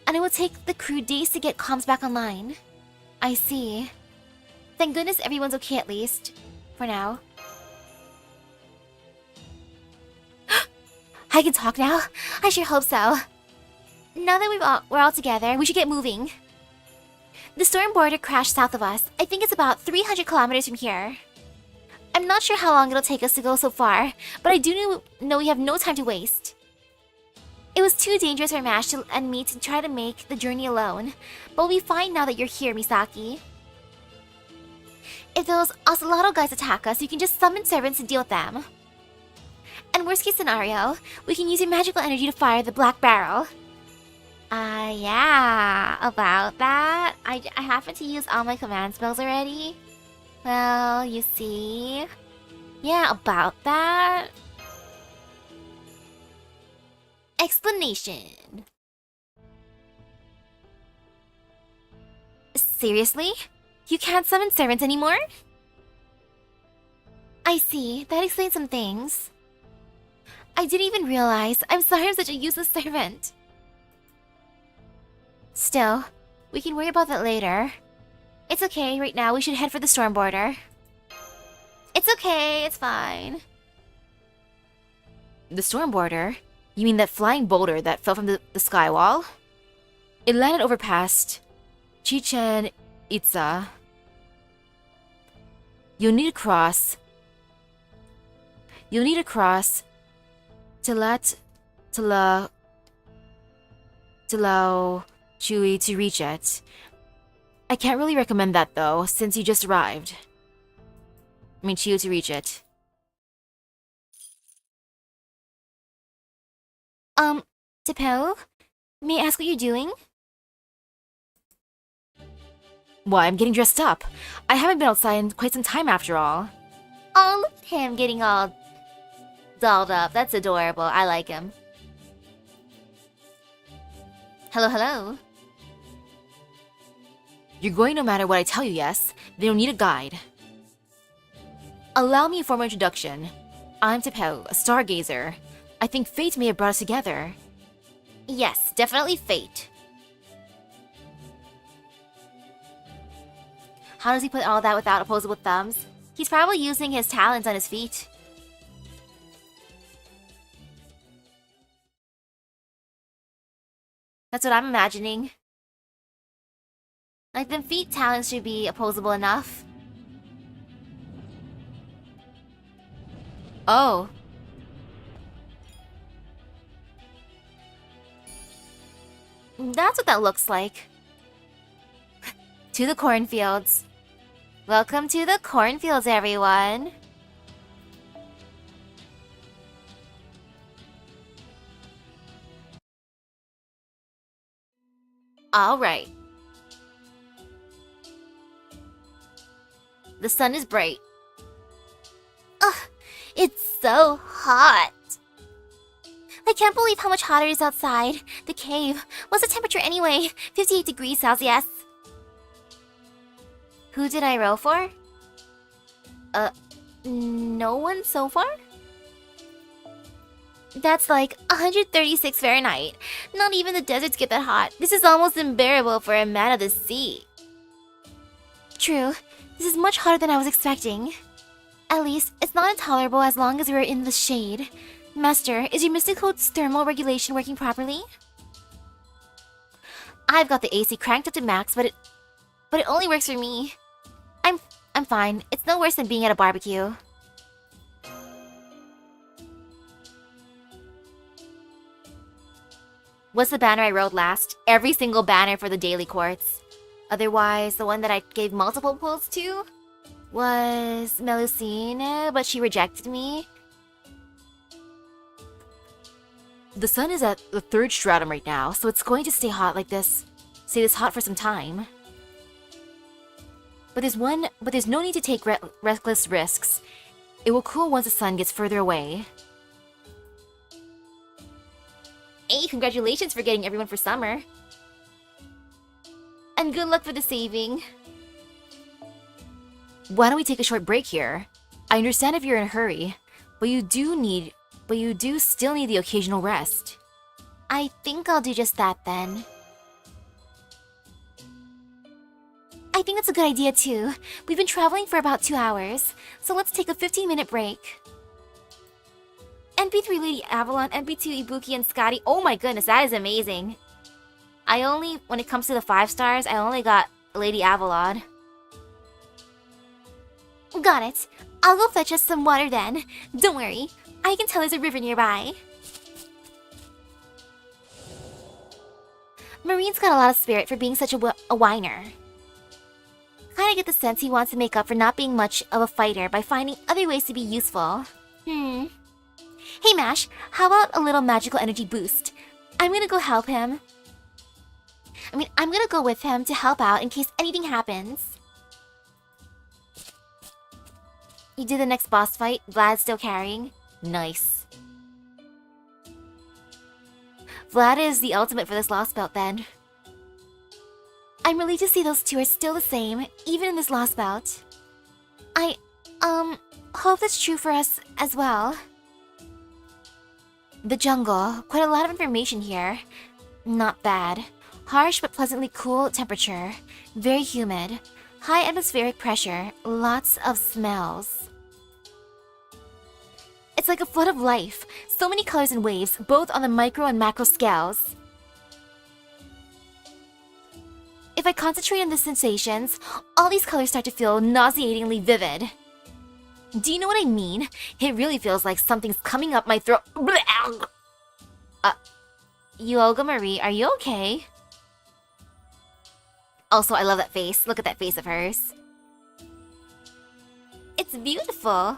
and it would take the crew days to get comms back online. I see. Thank goodness everyone's okay at least. For now. I can talk now? I sure hope so. Now that we're all together, we should get moving. The storm border crashed south of us. I think it's about 300 kilometers from here. I'm not sure how long it'll take us to go so far, but I do know we have no time to waste. It was too dangerous for Mash and me to try to make the journey alone, but we'll be fine now that you're here, Misaki. If those Ocelot guys attack us, you can just summon servants to deal with them. And worst case scenario, we can use your magical energy to fire the black barrel. Yeah, about that. I happen to use all my command spells already. Well, you see. Yeah, about that. Explanation. Seriously? You can't summon servants anymore? I see. That explains some things. I didn't even realize. I'm sorry I'm such a useless servant. Still, we can worry about that later. It's okay, right now we should head for the storm border. It's okay, it's fine. The storm border? You mean that flying boulder that fell from the sky wall? It landed over past Chichen Itza. You'll need to cross Tilao Chui to reach it. I can't really recommend that though, since you just arrived. I mean, Chiu to reach it. Tipel? May I ask what you're doing? Why, I'm getting dressed up. I haven't been outside in quite some time after all. Oh, look at him getting all dolled up. That's adorable. I like him. Hello, hello. You're going no matter what I tell you, yes? They don't need a guide. Allow me a formal introduction. I'm Tipel, a stargazer. I think fate may have brought us together. Yes, definitely fate. How does he put all that without opposable thumbs? He's probably using his talents on his feet. That's what I'm imagining. Like, the feet talents should be opposable enough. Oh. That's what that looks like. To the cornfields. Welcome to the cornfields, everyone. Alright. The sun is bright. Ugh, it's so hot. I can't believe how much hotter it is outside. The cave. What's the temperature anyway? 58 degrees Celsius. Who did I roll for? No one so far? That's like 136 Fahrenheit. Not even the deserts get that hot. This is almost unbearable for a man of the sea. True. This is much hotter than I was expecting. At least, it's not intolerable as long as we're in the shade. Master, is your mysticode's thermal regulation working properly? I've got the AC cranked up to max, but it only works for me. I'm fine. It's no worse than being at a barbecue. What's the banner I rolled last? Every single banner for the daily quartz. Otherwise, the one that I gave multiple pulls to was Melusine, but she rejected me. The sun is at the 3rd stratum right now, so it's going to stay hot like this. Stay this hot for some time. But there's no need to take reckless risks. It will cool once the sun gets further away. Hey, congratulations for getting everyone for summer. And good luck for the saving. Why don't we take a short break here? I understand if you're in a hurry, but you do still need the occasional rest. I think I'll do just that then. I think that's a good idea too. We've been traveling for about 2 hours, so let's take a 15-minute break. NP3 Lady Avalon, NP2 Ibuki, and Scotty. Oh my goodness, that is amazing. When it comes to the 5 stars, I only got Lady Avalon. Got it. I'll go fetch us some water then. Don't worry, I can tell there's a river nearby. Marine's got a lot of spirit for being such a whiner. Kinda get the sense he wants to make up for not being much of a fighter by finding other ways to be useful. Hey Mash, how about a little magical energy boost? I'm gonna go help him. I'm gonna go with him to help out in case anything happens. You do the next boss fight, Vlad's still carrying? Nice. Vlad is the ultimate for this Lostbelt then. I'm relieved to see those two are still the same, even in this Lostbelt. I, hope that's true for us as well. The jungle, quite a lot of information here. Not bad. Harsh but pleasantly cool temperature. Very humid. High atmospheric pressure. Lots of smells. It's like a flood of life. So many colors and waves, both on the micro and macro scales. If I concentrate on the sensations, all these colors start to feel nauseatingly vivid. Do you know what I mean? It really feels like something's coming up my throat. U-Olga Marie, are you okay? Also, I love that face. Look at that face of hers. It's beautiful.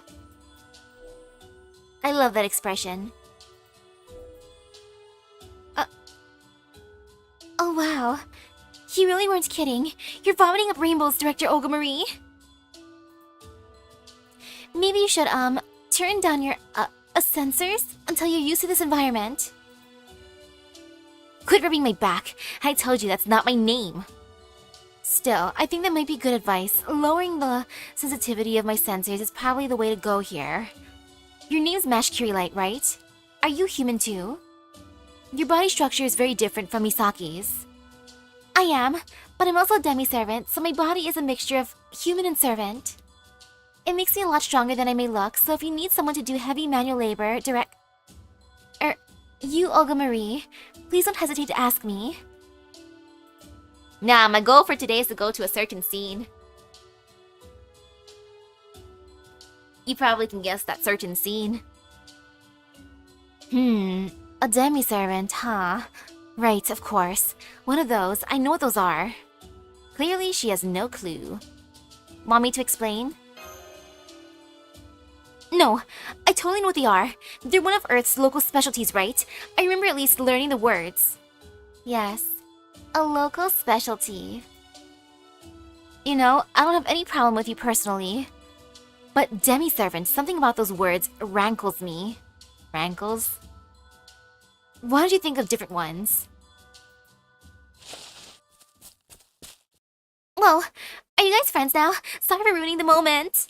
I love that expression. Oh wow. You really weren't kidding. You're vomiting up rainbows, Director Olga Marie. Maybe you should, turn down your, sensors until you're used to this environment. Quit rubbing my back. I told you that's not my name. Still, I think that might be good advice. Lowering the sensitivity of my sensors is probably the way to go here. Your name's Mash Curilite, right? Are you human too? Your body structure is very different from Misaki's. I am, but I'm also a demi-servant, so my body is a mixture of human and servant. It makes me a lot stronger than I may look, so if you need someone to do heavy manual labor, you, Olga Marie, please don't hesitate to ask me. Nah, my goal for today is to go to a certain scene. You probably can guess that certain scene. A demi-servant, huh? Right, of course. One of those. I know what those are. Clearly, she has no clue. Want me to explain? No, I totally know what they are. They're one of Earth's local specialties, right? I remember at least learning the words. Yes, a local specialty. You know, I don't have any problem with you personally. But demi-servant, something about those words rankles me. Rankles? Why don't you think of different ones? Whoa, are you guys friends now? Sorry for ruining the moment.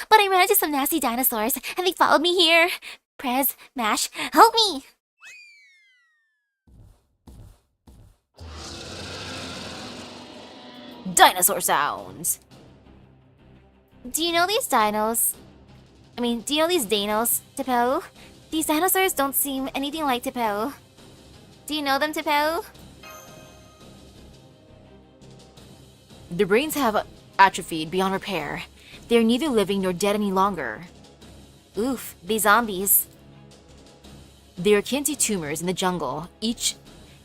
But I ran into some nasty dinosaurs, and they followed me here. Prez, Mash, help me! Dinosaur sounds! Do you know these dinos? Do you know these Dinos, Tipo? These dinosaurs don't seem anything like Tipo. Do you know them, Tipo? Their brains have atrophied beyond repair. They are neither living nor dead any longer. Oof, these zombies. They are akin to tumors in the jungle. Each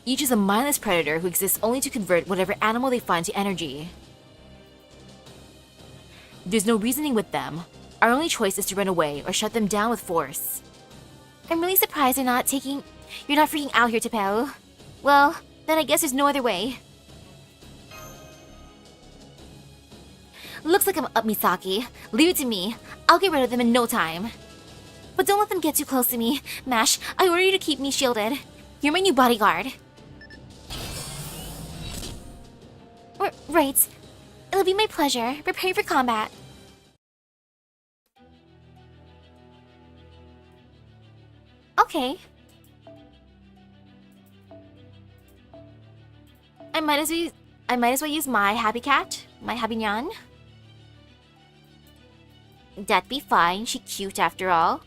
is a mindless predator who exists only to convert whatever animal they find to energy. There's no reasoning with them. Our only choice is to run away or shut them down with force. I'm really surprised you're not freaking out here, Tipo. Well, then I guess there's no other way. Looks like I'm up, Misaki. Leave it to me. I'll get rid of them in no time. But don't let them get too close to me. Mash, I order you to keep me shielded. You're my new bodyguard. Right. It'll be my pleasure. Prepare for combat. Okay. I might as well use my happy cat, my happy nyan. That'd be fine. She cute after all.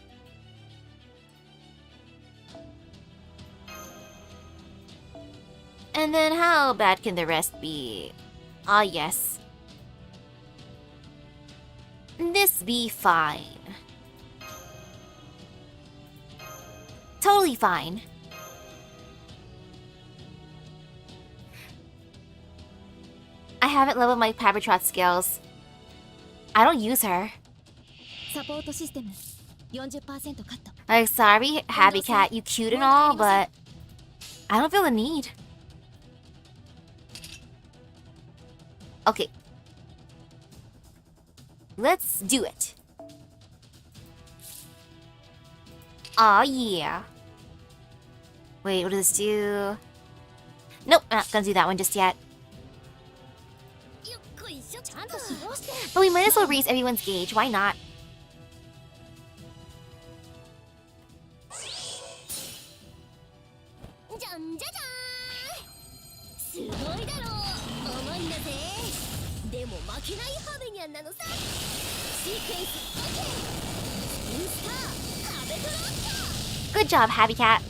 And then how bad can the rest be? Ah, yes. This be fine. Totally fine. haven't leveled my Pabatrot skills. I don't use her. サポートシステム40%カット。 Like, sorry, Happy Cat, you cute and all, but I don't feel the need. Okay. Let's do it. Aw, yeah. Wait, what does this do? Nope, I'm not gonna do that one just yet. よっこいしょ。ちゃんと指導して。 But we might as well raise everyone's gauge, why not? じゃんじゃじゃーん。すごいだろう。重いんだぜ。でも負けないハベニャンなのさ。シークエンス OK。インスター食べとろっと。 Good job, Happy Cat.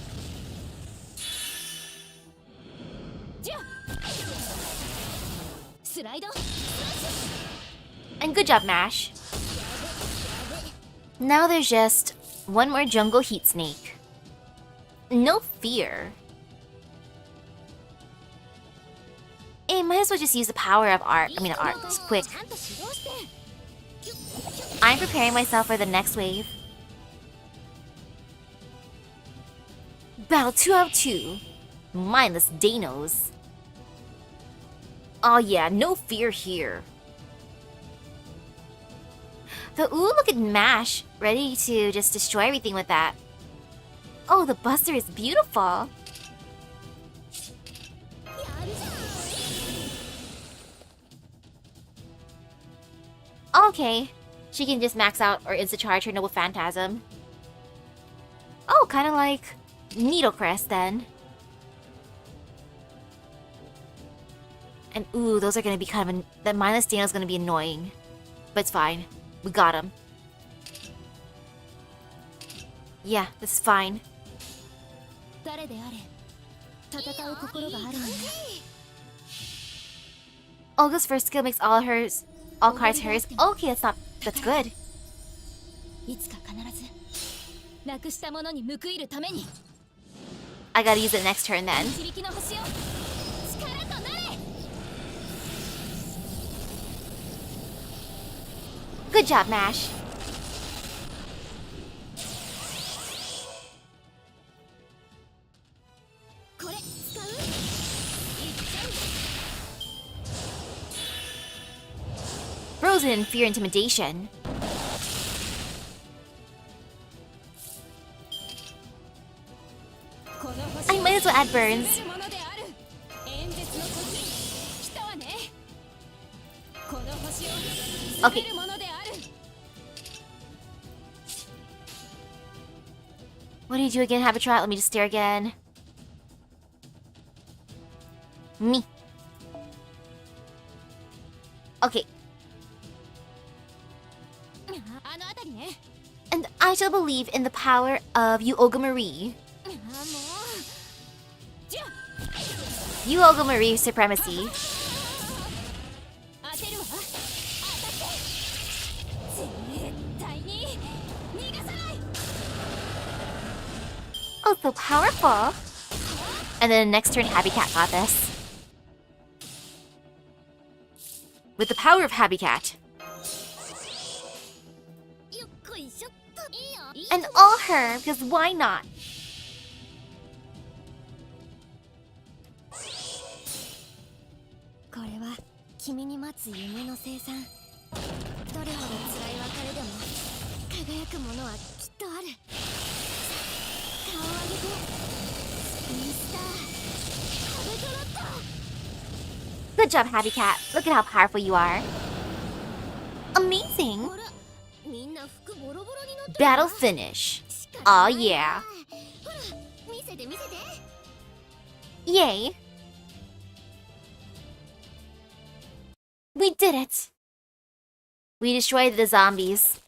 じゃスライド。 And good job, Mash. Now there's just one more jungle heat snake. No fear. Hey, might as well just use the power of art. I mean, art. It's quick. ちゃんと指導して。 I'm preparing myself for the next wave. Battle 2 out of 2. Mindless Dinos. Oh yeah, no fear here. The ooh, look at Mash, ready to just destroy everything with that. Oh, the Buster is beautiful. Okay, she can just max out or insta-charge her Noble Phantasm. Oh, kind of like Nitocris then. And ooh, those are gonna be kind of that mindless Dino is gonna be annoying, but it's fine. We got him. Yeah, this is fine. 誰であれ戦う心があるのね。 Olga's first skill makes all cards hers. Okay, that's good. いつか必ずなくしたものに報いるために。 I gotta use it next turn then. 導きの星よ。力となれ。 Good job, Mash. Frozen in fear intimidation. I might as well add burns. Okay. What do you do again, Habitat? Let me just stare again. Me. Okay. And I shall believe in the power of U-Olga Marie. U-Olga Marie supremacy. Oh, so powerful. And then next turn, Happy Cat got this. With the power of Happy Cat. And all her, because why not? Good job, Happy Cat. Look at how powerful you are. Amazing. Battle finish. Aw, yeah. Yay. We did it. We destroyed the zombies.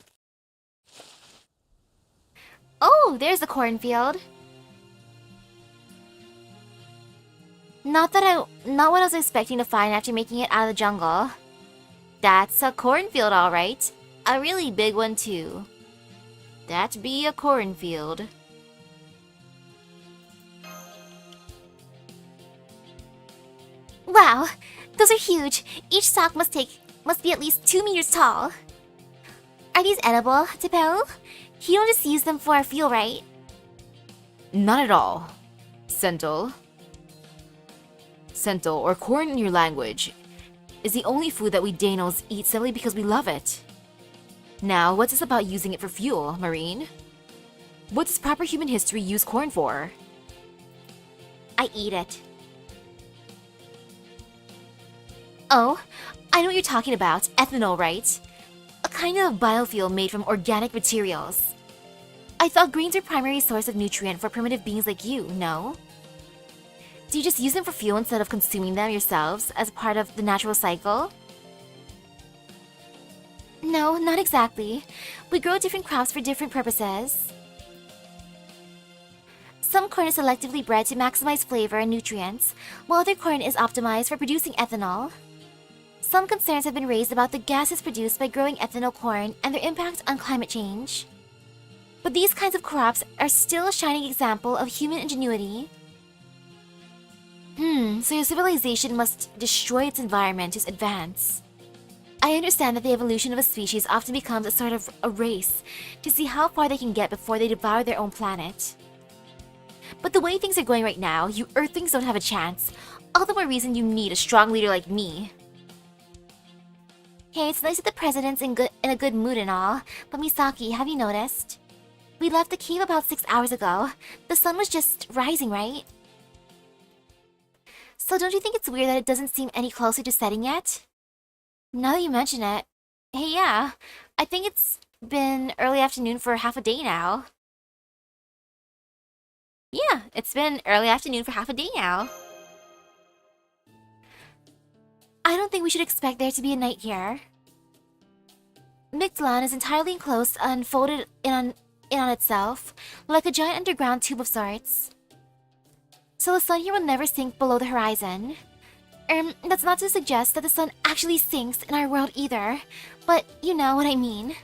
Oh, there's the cornfield. Not what I was expecting to find after making it out of the jungle. That's a cornfield, alright. A really big one, too. That be a cornfield. Wow, Those are huge. Each stalk must be at least 2 meters tall. Are these edible, Tepeu? You don't just use them for fuel, right? Not at all. Sental, or corn in your language, is the only food that we Dinos eat simply because we love it. Now, what's this about using it for fuel, Marine? What does proper human history use corn for? I eat it. Oh, I know what you're talking about. Ethanol, right? A kind of biofuel made from organic materials. I thought grains are primary source of nutrient for primitive beings like you, no? Do you just use them for fuel instead of consuming them yourselves as part of the natural cycle? No, not exactly. We grow different crops for different purposes. Some corn is selectively bred to maximize flavor and nutrients, while other corn is optimized for producing ethanol. Some concerns have been raised about the gases produced by growing ethanol corn and their impact on climate change. But these kinds of crops are still a shining example of human ingenuity. So your civilization must destroy its environment to advance. I understand that the evolution of a species often becomes a sort of a race to see how far they can get before they devour their own planet. But the way things are going right now, you Earthlings don't have a chance. All the more reason you need a strong leader like me. Hey, it's nice that the president's in a good mood and all, but Misaki, have you noticed? We left the cave about 6 hours ago. The sun was just rising, right? So don't you think it's weird that it doesn't seem any closer to setting yet? Now that you mention it, hey yeah, I think it's been early afternoon for half a day now. Yeah, it's been early afternoon for half a day now. I don't think we should expect there to be a night here. Mictlan is entirely enclosed and folded in on itself, like a giant underground tube of sorts. So the sun here will never sink below the horizon. That's not to suggest that the sun actually sinks in our world either, but you know what I mean.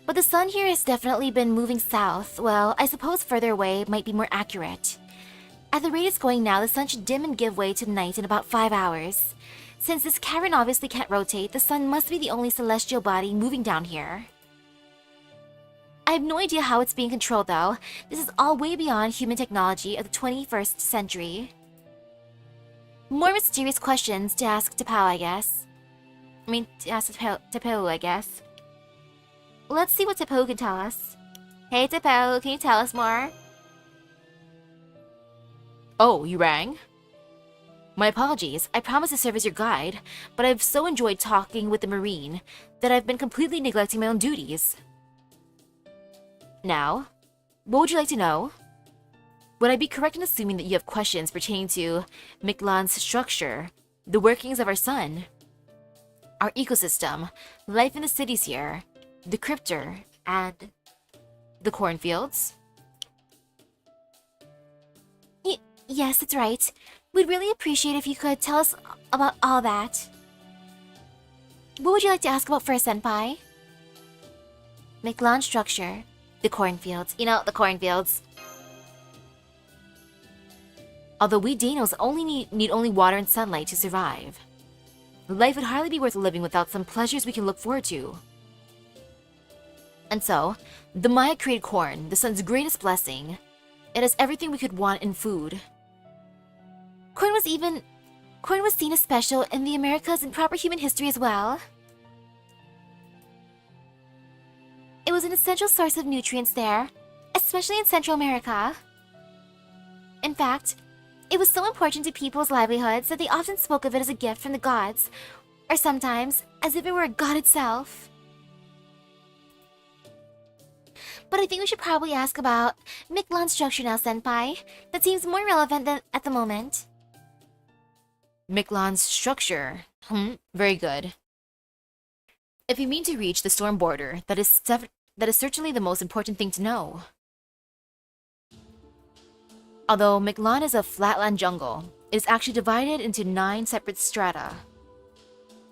But the sun here has definitely been moving south. Well, I suppose further away might be more accurate. At the rate it's going now, the sun should dim and give way to night in about 5 hours. Since this cavern obviously can't rotate, the sun must be the only celestial body moving down here. I have no idea how it's being controlled though. This is all way beyond human technology of the 21st century. More mysterious questions to ask Tepeu, I guess. To ask Tepeu, I guess. Let's see what Tepeu can tell us. Hey Tepeu, can you tell us more? Oh, you rang? My apologies, I promised to serve as your guide, but I've so enjoyed talking with the Marine that I've been completely neglecting my own duties. Now, what would you like to know? Would I be correct in assuming that you have questions pertaining to Mictlan's structure, the workings of our sun, our ecosystem, life in the cities here, the cryptor, and the cornfields? Yes, that's right. We'd really appreciate if you could tell us about all that. What would you like to ask about first, Senpai? Mictlan structure. The cornfields. You know, the cornfields. Although we Dinos need only water and sunlight to survive, life would hardly be worth living without some pleasures we can look forward to. And so, the Maya created corn, the sun's greatest blessing. It has everything we could want in food. Corn was seen as special in the Americas in proper human history as well. It was an essential source of nutrients there, especially in Central America. In fact, it was so important to people's livelihoods that they often spoke of it as a gift from the gods, or sometimes as if it were a god itself. But I think we should probably ask about Mictlan's structure now, Senpai. That seems more relevant than at the moment. Mictlan's structure. Very good. If you mean to reach the storm border, that is certainly the most important thing to know. Although Mictlan is a flatland jungle, it is actually divided into 9 separate strata.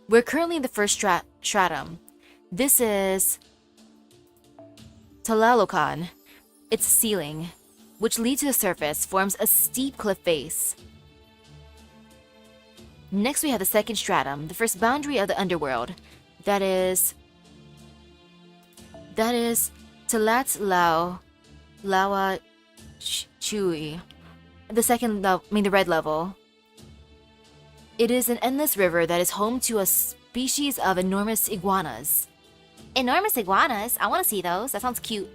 We're currently in the first stratum. This is Talalocan. Its ceiling, which leads to the surface, forms a steep cliff face. Next we have the second stratum, the first boundary of the underworld. That is Talat Lawa Chui. The red level. It is an endless river that is home to a species of enormous iguanas. Enormous iguanas? I want to see those. That sounds cute.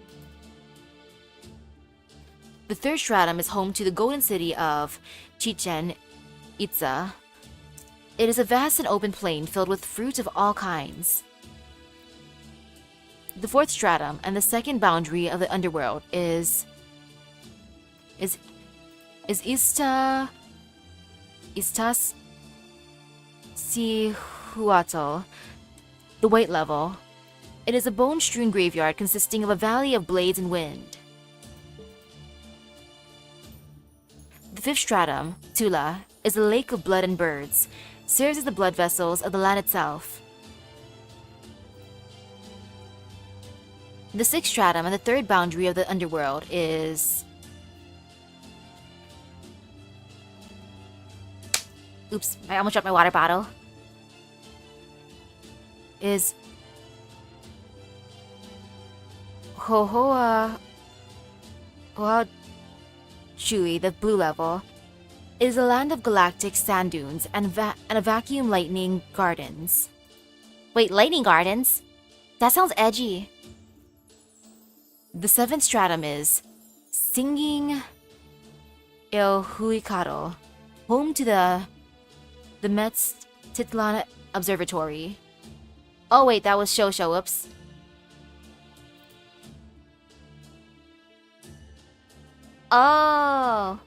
The third stratum is home to the golden city of Chichen Itza. It is a vast and open plain filled with fruit of all kinds. The fourth stratum and the second boundary of the underworld is Istas Sihuatl, the white level. It is a bone-strewn graveyard consisting of a valley of blades and wind. The fifth stratum, Tula, is a lake of blood and birds, serves as the blood vessels of the land itself. The sixth stratum and the third boundary of the underworld is... Oops, I almost dropped my water bottle. Is... Hohoa Chui, the blue level. It is a land of galactic sand dunes and a vacuum lightning gardens. Wait, lightning gardens? That sounds edgy. The seventh stratum is Singing Ilhuicatl, home to the Metz Titlan Observatory. Oh wait, that was Shosho, whoops. Oh.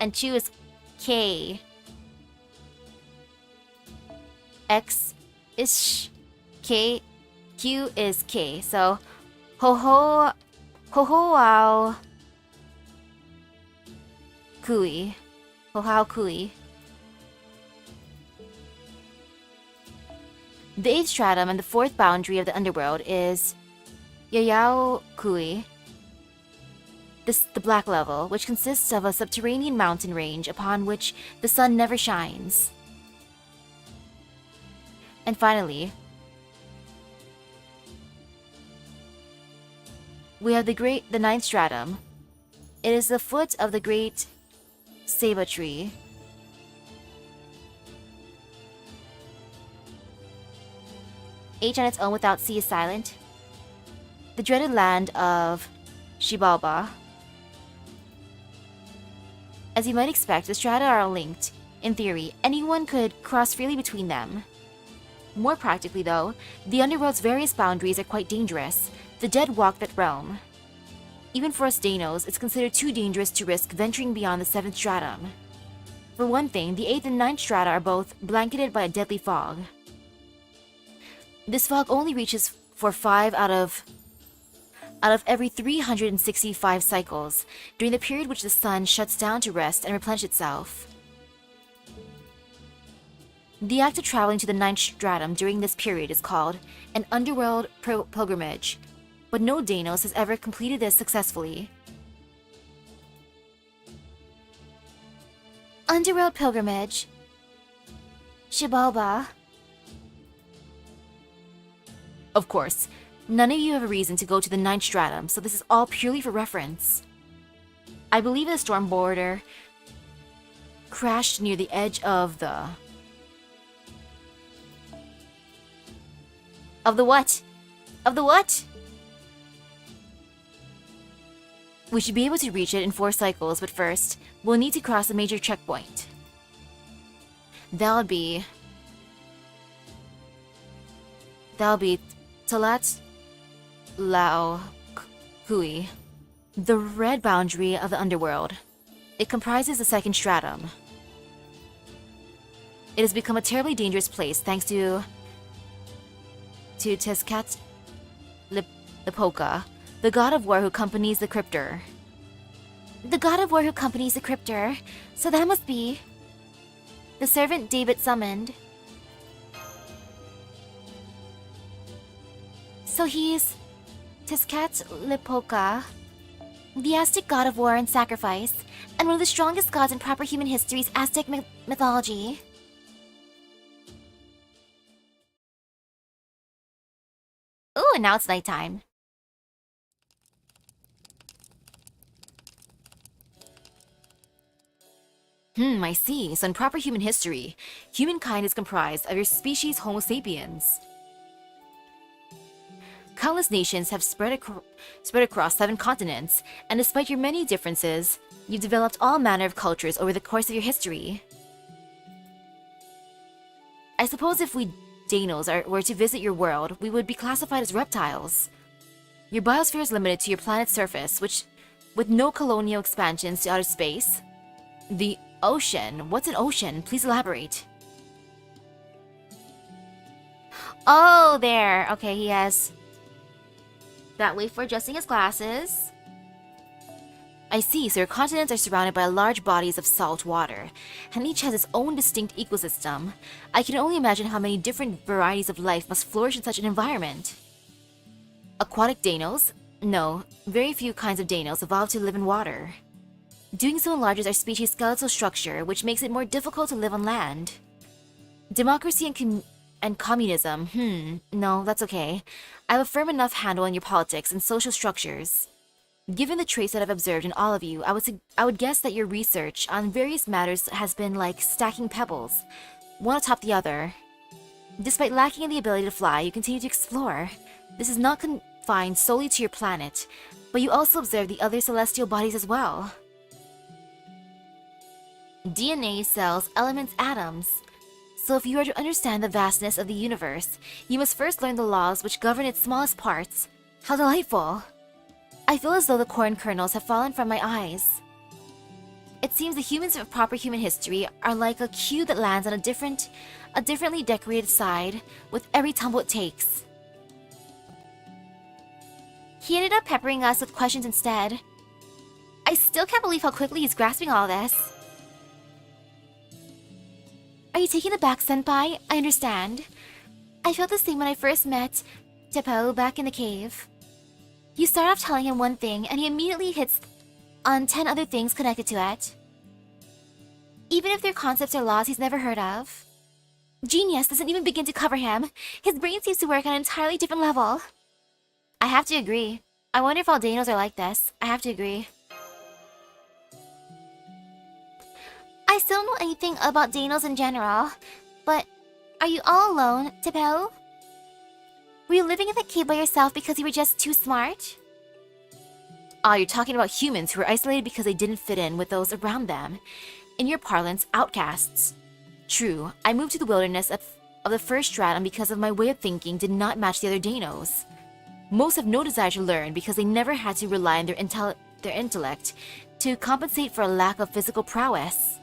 And Chu is K. X is sh. K. Q is K. So, ho wow. Kui. Ho Kui. The eighth stratum and the fourth boundary of the underworld is Yayao Kui. The black level, which consists of a subterranean mountain range upon which the sun never shines. And finally, we have the ninth stratum. It is the foot of the great Seba tree. H on its own without C is silent. The dreaded land of Shibalba. As you might expect, the strata are linked. In theory, anyone could cross freely between them. More practically, though, the underworld's various boundaries are quite dangerous. The dead walk that realm. Even for us Dinos, it's considered too dangerous to risk venturing beyond the seventh stratum. For one thing, the eighth and ninth strata are both blanketed by a deadly fog. This fog only reaches for 5 out of every 365 cycles, during the period which the sun shuts down to rest and replenish itself. The act of traveling to the ninth stratum during this period is called an underworld pilgrimage, but no Dinos has ever completed this successfully. Underworld pilgrimage. Shibalba. Of course, none of you have a reason to go to the ninth stratum, so this is all purely for reference. I believe the storm border crashed near the edge of the... Of the what? Of the what? We should be able to reach it in 4 cycles, but first, we'll need to cross a major checkpoint. That'll be Talat Lao Kui, the red boundary of the underworld. It comprises the second stratum. It has become a terribly dangerous place thanks to Tescat Lipoka, the god of war who accompanies the cryptor. The god of war who accompanies the cryptor. So that must be the servant David summoned. So he's Tescat Lipoka. the Aztec god of war and sacrifice, and one of the strongest gods in proper human history's Aztec mythology. Ooh, and now it's nighttime. I see. So in proper human history, humankind is comprised of your species Homo sapiens. Countless nations have spread across 7 continents, and despite your many differences, you've developed all manner of cultures over the course of your history. I suppose if we Dinos were to visit your world, we would be classified as reptiles. Your biosphere is limited to your planet's surface, with no colonial expansions to outer space. The ocean. What's an ocean? Please elaborate. Oh, there. Okay, he has that way for adjusting his glasses. I see, so your continents are surrounded by large bodies of salt water, and each has its own distinct ecosystem. I can only imagine how many different varieties of life must flourish in such an environment. Aquatic Dinos? No, very few kinds of Dinos evolved to live in water. Doing so enlarges our species' skeletal structure, which makes it more difficult to live on land. Democracy and communism, no, that's okay. I have a firm enough handle on your politics and social structures. Given the traits that I've observed in all of you, I would guess that your research on various matters has been like stacking pebbles, one atop the other. Despite lacking in the ability to fly, you continue to explore. This is not confined solely to your planet, but you also observe the other celestial bodies as well. DNA, cells, elements, atoms. So if you are to understand the vastness of the universe, you must first learn the laws which govern its smallest parts. How delightful! I feel as though the corn kernels have fallen from my eyes. It seems the humans of proper human history are like a cube that lands on a differently decorated side with every tumble it takes. He ended up peppering us with questions instead. I still can't believe how quickly he's grasping all this. Are you taken aback, Senpai? I understand. I felt the same when I first met Tepo back in the cave. You start off telling him one thing, and he immediately hits on 10 other things connected to it. Even if their concepts are laws he's never heard of. Genius doesn't even begin to cover him. His brain seems to work on an entirely different level. I have to agree. I wonder if all Dinos are like this. I have to agree. I still don't know anything about Dinos in general, but are you all alone, Tepo? Were you living in the cave by yourself because you were just too smart? Ah, you're talking about humans who were isolated because they didn't fit in with those around them. In your parlance, outcasts. True, I moved to the wilderness of the first stratum because of my way of thinking did not match the other Dinos. Most have no desire to learn because they never had to rely on their intellect to compensate for a lack of physical prowess.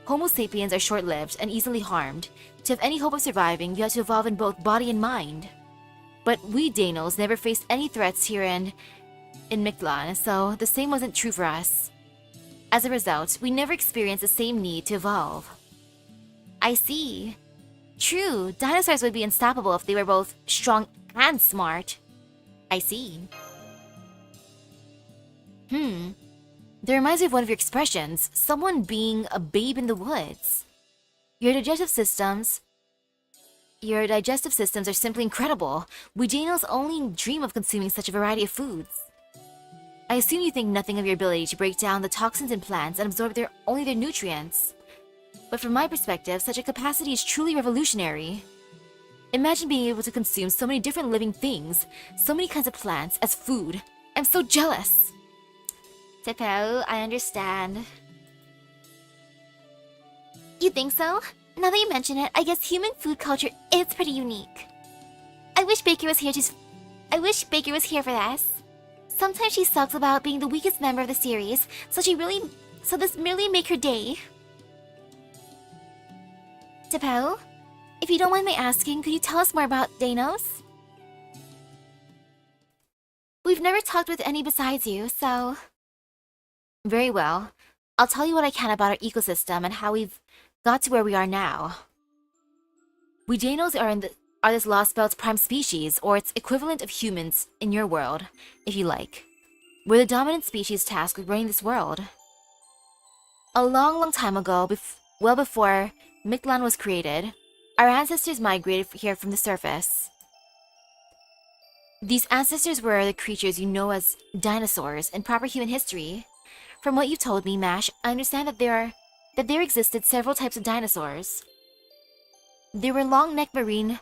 Homo sapiens are short-lived and easily harmed. To have any hope of surviving, you have to evolve in both body and mind. But we Dinos never faced any threats here in Mictlan, so the same wasn't true for us. As a result, we never experienced the same need to evolve. I see. True, dinosaurs would be unstoppable if they were both strong and smart. I see. That reminds me of one of your expressions, someone being a babe in the woods. Your digestive systems are simply incredible. We Dinos only dream of consuming such a variety of foods. I assume you think nothing of your ability to break down the toxins in plants and absorb only their nutrients. But from my perspective, such a capacity is truly revolutionary. Imagine being able to consume so many different living things, so many kinds of plants, as food. I'm so jealous! Tepo, I understand. You think so? Now that you mention it, I guess human food culture is pretty unique. I wish Baker was here for this. Sometimes she sucks about being the weakest member of the series, so this merely make her day. Tepo, if you don't mind my asking, could you tell us more about Dinos? We've never talked with any besides you, so... Very well. I'll tell you what I can about our ecosystem and how we've got to where we are now. We Dinos are this Lostbelt's prime species, or its equivalent of humans in your world, if you like. were the dominant species tasked with running this world. A long, long time ago, well before Mictlan was created, our ancestors migrated here from the surface. These ancestors were the creatures you know as dinosaurs in proper human history. From what you told me, Mash, I understand that there existed several types of dinosaurs. There were long-necked marine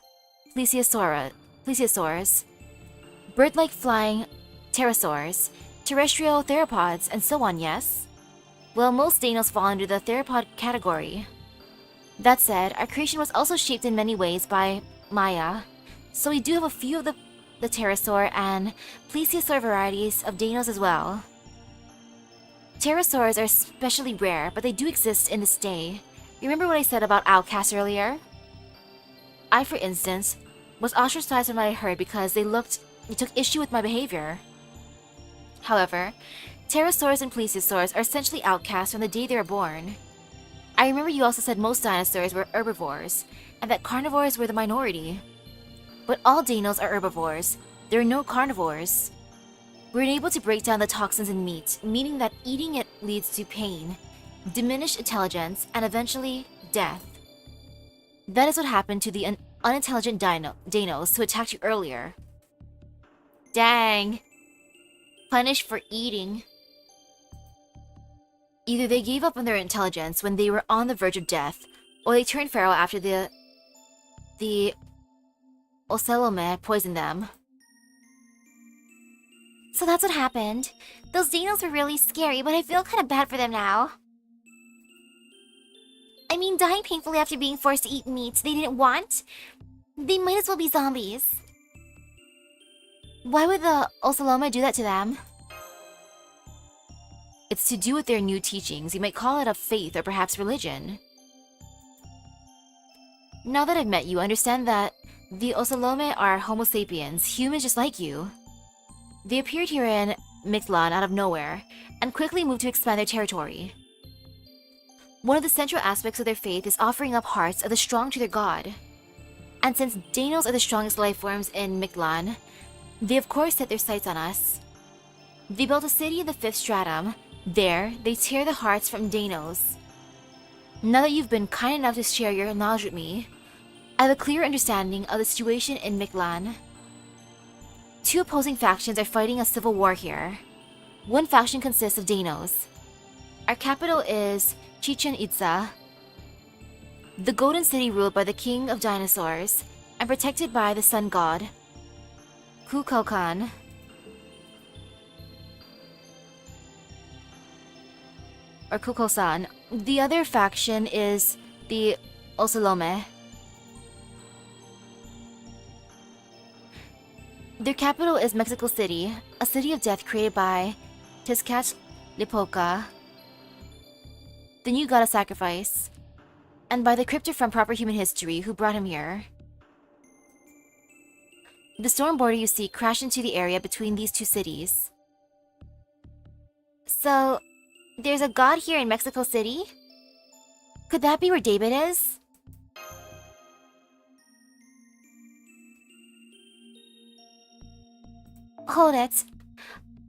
plesiosaurs, bird-like flying pterosaurs, terrestrial theropods, and so on, yes? Well, most Dinos fall under the theropod category. That said, our creation was also shaped in many ways by Maya, so we do have a few of the pterosaur and plesiosaur varieties of Dinos as well. Pterosaurs are especially rare, but they do exist in this day. Remember what I said about outcasts earlier? I, for instance, was ostracized from what I heard because they took issue with my behavior. However, pterosaurs and plesiosaurs are essentially outcasts from the day they were born. I remember you also said most dinosaurs were herbivores, and that carnivores were the minority. But all Dinos are herbivores. There are no carnivores. We're able to break down the toxins in meat, meaning that eating it leads to pain, diminished intelligence, and eventually death. That is what happened to the unintelligent Dinos who attacked you earlier. Dang. Punished for eating. Either they gave up on their intelligence when they were on the verge of death, or they turned feral after the Ocelot poisoned them. So that's what happened. Those Dinos were really scary, but I feel kind of bad for them now. I mean, dying painfully after being forced to eat meat they didn't want? They might as well be zombies. Why would the Ocelot do that to them? It's to do with their new teachings. You might call it a faith or perhaps religion. Now that I've met you, I understand that the Ocelot are Homo sapiens, humans just like you. They appeared here in Mictlan out of nowhere, and quickly moved to expand their territory. One of the central aspects of their faith is offering up hearts of the strong to their god. And since Dinos are the strongest life forms in Mictlan, they of course set their sights on us. They built a city in the 5th stratum. There, they tear the hearts from Dinos. Now that you've been kind enough to share your knowledge with me, I have a clear understanding of the situation in Mictlan. Two opposing factions are fighting a civil war here. One faction consists of Dinos. Our capital is Chichen Itza, the golden city ruled by the king of dinosaurs and protected by the sun god, Kukulkan. Or Kukulsan. The other faction is the Ocelot. Their capital is Mexico City, a city of death created by Tezcatlipoca, the new god of sacrifice, and by the cryptor from proper human history who brought him here. The storm border you see crashed into the area between these two cities. So, there's a god here in Mexico City? Could that be where David is? Hold it.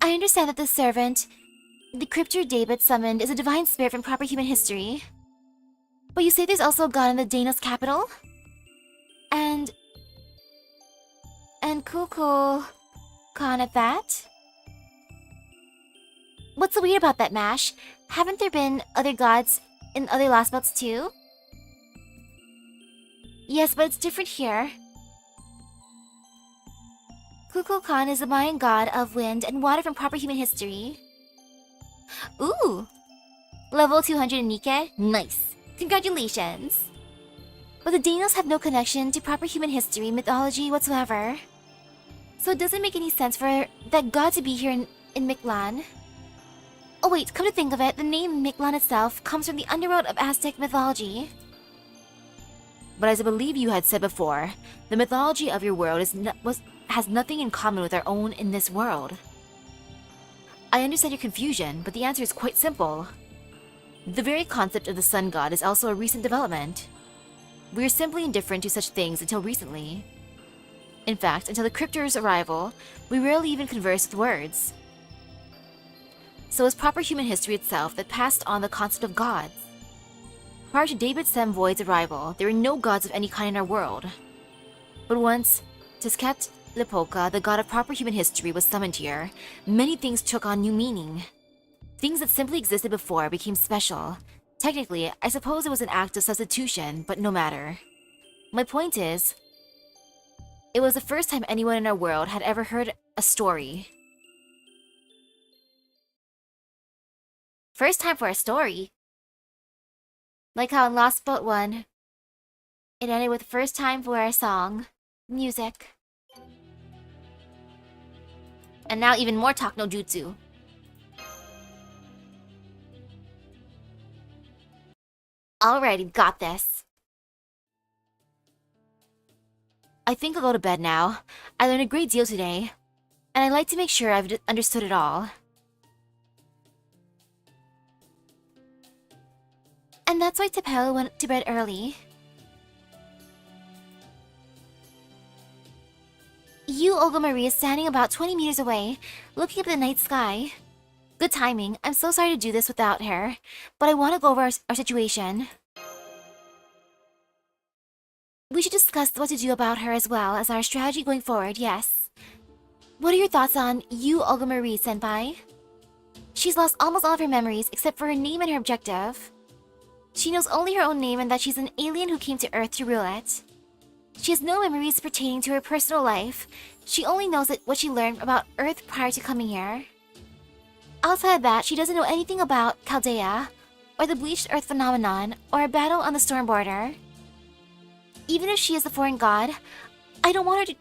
I understand that the servant, the cryptor David summoned, is a divine spirit from proper human history. But you say there's also a god in the Dinos capital? And Kukulkan at that? What's so weird about that, Mash? Haven't there been other gods in other Lostbelts too? Yes, but it's different here. Kukulkan is the Mayan god of wind and water from proper human history. Ooh! Level 200 in Nike? Nice! Congratulations! But the Dinos have no connection to proper human history, mythology whatsoever. So it doesn't make any sense for that god to be here in Mictlan. Oh wait, come to think of it, the name Mictlan itself comes from the underworld of Aztec mythology. But as I believe you had said before, the mythology of your world has nothing in common with our own in this world. I understand your confusion, but the answer is quite simple. The very concept of the sun god is also a recent development. We are simply indifferent to such things until recently. In fact, until the cryptor's arrival, we rarely even conversed with words. so is proper human history itself that passed on the concept of gods. Prior to David Samvoid's arrival, there were no gods of any kind in our world. But once Tisket Lipoka, the god of proper human history, was summoned here, many things took on new meaning. Things that simply existed before became special. Technically, I suppose it was an act of substitution, but no matter. My point is, it was the first time anyone in our world had ever heard a story. First time for a story. Like how in Lostbelt 1, it ended with the first time for a song. Music. And now even more talk no jutsu. Alrighty, got this. I think I'll go to bed now. I learned a great deal today, and I'd like to make sure I've understood it all. And that's why Tapel went to bed early. U-Olga Marie is standing about 20 meters away, looking up at the night sky. Good timing. I'm so sorry to do this without her, but I want to go over our situation. We should discuss what to do about her as well as our strategy going forward, yes. What are your thoughts on U-Olga Marie, senpai? She's lost almost all of her memories except for her name and her objective. She knows only her own name and that she's an alien who came to Earth to rule it. She has no memories pertaining to her personal life. She only knows what she learned about Earth prior to coming here. Outside of that, she doesn't know anything about Chaldea, or the bleached Earth phenomenon, or a battle on the storm border. Even if she is a foreign god, I don't want to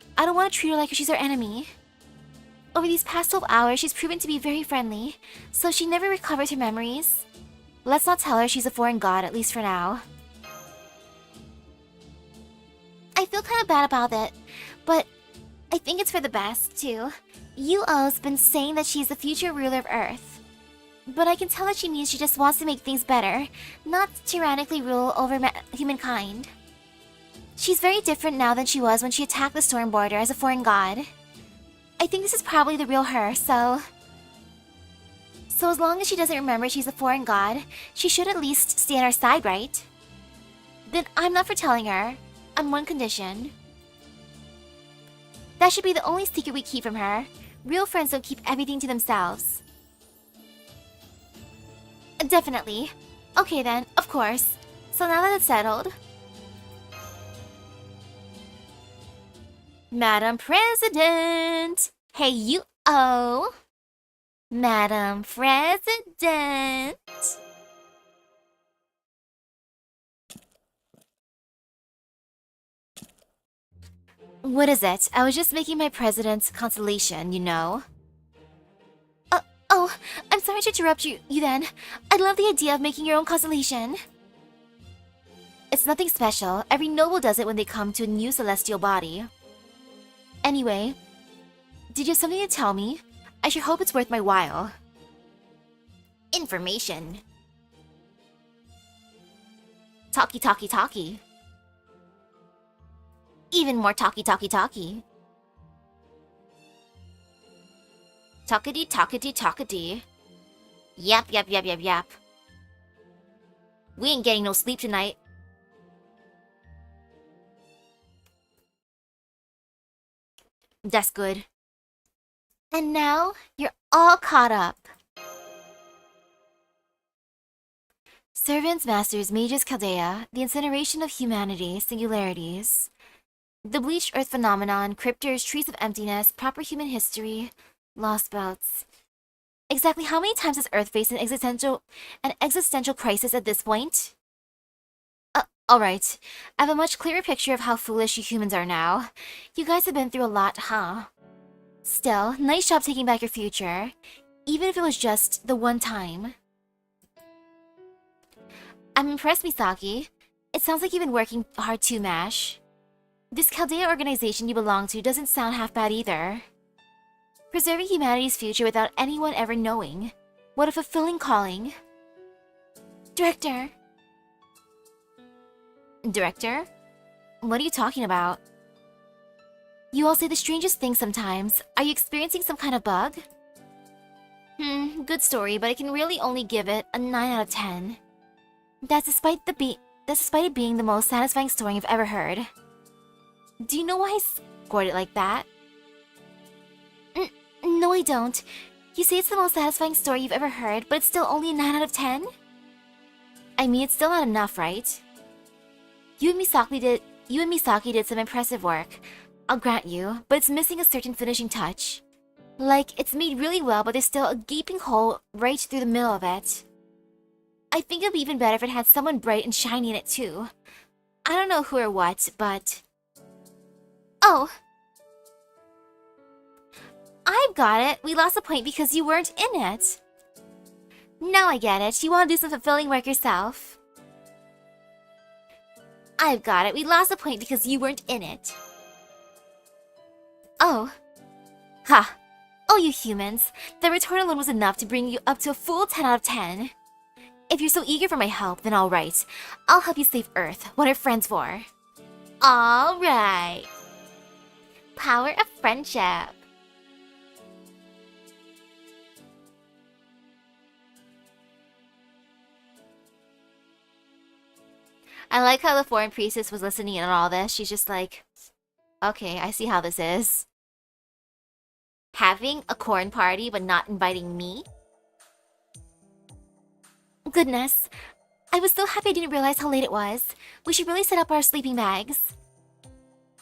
treat her like she's our enemy. Over these past 12 hours, she's proven to be very friendly, so she never recovers her memories. Let's not tell her she's a foreign god, at least for now. I feel kind of bad about it, but I think it's for the best, too. U-O's been saying that she's the future ruler of Earth. But I can tell that she means she just wants to make things better, not tyrannically rule over humankind. She's very different now than she was when she attacked the storm border as a foreign god. I think this is probably the real her, so as long as she doesn't remember she's a foreign god, she should at least stay on our side, right? Then I'm not for telling her, on one condition. That should be the only secret we keep from her. Real friends don't keep everything to themselves. Definitely. Okay then, of course. So now that it's settled... Madam President! Hey, U-O! Madam President! What is it? I was just making my president's constellation, you know. Oh, I'm sorry to interrupt you then. I love the idea of making your own constellation. It's nothing special. Every noble does it when they come to a new celestial body. Anyway, did you have something to tell me? I sure hope it's worth my while. Information. Talkie. Even more talkie. Talkity. Yap. We ain't getting no sleep tonight. That's good. And now, you're all caught up. Servants, masters, mages, Chaldea, the incineration of humanity, singularities. The bleached earth phenomenon, cryptors, trees of emptiness, proper human history, lost belts. Exactly how many times has Earth faced an existential crisis at this point? Alright. I have a much clearer picture of how foolish you humans are now. You guys have been through a lot, huh? Still, nice job taking back your future. Even if it was just the one time. I'm impressed, Misaki. It sounds like you've been working hard too, MASH. This Chaldea organization you belong to doesn't sound half bad either. Preserving humanity's future without anyone ever knowing. What a fulfilling calling. Director? What are you talking about? You all say the strangest things sometimes. Are you experiencing some kind of bug? Good story, but I can really only give it a 9 out of 10. That's despite it being the most satisfying story I've ever heard. Do you know why I scored it like that? No, I don't. You say it's the most satisfying story you've ever heard, but it's still only a 9 out of 10? I mean, it's still not enough, right? You and Misaki did some impressive work, I'll grant you, but it's missing a certain finishing touch. Like, it's made really well, but there's still a gaping hole right through the middle of it. I think it'd be even better if it had someone bright and shiny in it too. I don't know who or what, but... Oh! I've got it! We lost a point because you weren't in it! Now I get it. You want to do some fulfilling work yourself. I've got it. We lost a point because you weren't in it. Oh. Ha! Oh, you humans. The return alone was enough to bring you up to a full 10 out of 10. If you're so eager for my help, then alright. I'll help you save Earth, what are friends for? Alright. Power of friendship. I like how the foreign priestess was listening in on all this. She's just like, okay, I see how this is. Having a corn party but not inviting me? Goodness. I was so happy I didn't realize how late it was. We should really set up our sleeping bags.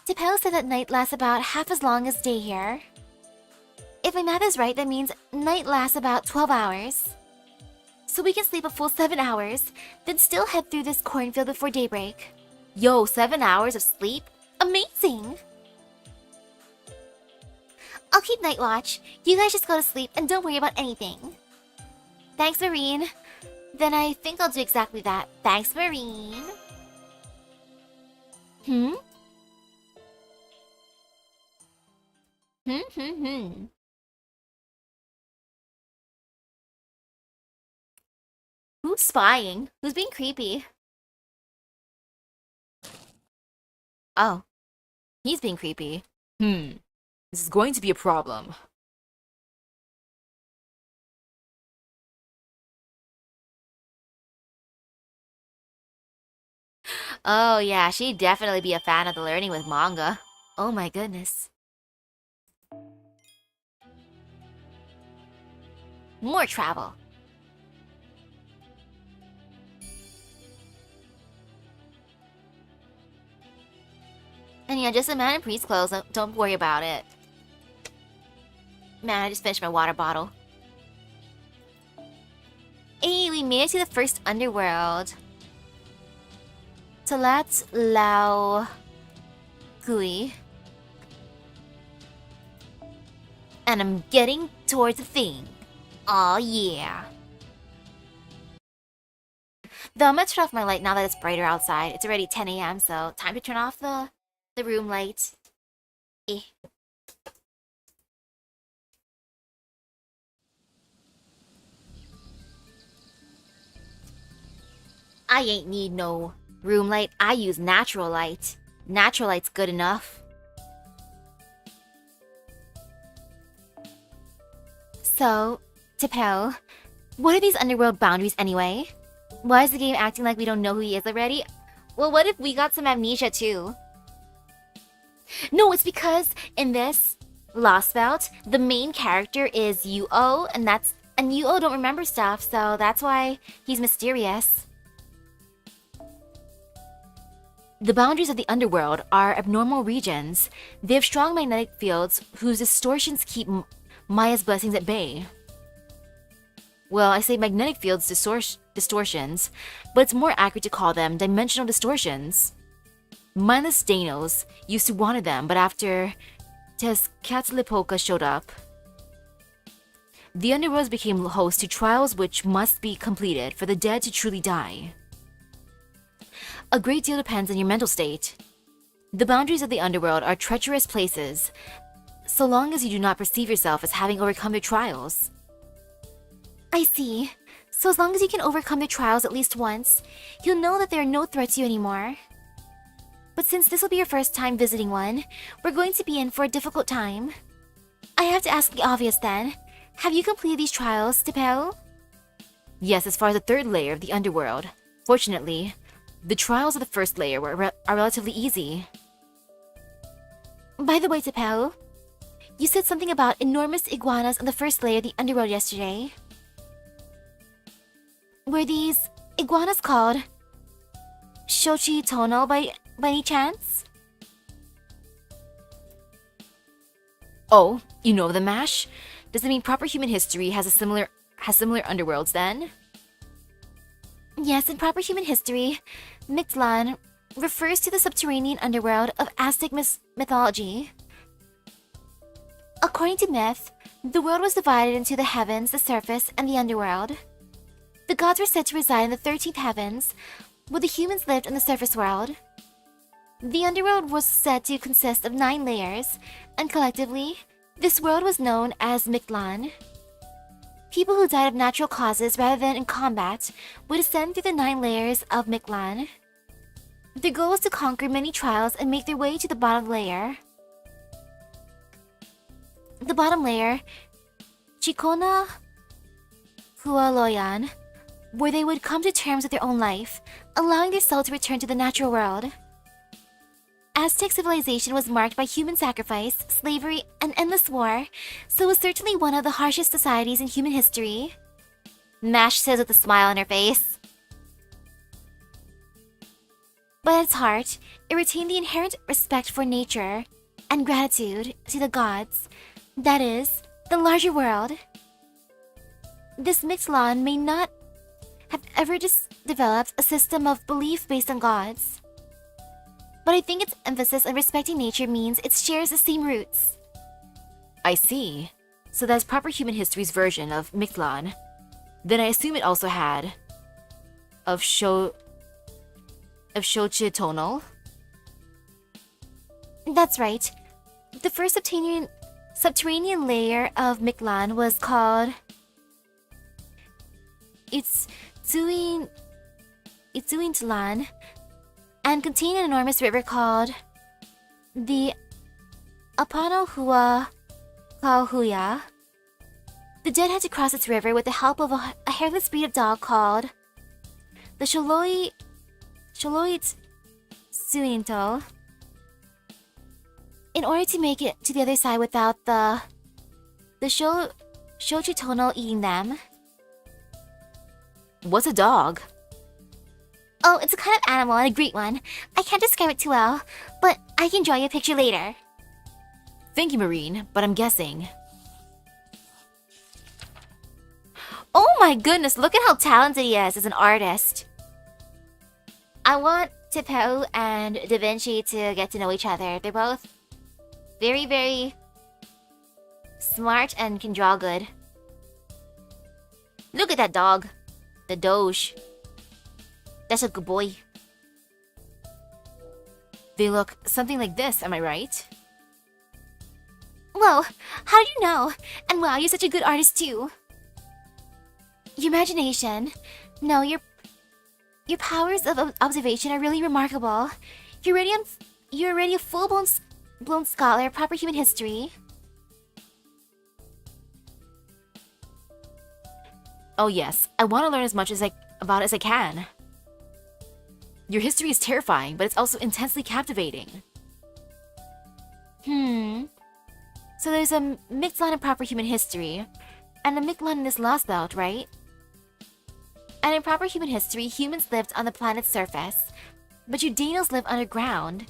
Tapel said that night lasts about half as long as day here. If my math is right, that means night lasts about 12 hours. So we can sleep a full 7 hours, then still head through this cornfield before daybreak. Yo, 7 hours of sleep? Amazing! I'll keep night watch. You guys just go to sleep and don't worry about anything. Thanks, Marine. Then I think I'll do exactly that. Thanks, Marine. Who's spying? Who's being creepy? Oh. He's being creepy. This is going to be a problem. Oh yeah, she'd definitely be a fan of the learning with manga. Oh my goodness. More travel. And yeah, just a man in priest clothes, don't worry about it. Man, I just finished my water bottle. Hey, we made it to the first underworld. Talat Lao Gui. And I'm getting towards the thing. Aw, yeah. Though I'm gonna turn off my light now that it's brighter outside. It's already 10 AM, so time to turn off the room light. I ain't need no room light. I use natural light. Natural light's good enough. So, Tapel, what are these underworld boundaries anyway? Why is the game acting like we don't know who he is already? Well, what if we got some amnesia too? No, it's because in this Lostbelt, the main character is U-O, and U-O don't remember stuff, so that's why he's mysterious. The boundaries of the underworld are abnormal regions. They have strong magnetic fields whose distortions keep Maya's blessings at bay. Well, I say magnetic fields distortions, but it's more accurate to call them dimensional distortions. Mindless Dinos used to wanted them, but after Tezcatlipoca showed up, the underworlds became host to trials which must be completed for the dead to truly die. A great deal depends on your mental state. The boundaries of the underworld are treacherous places, so long as you do not perceive yourself as having overcome their trials. I see. So as long as you can overcome their trials at least once, you'll know that there are no threats to you anymore. But since this will be your first time visiting one, we're going to be in for a difficult time. I have to ask the obvious then. Have you completed these trials, Tipel? Yes, as far as the third layer of the underworld. Fortunately, the trials of the first layer are relatively easy. By the way, Tipel, you said something about enormous iguanas on the first layer of the underworld yesterday. Were these iguanas called Shochi Tono by any chance? Oh, you know the MASH? Does it mean proper human history has similar underworlds then? Yes, in proper human history, Mictlan refers to the subterranean underworld of Aztec mythology. According to myth, the world was divided into the heavens, the surface, and the underworld. The gods were said to reside in the 13th heavens, while the humans lived in the surface world. The underworld was said to consist of 9 layers, and collectively, this world was known as Mictlan. People who died of natural causes rather than in combat would ascend through the 9 layers of Mictlan. Their goal was to conquer many trials and make their way to the bottom layer. The bottom layer, Chikona Hualoyan, where they would come to terms with their own life, allowing their soul to return to the natural world. Aztec civilization was marked by human sacrifice, slavery, and endless war, so it was certainly one of the harshest societies in human history. Mash says with a smile on her face. But at its heart, it retained the inherent respect for nature and gratitude to the gods, that is, the larger world. This Mictlan may not have ever developed a system of belief based on gods, but I think its emphasis on respecting nature means it shares the same roots. I see. So that's proper human history's version of Mictlan. Then I assume it also had of Xochitl. That's right. The first subterranean layer of Mictlan was called Itzuintlan and contained an enormous river called the Apanohua Kauhuya. The dead had to cross its river with the help of a hairless breed of dog called the Sholoit Suinto, in order to make it to the other side without the Xochitono eating them. What's a dog? Oh, it's a kind of animal and a great one. I can't describe it too well, but I can draw you a picture later. Thank you, Marine, but I'm guessing. Oh my goodness, look at how talented he is as an artist. I want Tipeu and Da Vinci to get to know each other. They're both very, very smart and can draw good. Look at that dog. The Doge. That's a good boy. They look something like this, am I right? Whoa, how did you know? And wow, you're such a good artist too. Your imagination. No, your powers of observation are really remarkable. You're already a full-blown scholar of proper human history. Oh yes, I want to learn as much about it as I can. Your history is terrifying, but it's also intensely captivating. So there's a Mictlan in proper human history, and a Mictlan in this Lostbelt, right? And in proper human history, humans lived on the planet's surface, but you Dinos live underground.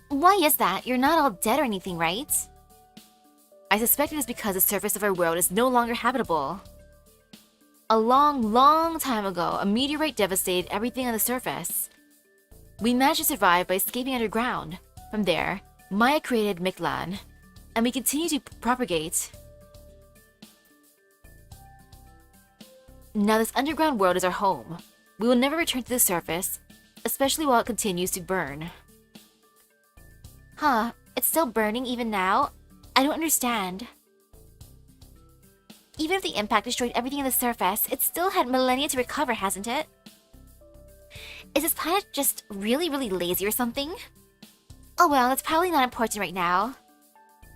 Why is that? You're not all dead or anything, right? I suspect it is because the surface of our world is no longer habitable. A long, long time ago, a meteorite devastated everything on the surface. We managed to survive by escaping underground. From there, Maya created Mictlan, and we continue to propagate. Now this underground world is our home. We will never return to the surface, especially while it continues to burn. Huh, it's still burning even now? I don't understand. Even if the impact destroyed everything on the surface, it still had millennia to recover, hasn't it? Is this planet just really, really lazy or something? Oh well, it's probably not important right now.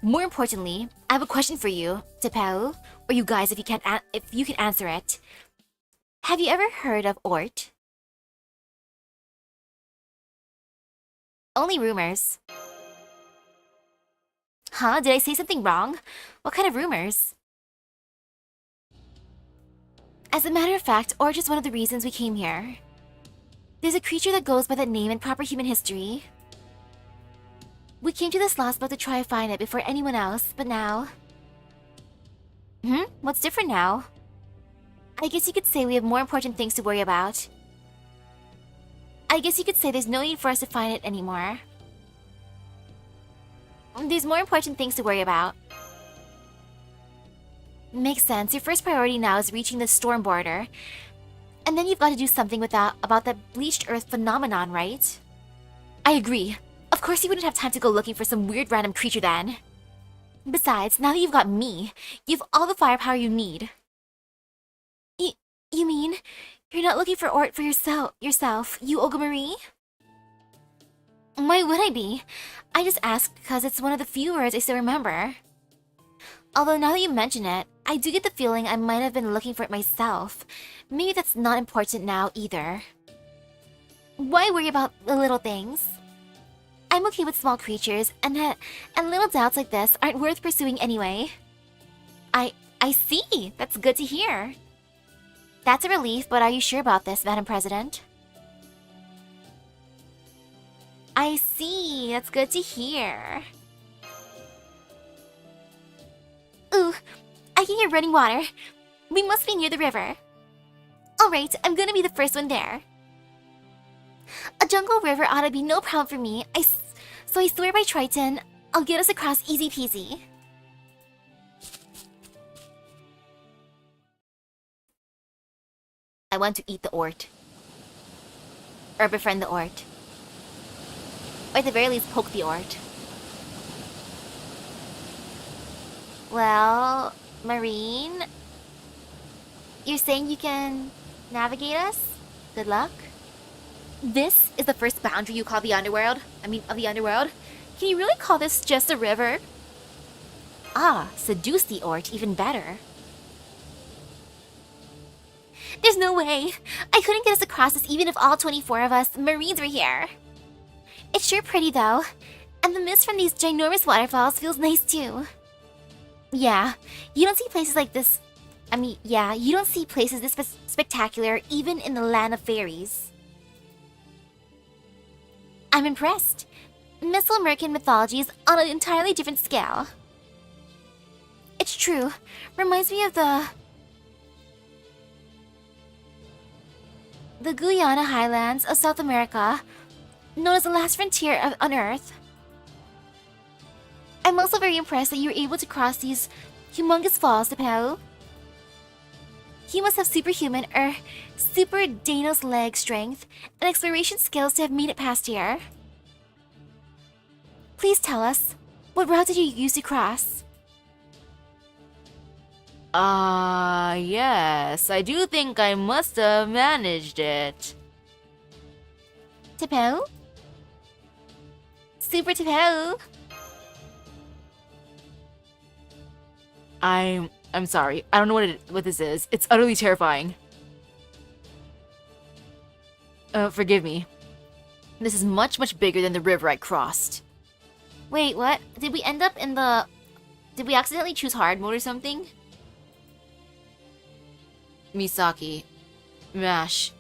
More importantly, I have a question for you, Tepeu, or you guys if you can answer it. Have you ever heard of Ort? Only rumors. Huh? Did I say something wrong? What kind of rumors? As a matter of fact, Ort is one of the reasons we came here. There's a creature that goes by that name in proper human history. We came to this Lostbelt to try and find it before anyone else, but now... What's different now? I guess you could say we have more important things to worry about. I guess you could say there's no need for us to find it anymore. There's more important things to worry about. Makes sense. Your first priority now is reaching the storm border. And then you've got to do something about that bleached earth phenomenon, right? I agree. Of course you wouldn't have time to go looking for some weird random creature then. Besides, now that you've got me, you have all the firepower you need. You mean, you're not looking for Ort for yourself, U-Olga Marie? Why would I be? I just asked because it's one of the few words I still remember. Although now that you mention it, I do get the feeling I might have been looking for it myself. Maybe that's not important now either. Why worry about the little things? I'm okay with small creatures, and little doubts like this aren't worth pursuing anyway. I see. That's good to hear. That's a relief, but are you sure about this, Madam President? I see. That's good to hear. Ooh, I can hear running water. We must be near the river. Alright, I'm gonna be the first one there. A jungle river ought to be no problem for me, so I swear by Triton, I'll get us across easy peasy. I want to eat the Ort. Or befriend the Ort. Or at the very least poke the Ort. Well, Marine, you're saying you can navigate us? Good luck. This is the first boundary you call the underworld? Of the underworld? Can you really call this just a river? Ah, seduce the Ort even better. There's no way! I couldn't get us across this even if all 24 of us Marines were here. It's sure pretty though, and the mist from these ginormous waterfalls feels nice too. Yeah, you don't see places like this. You don't see places this spectacular even in the land of fairies. I'm impressed. Mesoamerican mythology is on an entirely different scale. It's true. Reminds me of the Guyana highlands of South America, known as the last frontier on Earth. I'm also very impressed that you were able to cross these humongous falls, Tepeu. You must have superhuman or super Dinos leg strength and exploration skills to have made it past here. Please tell us, what route did you use to cross? Yes, I do think I must have managed it. Tepeu? Super Tepeu? I'm sorry. I don't know what this is. It's utterly terrifying. Forgive me. This is much, much bigger than the river I crossed. Wait, what? Did we end up in the... Did we accidentally choose hard mode or something? Misaki. Mash.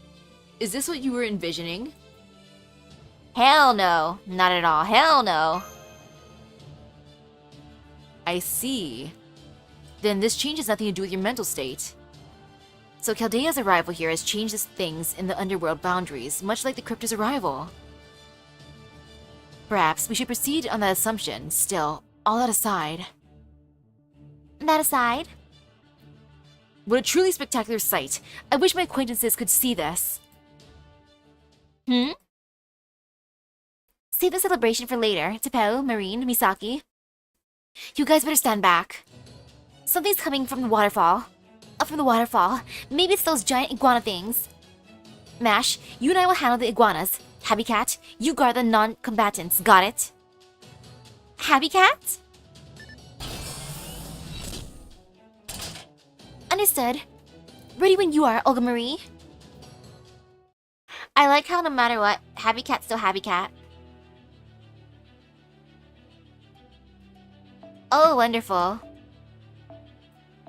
Is this what you were envisioning? Hell no. Not at all. Hell no. I see. Then this change has nothing to do with your mental state. So Chaldea's arrival here has changed things in the underworld boundaries, much like the Crypto's arrival. Perhaps we should proceed on that assumption. Still, all that aside... That aside? What a truly spectacular sight. I wish my acquaintances could see this. Save the celebration for later, Tepeu, Marine, Misaki. You guys better stand back. Something's coming from the waterfall. Up from the waterfall. Maybe it's those giant iguana things. Mash, you and I will handle the iguanas. Happy Cat, you guard the non-combatants. Got it? Happy Cat? Understood. Ready when you are, Olga Marie. I like how no matter what, happy cat's still happy cat. Oh, wonderful.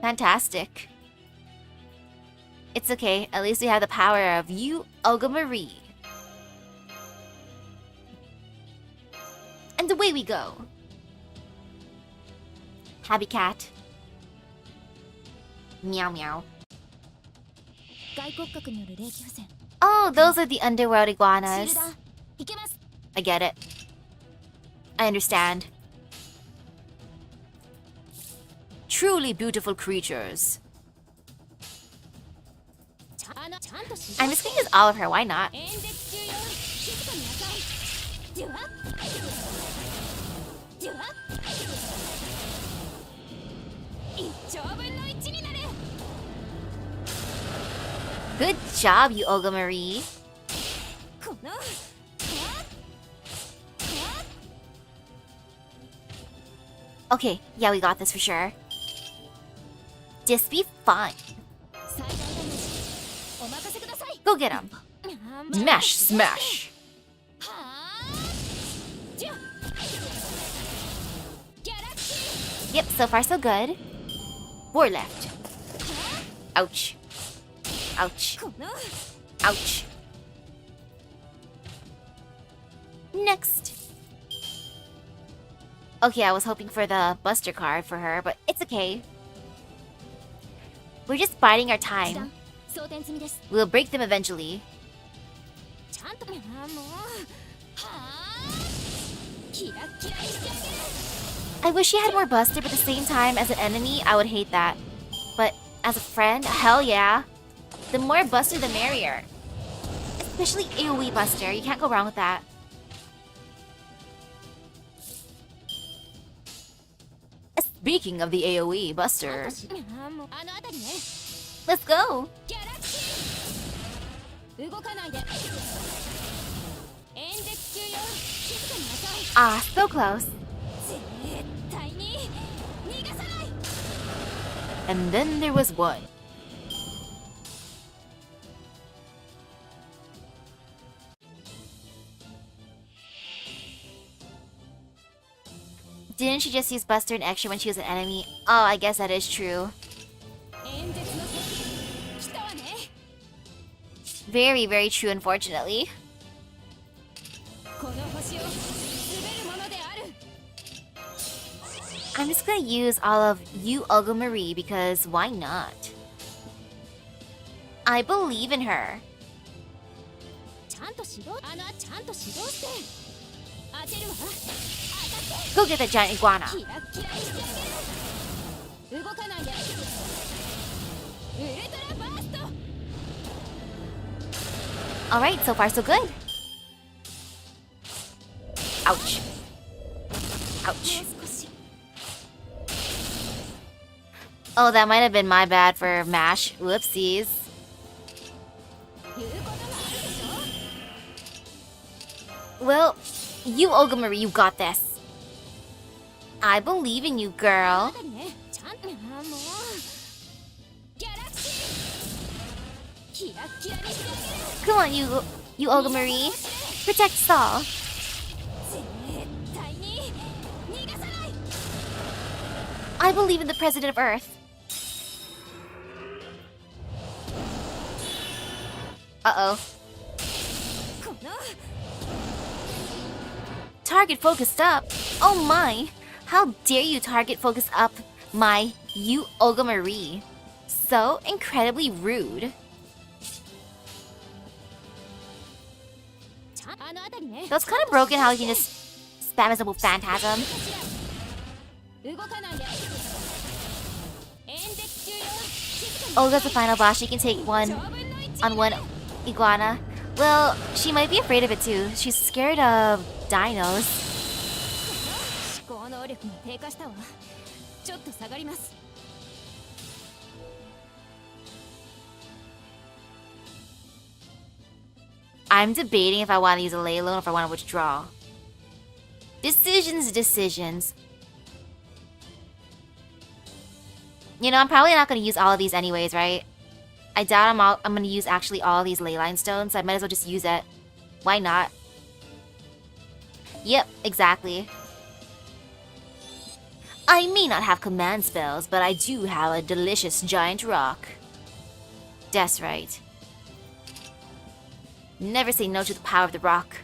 Fantastic. It's okay, at least we have the power of U-Olga Marie. And away we go. Happy cat. Meow meow. 外骨格による霊気不全 Oh, those are the underworld シー iguanas. ルダーいけます I get it. I understand. Truly beautiful creatures. ちゃんとし I'm just gonna use all of her, why not? 演説中よ静かになさいではでは1兆分の1になれ Good job, U-Olga Marie. この Okay, yeah, we got this for sure. Just be fine. 最大ダメージお任せください Go get him. Smash, smash. はあじゃギャラクシ Yep, so far so good. Four left. Ouch. Ouch. ーこの Ouch. Next. Okay, I was hoping for the Buster card for her, but it's okay. We're just biding our 時 time. 短装填済みです We'll break them eventually. ちゃんともうはあキラッキラにしてあげる I wish she had more Buster, but at the same time, as an enemy, I would hate that. But as a friend, hell yeah. The more Buster, the merrier. Especially AoE Buster, you can't go wrong with that. Speaking of the AoE ちゃん Buster, としもうあの辺りね Let's go. ギャラクシー動かないで演説中よ静かになさい Ah, so close. 絶対に逃がさない and then there was one. Didn't she just use Buster and extra when she was an enemy? Oh, I guess that is true. 演説の時来たわね Very, very true, unfortunately. この星を滑るものである I'm just gonna use all of U-Olga Marie because why not? I believe in her. ちゃんと指導ちゃんと指導して当てるわ Go get that giant iguana. キラッキラにしてあげる動かないでウルトラバースト Alright, so far so good. Ouch. も Ouch. う少し Oh, that might have been my bad for MASH. Whoopsies. 言うことがあるでしょ Well, U-Olga Marie, you got this. I believe in you, あ girl. なたにねちゃんともうギャラクシーキラッキラにしてあげる Come on, U-Olga Marie. Protect us all. 絶対に逃がさない I believe in the President of Earth. Uh-oh. この Target focused up. Oh my. How dare you target focus up my U-Olga Marie. So incredibly rude. ちゃんあの辺りね So it's kind of broken how you can just spam as a phantasm. 動かないで演説中よ静かに Olga's the final boss. She can take one 長分の1 on one iguana. Well, she might be afraid of it too. She's scared of dinos. 思考能力が低下したわちょっと下がります I'm debating if I want to use a lay alone or if I want to withdraw. Decisions. You know, I'm probably not gonna use all of these anyways, right? I doubt I'm gonna use actually all of these leyline stones, so I might as well just use it. Why not? Yep, exactly. I may not have command spells, but I do have a delicious giant rock. That's right. Never say no to the power of the rock.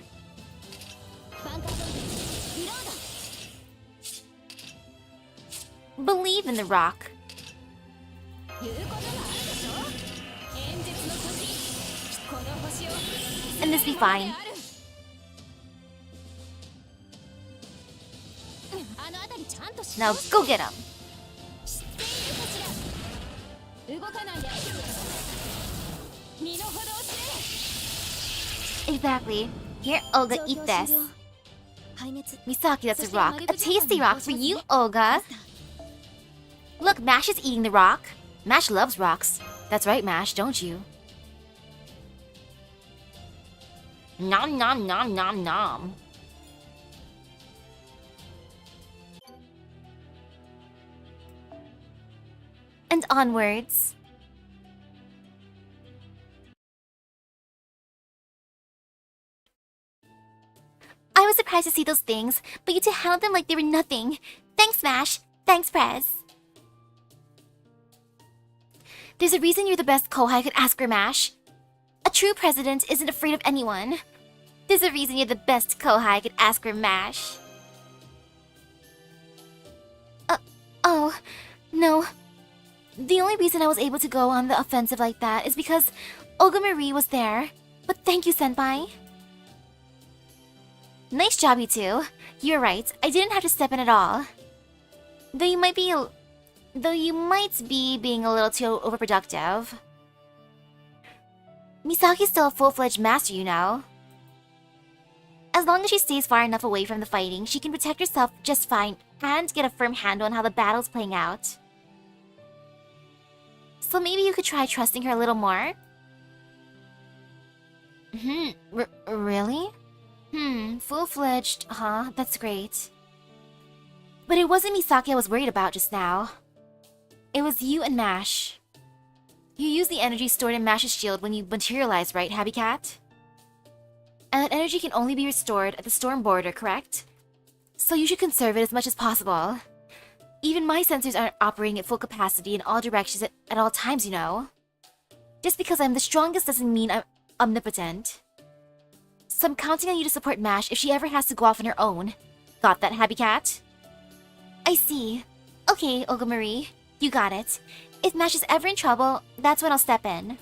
Believe in the rock. And this be fine. Now go get him. Exactly. Here, Olga, eat this. Misaki, that's a rock. A tasty rock for you, Olga. Look, Mash is eating the rock. Mash loves rocks. That's right, Mash, don't you? Nom nom nom nom nom. And onwards. I was surprised to see those things, but you two handled them like they were nothing. Thanks, Mash. Thanks, Prez. There's a reason you're the best Kohai I could ask for, Mash. A true president isn't afraid of anyone. There's a reason you're the best Kohai I could ask for, Mash. Oh, no. The only reason I was able to go on the offensive like that is because Olga Marie was there. But thank you, Senpai. Nice job, you two. You're right, I didn't have to step in at all. Though you might be being a little too overproductive. Misaki's still a full-fledged master, you know. As long as she stays far enough away from the fighting, she can protect herself just fine and get a firm handle on how the battle's playing out. So maybe you could try trusting her a little more? Really? Full-fledged, huh? That's great. But it wasn't Misaki I was worried about just now. It was you and Mash. You use the energy stored in Mash's shield when you materialize, right, Happy Cat? And that energy can only be restored at the storm border, correct? So you should conserve it as much as possible. Even my sensors aren't operating at full capacity in all directions at all times, you know. Just because I'm the strongest doesn't mean I'm omnipotent. So I'm counting on you to support Mash if she ever has to go off on her own. Got that, Happy Cat? I see. Okay, Olga Marie. You got it. If Mash is ever in trouble, that's when I'll step in.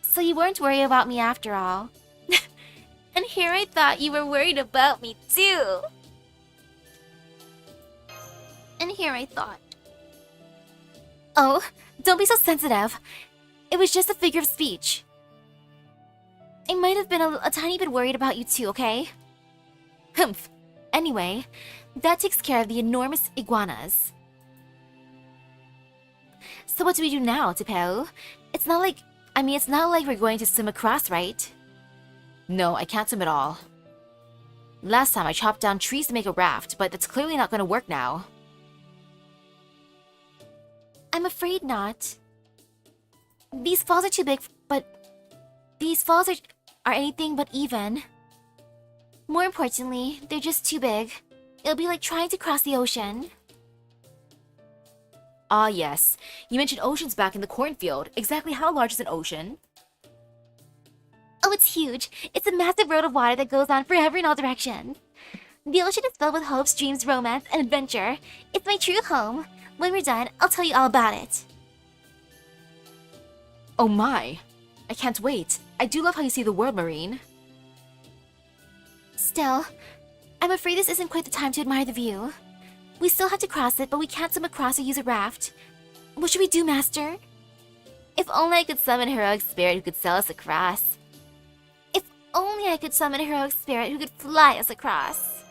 So you weren't worried about me after all. And here I thought you were worried about me too. And here I thought. Oh, don't be so sensitive. It was just a figure of speech. I might have been a tiny bit worried about you too, okay? Humph. Anyway, that takes care of the enormous iguanas. So what do we do now, Tipeo? It's not like we're going to swim across, right? No, I can't swim at all. Last time I chopped down trees to make a raft, but that's clearly not going to work now. I'm afraid not. These falls are too big, but these falls are anything but even. More importantly, they're just too big. It'll be like trying to cross the ocean. Ah, yes. You mentioned oceans back in the cornfield. Exactly how large is an ocean? Oh, it's huge. It's a massive road of water that goes on forever in all directions. The ocean is filled with hopes, dreams, romance, and adventure. It's my true home. When we're done, I'll tell you all about it. Oh my. I can't wait. I do love how you see the world, Marine. Still, I'm afraid this isn't quite the time to admire the view. We still have to cross it, but we can't swim across or use a raft. What should we do, Master? If only I could summon a heroic spirit who could sail us across. If only I could summon a heroic spirit who could fly us across.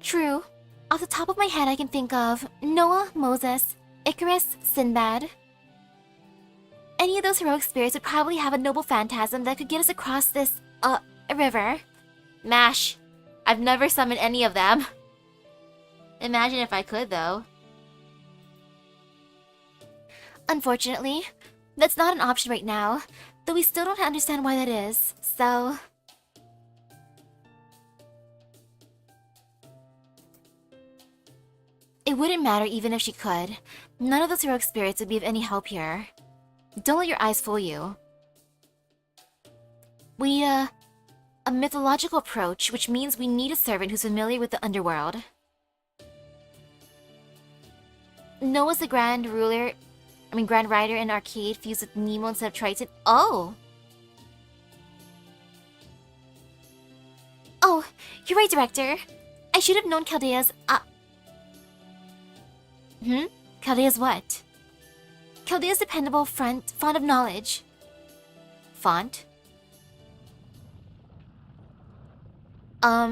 True. Off the top of my head, I can think of Noah, Moses, Icarus, Sinbad. Any of those heroic spirits would probably have a noble phantasm that could get us across this, river. Mash, I've never summoned any of them. Imagine if I could, though. Unfortunately, that's not an option right now, though we still don't understand why that is, so... It wouldn't matter even if she could. None of those heroic spirits would be of any help here. Don't let your eyes fool you. A mythological approach, which means we need a servant who's familiar with the underworld. Noah's the Grand Rider in Arcade fused with Nemo instead of Triton. Oh! Oh, you're right, Director. I should have known Chaldea's, Chaldea's what? Chaldea's dependable font of knowledge. Font?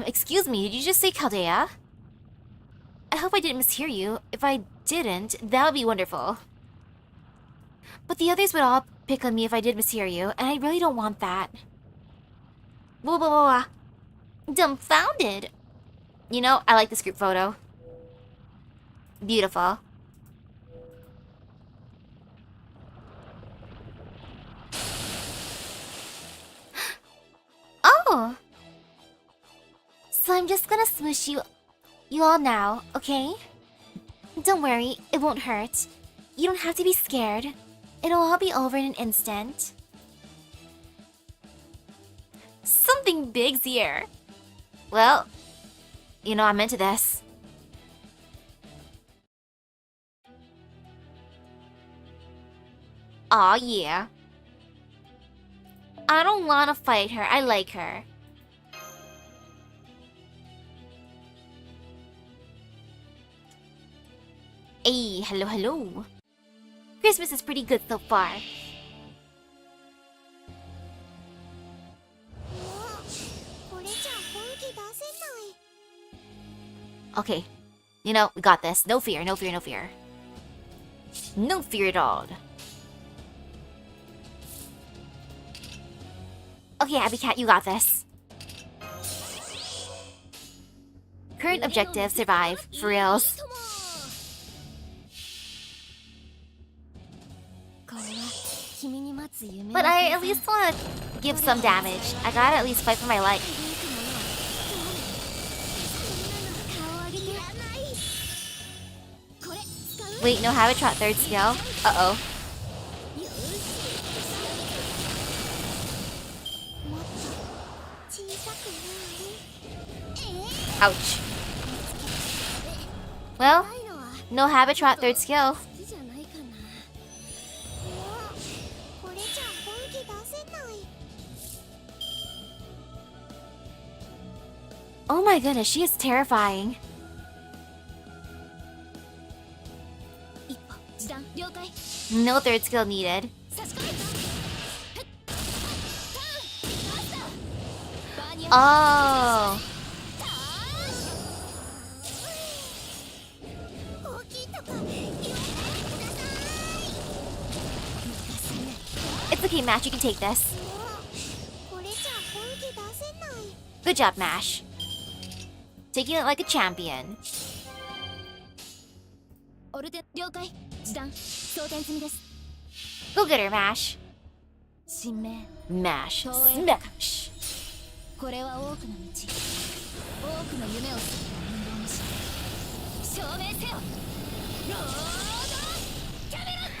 Excuse me, did you just say Chaldea? I hope I didn't mishear you. If I didn't, that would be wonderful. But the others would all pick on me if I did mishear you, and I really don't want that. Whoa, whoa, whoa, whoa. Dumbfounded! You know, I like this group photo. Beautiful. Oh! So I'm just gonna smoosh you all now, okay? Don't worry, it won't hurt. You don't have to be scared. It'll all be over in an instant. Something big's here. Well, you know I'm into this. Aw, yeah. I don't wanna fight her, I like her. Hey, hello, hello. Christmas is pretty good so far. Okay, you know, we got this. No fear, no fear, no fear. No fear at all. Okay, Abby Cat, you got this. Current objective, survive. For reals. But I at least want to give some damage. I gotta at least fight for my life. Wait, no Habitat third skill? Uh-oh. Ouch. Well, no Habitat third skill. Oh my goodness, she is terrifying. No third skill needed. Oh. It's okay, Mash, you can take this. Good job, Mash. Taking it like a champion. Go get her, Mash. Mash. Smash.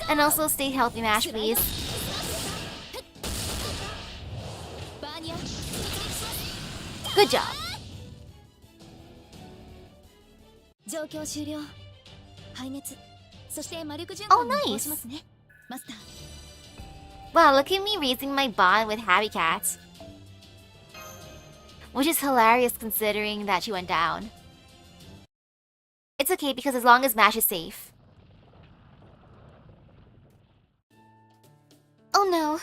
And also stay healthy, Mash, please. Good job. Oh, nice. Wow, look at me raising my bond with Happy Cat. Which is hilarious considering that she went down. It's okay because as long as Mash is safe. Oh no,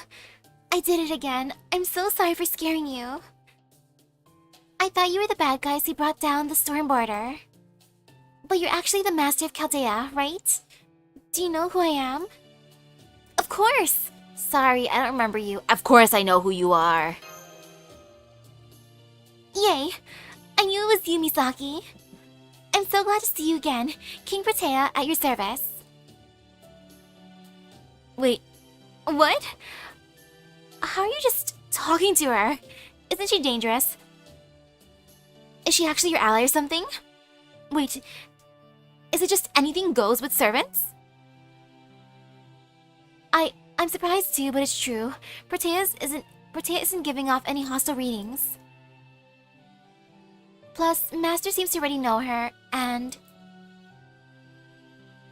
I did it again. I'm so sorry for scaring you. I thought you were the bad guys who brought down the storm border. But you're actually the master of Chaldea, right? Do you know who I am? Of course! Sorry, I don't remember you. Of course I know who you are. Yay! I knew it was you, Misaki. I'm so glad to see you again. King Protea at your service. Wait, what? How are you just talking to her? Isn't she dangerous? Is she actually your ally or something? Wait, is it just anything goes with servants? I'm surprised too, but it's true. Protea isn't giving off any hostile readings. Plus, Master seems to already know her, and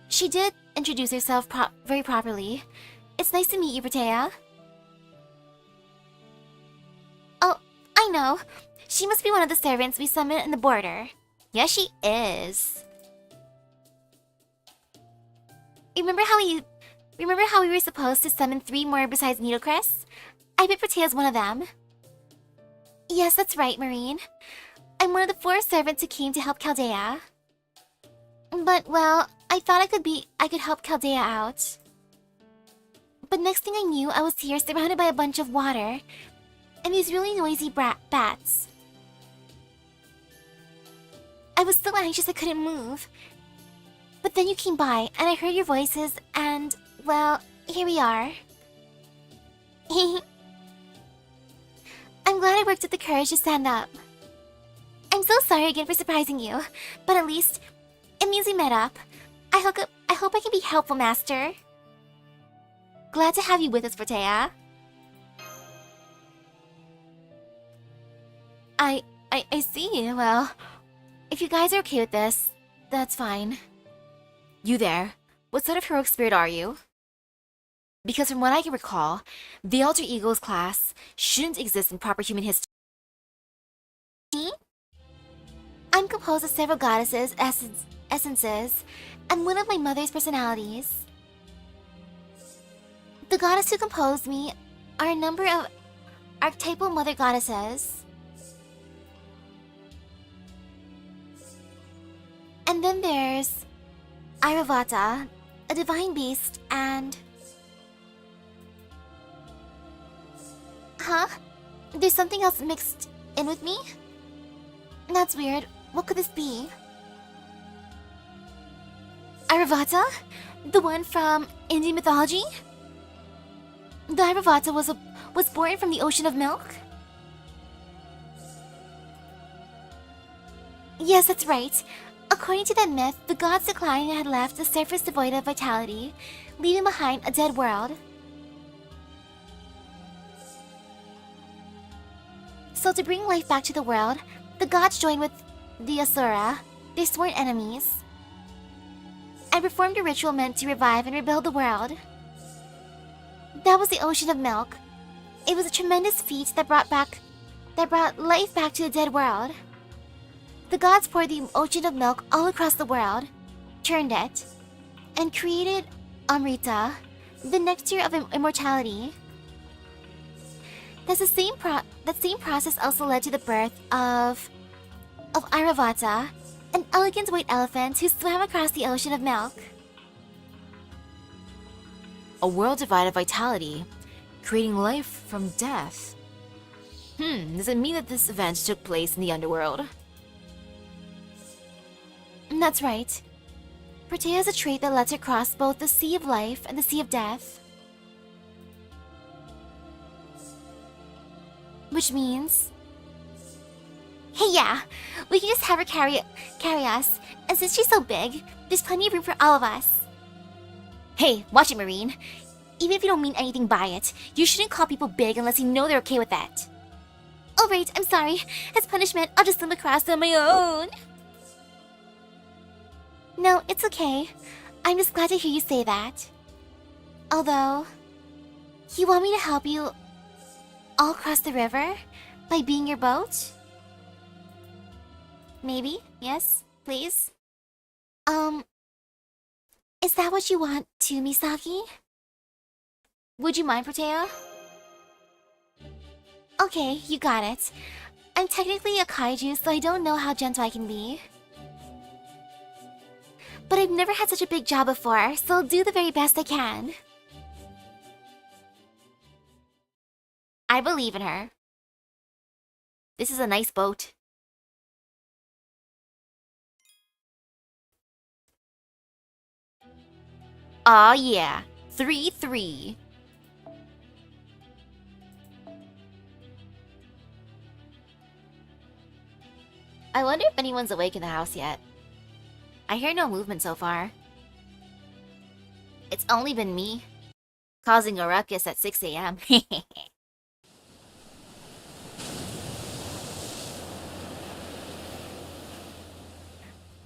she did introduce herself very properly. It's nice to meet you, Protea. Oh, I know. She must be one of the servants we summoned in the border. Yes, she is. Remember how we were supposed to summon 3 more besides Nitocris? I bet Protea's one of them. Yes, that's right, Marine. I'm one of the 4 servants who came to help Chaldea. But, well, I thought I could help Chaldea out. But next thing I knew, I was here surrounded by a bunch of water and these really noisy bats. I was so anxious I couldn't move. But then you came by, and I heard your voices, and, well, here we are. I'm glad I worked up the courage to stand up. I'm so sorry again for surprising you, but at least it means we met up. I hope I can be helpful, Master. Glad to have you with us, Protea. I see. Well, if you guys are okay with this, that's fine. You there? What sort of heroic spirit are you? Because from what I can recall, the alter egos class shouldn't exist in proper human history. Me? I'm composed of several goddesses' essences, and one of my mother's personalities. The goddess who composed me are a number of archetypal mother goddesses. And then there's Iravata, a divine beast, and... Huh? There's something else mixed in with me? That's weird. What could this be? Iravata? The one from Indian mythology? The Iravata was born from the ocean of milk? Yes, that's right. According to that myth, the gods declined and had left a surface devoid of vitality, leaving behind a dead world. So to bring life back to the world, the gods joined with the Asura, their sworn enemies, and performed a ritual meant to revive and rebuild the world. That was the ocean of milk. It was a tremendous feat that brought life back to the dead world. The gods poured the ocean of milk all across the world, churned it, and created Amrita, the nectar of immortality. That same process also led to the birth of Iravata, an elegant white elephant who swam across the ocean of milk. A world divided of vitality, creating life from death. Does it mean that this event took place in the underworld? That's right. Protea has a trait that lets her cross both the sea of life and the sea of death. Which means... Hey, yeah! We can just have her carry us, and since she's so big, there's plenty of room for all of us. Hey, watch it, Marine. Even if you don't mean anything by it, you shouldn't call people big unless you know they're okay with that. Alright, I'm sorry. As punishment, I'll just swim across on my own. No, it's okay. I'm just glad to hear you say that. Although, you want me to help you all cross the river by being your boat? Maybe? Yes? Please? Is that what you want too, Misaki? Would you mind, Protea? Okay, you got it. I'm technically a kaiju, so I don't know how gentle I can be. But I've never had such a big job before, so I'll do the very best I can. I believe in her. This is a nice boat. Aw yeah, 3-3. I wonder if anyone's awake in the house yet. I hear no movement so far. It's only been me, causing a ruckus at 6 a.m.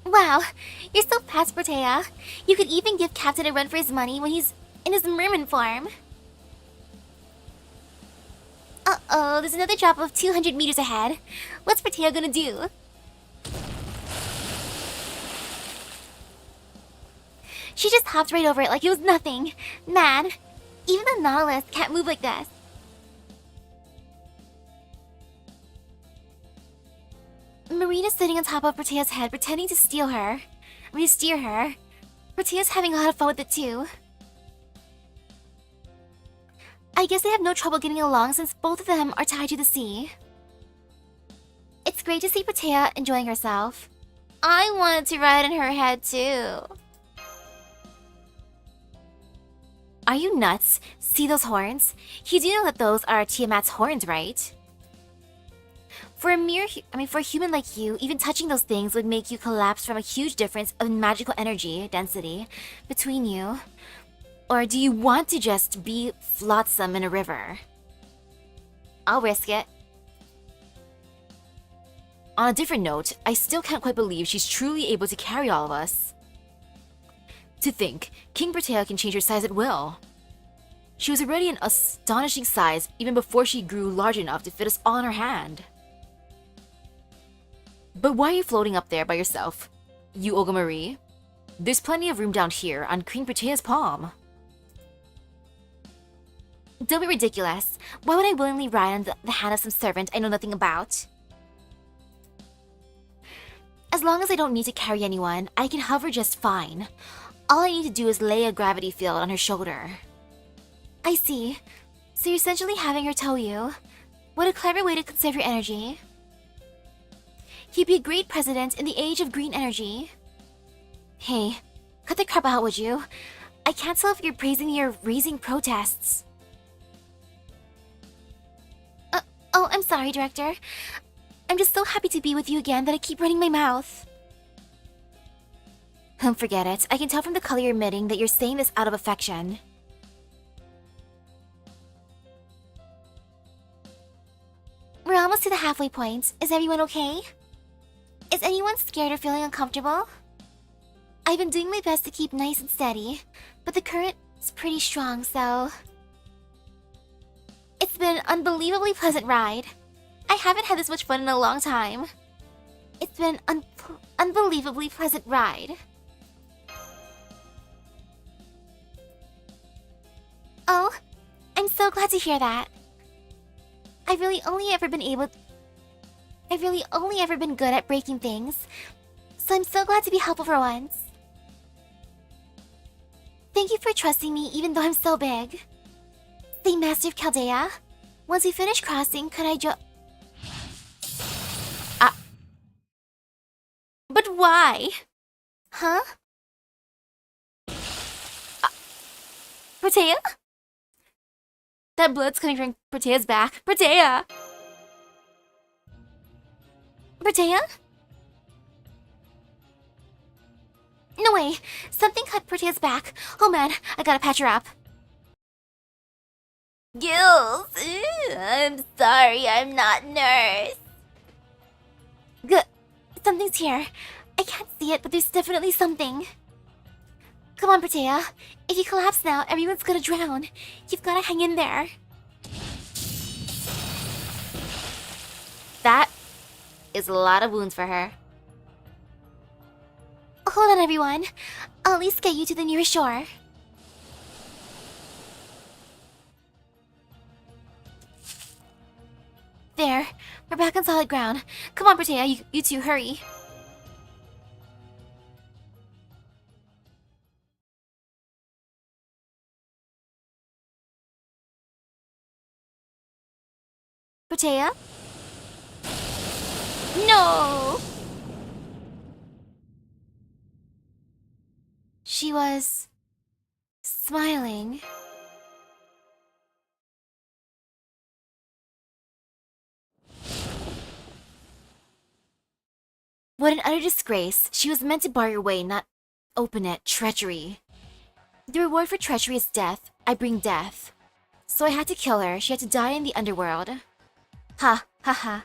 Wow, you're so fast, Protea. You could even give Captain a run for his money when he's in his merman form. Uh-oh, there's another drop of 200 meters ahead. What's Protea gonna do? She just hopped right over it like it was nothing. Man, even the Nautilus can't move like this. Marina's sitting on top of Protea's head, pretending to steer her. Protea's having a lot of fun with it too. I guess they have no trouble getting along since both of them are tied to the sea. It's great to see Protea enjoying herself. I wanted to ride in her head too. Are you nuts? See those horns? You do know that those are Tiamat's horns, right? For a human like you, even touching those things would make you collapse from a huge difference of magical energy density between you. Or do you want to just be flotsam in a river? I'll risk it. On a different note, I still can't quite believe she's truly able to carry all of us. To think, King Protea can change her size at will. She was already an astonishing size even before she grew large enough to fit us all in her hand. But why are you floating up there by yourself, U-Olga Marie? There's plenty of room down here on King Protea's palm. Don't be ridiculous. Why would I willingly ride on the hand of some servant I know nothing about? As long as I don't need to carry anyone, I can hover just fine. All I need to do is lay a gravity field on her shoulder. I see. So you're essentially having her tow you. What a clever way to conserve your energy. You'd be a great president in the age of green energy. Hey, cut the crap out, would you? I can't tell if you're praising me or raising protests. Oh, I'm sorry, Director. I'm just so happy to be with you again that I keep running my mouth. Forget it. I can tell from the color you're emitting that you're saying this out of affection. We're almost to the halfway point. Is everyone okay? Is anyone scared or feeling uncomfortable? I've been doing my best to keep nice and steady, but the current is pretty strong, so... It's been an unbelievably pleasant ride. I haven't had this much fun in a long time. It's been an unbelievably pleasant ride. Oh, I'm so glad to hear that. I've really only ever been good at breaking things, so I'm so glad to be helpful for once. Thank you for trusting me even though I'm so big. Say, Master of Chaldea, once we finish crossing, could I But why? Huh? Protea? That blood's coming from Protea's back. Protea! Protea? No way! Something cut Protea's back. Oh man, I gotta patch her up. Gills! I'm sorry, I'm not nurse. Something's here. I can't see it, but there's definitely something. Come on, Protea. If you collapse now, everyone's gonna drown. You've gotta hang in there. That is a lot of wounds for her. Hold on, everyone. I'll at least get you to the nearest shore. There. We're back on solid ground. Come on, Protea. You two, hurry. Protea? No! She was smiling. What an utter disgrace. She was meant to bar your way, not open it. Treachery. The reward for treachery is death. I bring death. So I had to kill her. She had to die in the underworld. Ha, ha, ha.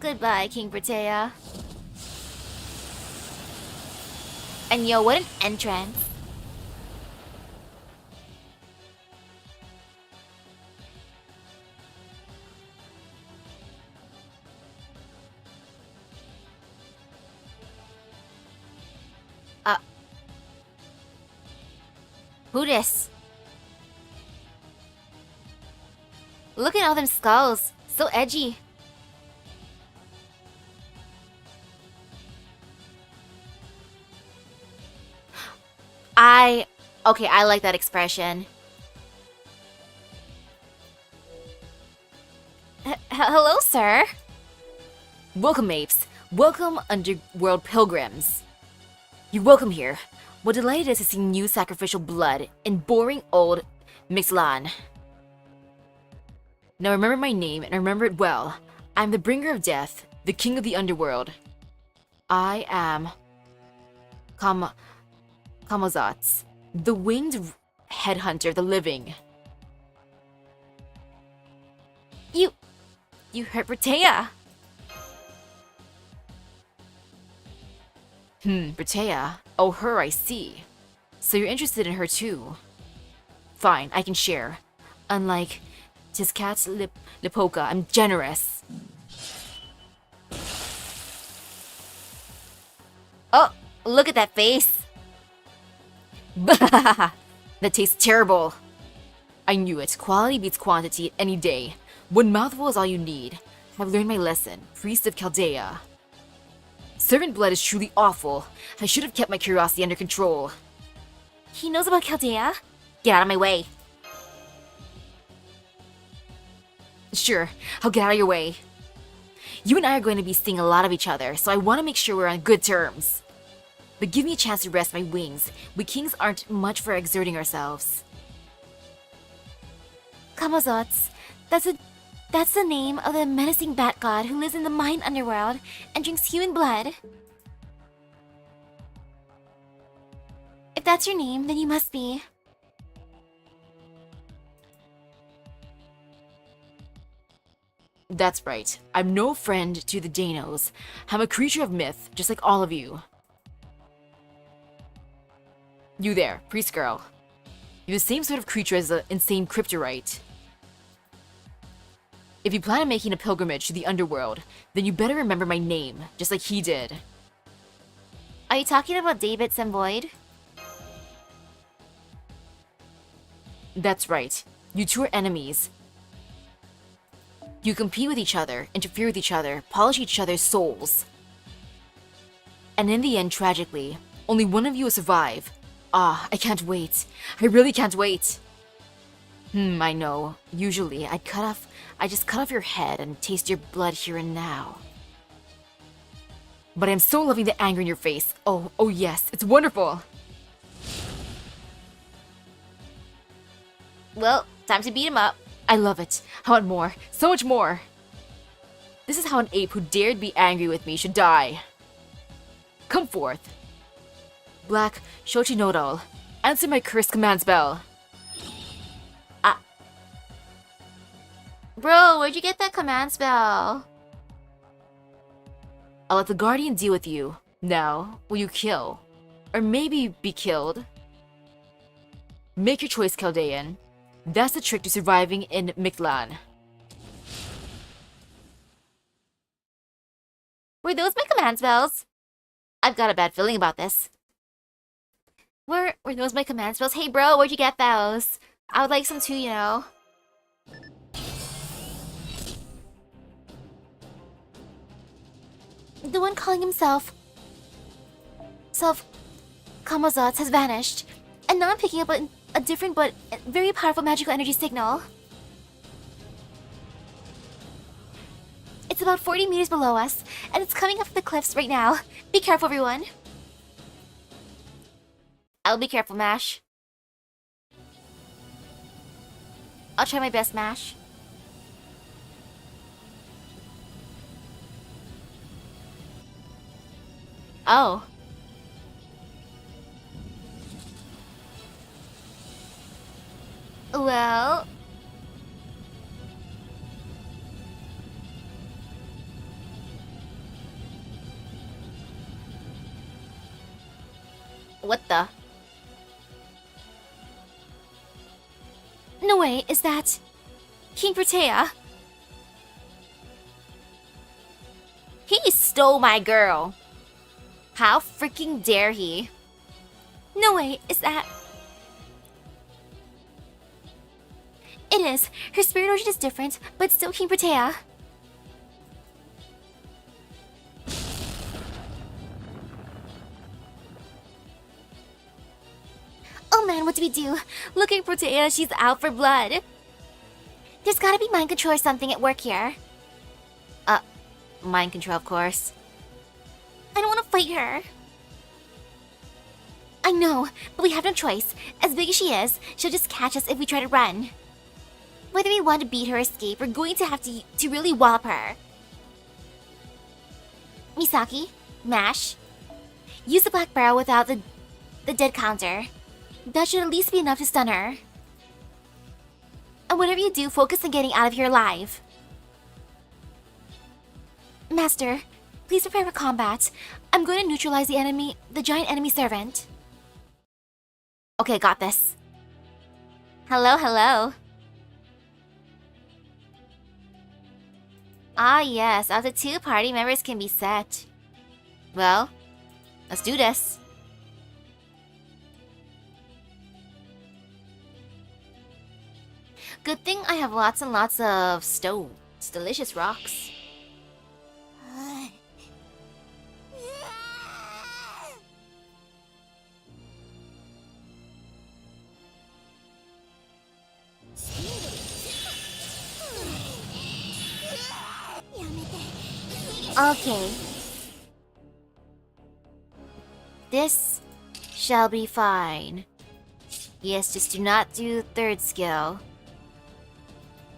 Goodbye, King Britea. And yo, what an entrance. Who this? Look at all them skulls. So edgy. Okay, I like that expression. Hello, sir. Welcome, apes. Welcome, underworld pilgrims. You're welcome here. What delight it is to see new sacrificial blood in boring old Mictlan. Now remember my name and remember it well. I'm the bringer of death, the king of the underworld. I am Gachamas, the winged headhunter of the living. You hurt Britea. Britea. Oh, her, I see. So you're interested in her too. Fine, I can share. Unlike Tiskat's Lipoka, I'm generous. Oh, look at that face. That tastes terrible. I knew it. Quality beats quantity any day. One mouthful is all you need. I've learned my lesson. Priest of Chaldea. Servant blood is truly awful. I should have kept my curiosity under control. He knows about Chaldea? Get out of my way. Sure, I'll get out of your way. You and I are going to be seeing a lot of each other, so I want to make sure we're on good terms. But give me a chance to rest my wings. We kings aren't much for exerting ourselves. Gachamas, that's the name of the menacing bat god who lives in the mine underworld and drinks human blood. If that's your name, then you must be. That's right. I'm no friend to the Dinos. I'm a creature of myth, just like all of you. You there, priest girl. You're the same sort of creature as the insane cryptorite. If you plan on making a pilgrimage to the underworld, then you better remember my name, just like he did. Are you talking about David and Void? That's right. You two are enemies. You compete with each other, interfere with each other, polish each other's souls. And in the end, tragically, only one of you will survive. Ah, I can't wait. I really can't wait. I know. Usually, I just cut off your head and taste your blood here and now. But I'm so loving the anger in your face. Oh yes, it's wonderful. Well, time to beat him up. I love it. I want more. So much more. This is how an ape who dared be angry with me should die. Come forth. Black Shochinodal, answer my cursed command spell. Bro, where'd you get that command spell? I'll let the Guardian deal with you. Now, will you kill? Or maybe be killed? Make your choice, Chaldean. That's the trick to surviving in Mictlan. Were those my command spells? I've got a bad feeling about this. Were those my command spells? Hey bro, where'd you get those? I would like some too, you know. The one calling himself Gachamas has vanished, and now I'm picking up a different but very powerful magical energy signal. It's about 40 meters below us, and it's coming up the cliffs right now. Be careful, everyone. I'll be careful, Mash. I'll try my best, Mash. Oh. Well... What the? No way, is that... King Protea? He stole my girl. How freaking dare he? No way, is that... It is. Her spirit origin is different, but still King Protea. Oh man, what do we do? Look at Protea, she's out for blood. There's gotta be mind control or something at work here. Mind control, of course. I don't want to fight her. I know, but we have no choice. As big as she is, she'll just catch us if we try to run. Whether we want to beat her or escape, we're going to have to really wallop her. Misaki, Mash, use the black barrel without the dead counter. That should at least be enough to stun her. And whatever you do, focus on getting out of here alive. Master, please prepare for combat. I'm going to neutralize the giant enemy servant. Okay, got this. Hello, hello. Ah yes, up to 2 party members can be set. Well, let's do this. Good thing I have lots and lots of stones. Delicious rocks. Okay. This shall be fine. Yes, just do not do third skill.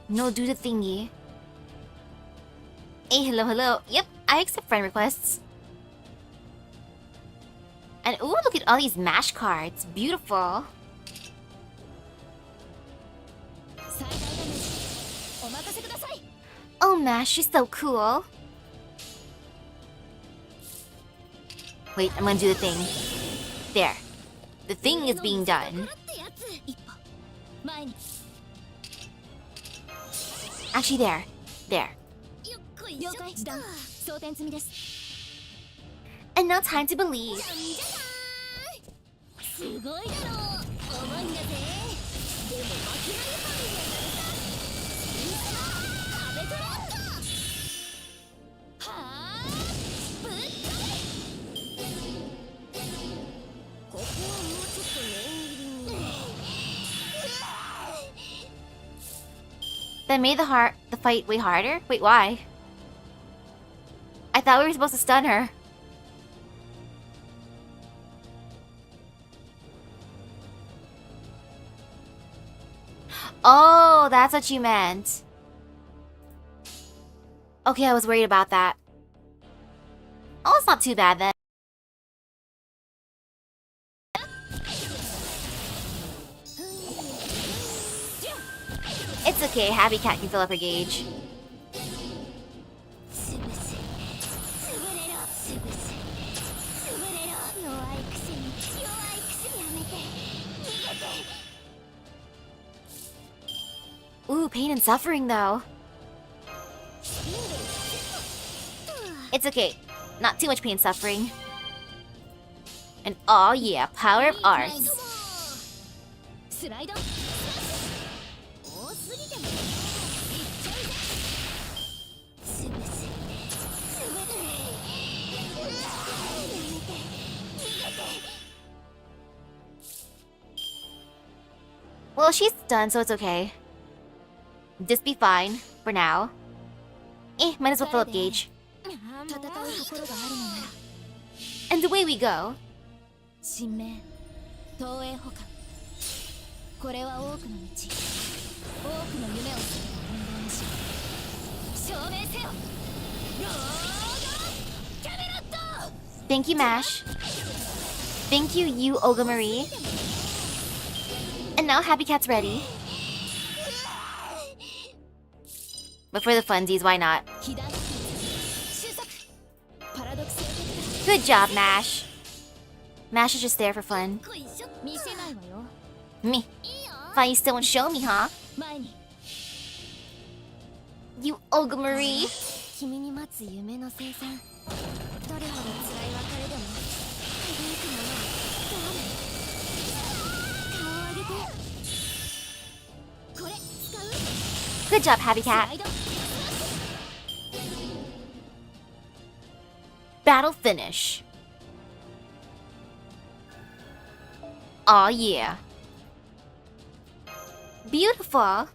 No, do the thingy. Hey, hello, hello. Yep, I accept friend requests. And ooh, look at all these MASH cards. Beautiful. Oh, MASH, you're so cool. Wait, I'm gonna do the thing. There. The thing is being done. Actually, there. There. And now time to believe. That made the fight way harder? Wait, why? I thought we were supposed to stun her. Oh, that's what you meant. Okay, I was worried about that. Oh, it's not too bad then. It's okay, Happy Cat can fill up her gauge. Ooh, pain and suffering though. It's okay, not too much pain and suffering. And oh yeah, power of arts. Well, she's done, so it's okay. Just be fine, for now. Might as well fill up gauge. 戦うところがあるのなら And away we go. 神明東映保管これは多くの道多くの夢をする運動にし証明せよロードキャメロット Thank you, Mash. Thank you, U-Olga Marie. And now Happy Cat's ready. But for the funsies, why not? 被弾収束パラドクス的 Good job, Mash. Mash is just there for fun. だこいしょ見せないわよ Me. いいよ Thought you still won't show me, huh? 前に U-Olga Marie. 君に待つ夢の生産どれほど辛い別れでも響くものはどう顔を上げてこれ使う Good job, Happy スラ Cat. イド Battle finish. Aw, yeah. Beautiful.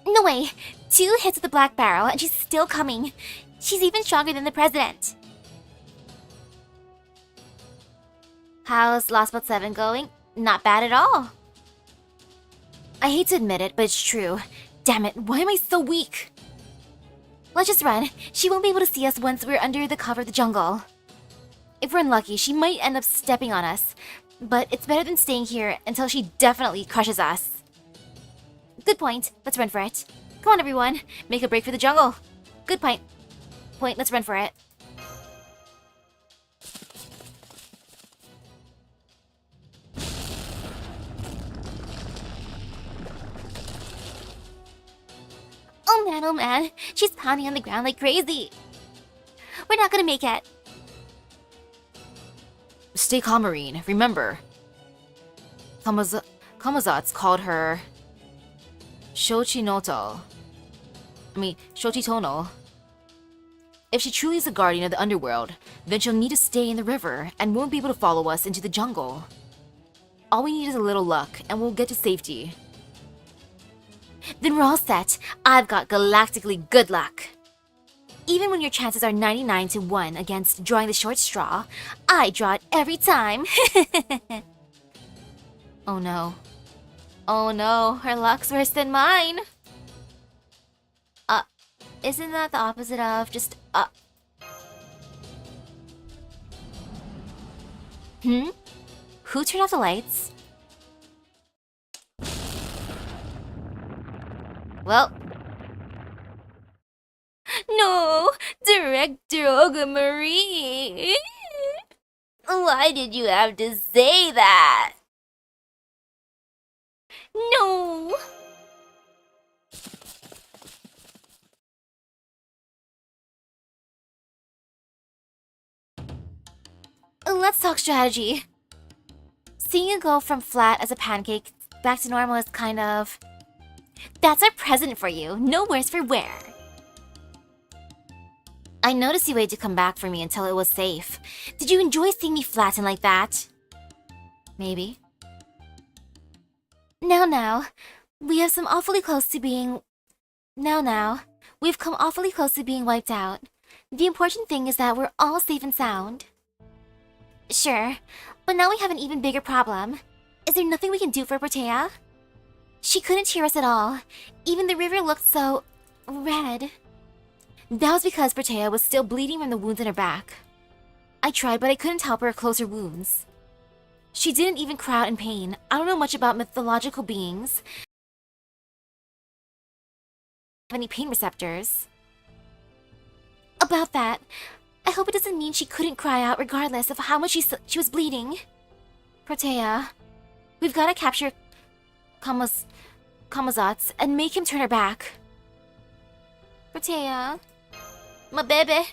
No way. 2 hits with the black barrel and she's still coming. She's even stronger than the president. How's Lostbelt 7 going? Not bad at all. I hate to admit it, but it's true. Damn it, why am I so weak? Let's just run. She won't be able to see us once we're under the cover of the jungle. If we're unlucky, she might end up stepping on us. But it's better than staying here until she definitely crushes us. Good point. Let's run for it. Come on, everyone. Make a break for the jungle. Good point. Let's run for it. Oh man, she's pounding on the ground like crazy. We're not gonna make it. Stay calm, Marine. Remember, Kamazats called her Shochitono. If she truly is a guardian of the underworld, then she'll need to stay in the river and won't be able to follow us into the jungle. All we need is a little luck, and we'll get to safety. Then we're all set. I've got galactically good luck. Even when your chances are 99 to 1 against drawing the short straw, I draw it every time. Oh no. Oh no, her luck's worse than mine. Isn't that the opposite of just, Who turned off the lights? Well. No! Director Olga Marie! Why did you have to say that? No! Let's talk strategy. Seeing you go from flat as a pancake back to normal is kind of... That's our present for you. No worse for wear. I noticed you waited to come back for me until it was safe. Did you enjoy seeing me flatten like that? Maybe. Now, we've come awfully close to being wiped out. The important thing is that we're all safe and sound. Sure, but now we have an even bigger problem. Is there nothing we can do for Protea? She couldn't hear us at all. Even the river looked so... red. That was because Protea was still bleeding from the wounds in her back. I tried, but I couldn't help her close her wounds. She didn't even cry out in pain. I don't know much about mythological beings. Have any pain receptors? About that, I hope it doesn't mean she couldn't cry out regardless of how much she was bleeding. Protea, we've got to capture Kamazats and make him turn her back. Protea, my baby.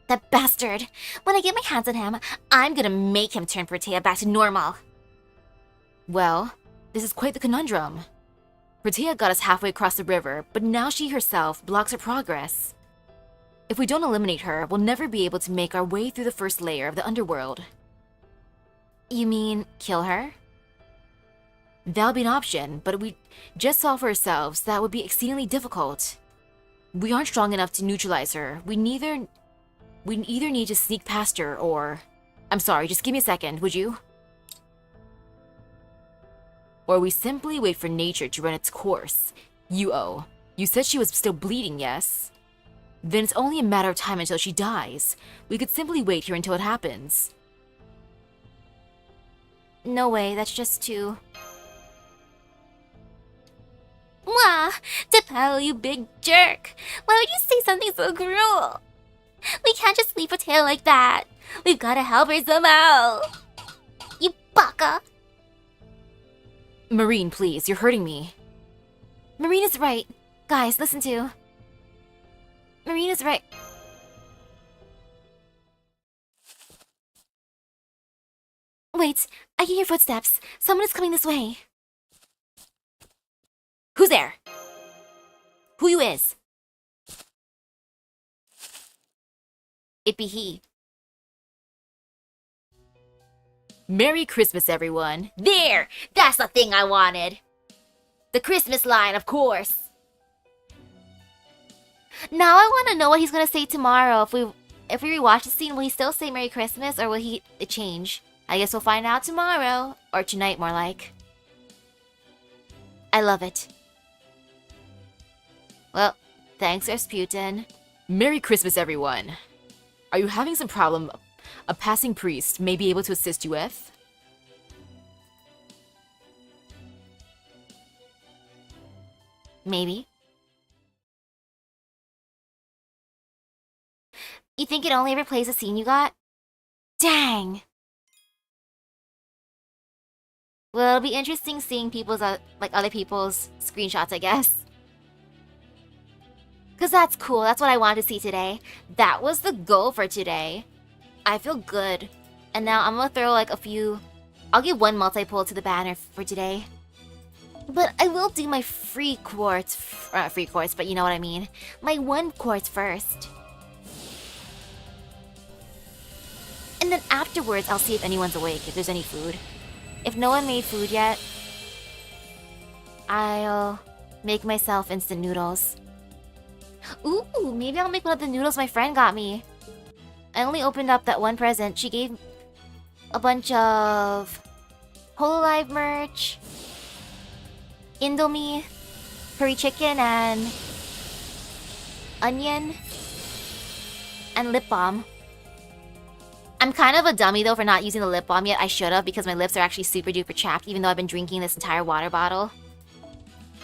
That bastard! When I get my hands on him, I'm gonna make him turn Protea back to normal. Well, this is quite the conundrum. Protea got us halfway across the river, but now she herself blocks her progress. If we don't eliminate her, we'll never be able to make our way through the first layer of the underworld. You mean kill her? That would be an option, but we just saw for ourselves that would be exceedingly difficult. We aren't strong enough to neutralize her. We either need to sneak past her or... I'm sorry, just give me a second, would you? Or we simply wait for nature to run its course. You said she was still bleeding, yes? Then it's only a matter of time until she dies. We could simply wait here until it happens. No way, that's just too... Mwah! Depel, you big jerk! Why would you say something so cruel? We can't just leave a tail like that. We've gotta help her somehow. You baka! Marine, please, you're hurting me. Marine is right. Guys, listen to... Marine is right. Wait, I can hear footsteps. Someone is coming this way. Who's there? Who you is? It be he. Merry Christmas, everyone. There! That's the thing I wanted. The Christmas line, of course. Now I want to know what he's gonna say tomorrow. If we rewatch the scene, will he still say Merry Christmas or will he change? I guess we'll find out tomorrow. Or tonight, more like. I love it. Well, thanks, Rasputin. Merry Christmas, everyone. Are you having some problem a passing priest may be able to assist you with? Maybe. You think it only ever plays a scene you got? Dang! Well, it'll be interesting seeing people's, other people's screenshots, I guess. Cause that's cool, that's what I wanted to see today. That was the goal for today. I feel good. And now I'm gonna throw like a few... I'll give one multi-pull to the banner for today. But I will do my free quartz... free quartz, but you know what I mean. My one quartz first. And then afterwards, I'll see if anyone's awake, if there's any food. If no one made food yet, I'll make myself instant noodles. Ooh, maybe I'll make one of the noodles my friend got me. I only opened up that one present. She gave a bunch of Hololive merch, Indomie, curry chicken, and onion, and lip balm. I'm kind of a dummy though for not using the lip balm yet. I should have because my lips are actually super duper chapped even though I've been drinking this entire water bottle.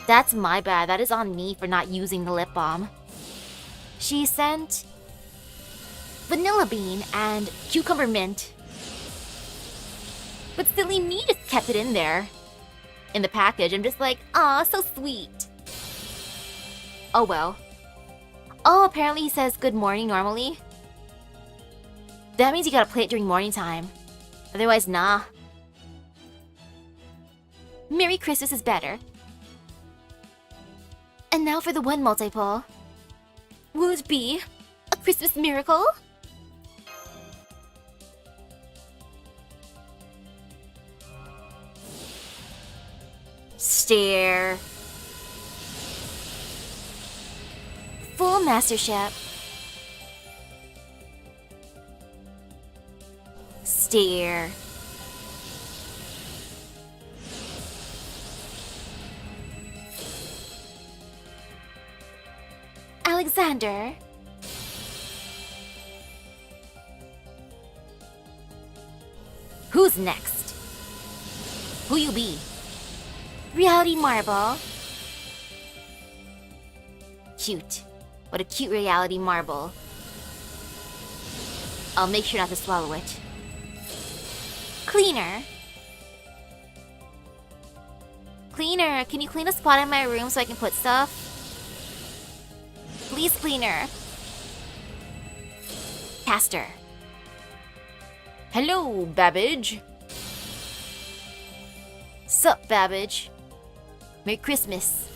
That's my bad. That is on me for not using the lip balm. She sent vanilla bean and cucumber mint. But silly me just kept it in there. In the package. I'm just like, aw, so sweet. Oh well. Oh, apparently he says good morning normally. That means you gotta play it during morning time. Otherwise, nah. Merry Christmas is better. And now for the one multi-pull. Will it be a Christmas miracle? Stare. Full mastership. Stare. Alexander. Who's next? Who you be? Reality marble. Cute. What a cute reality marble. I'll make sure not to swallow it. Cleaner. Cleaner, can you clean a spot in my room so I can put stuff? Please, cleaner. Caster. Hello, Babbage. Sup, Babbage. Merry Christmas.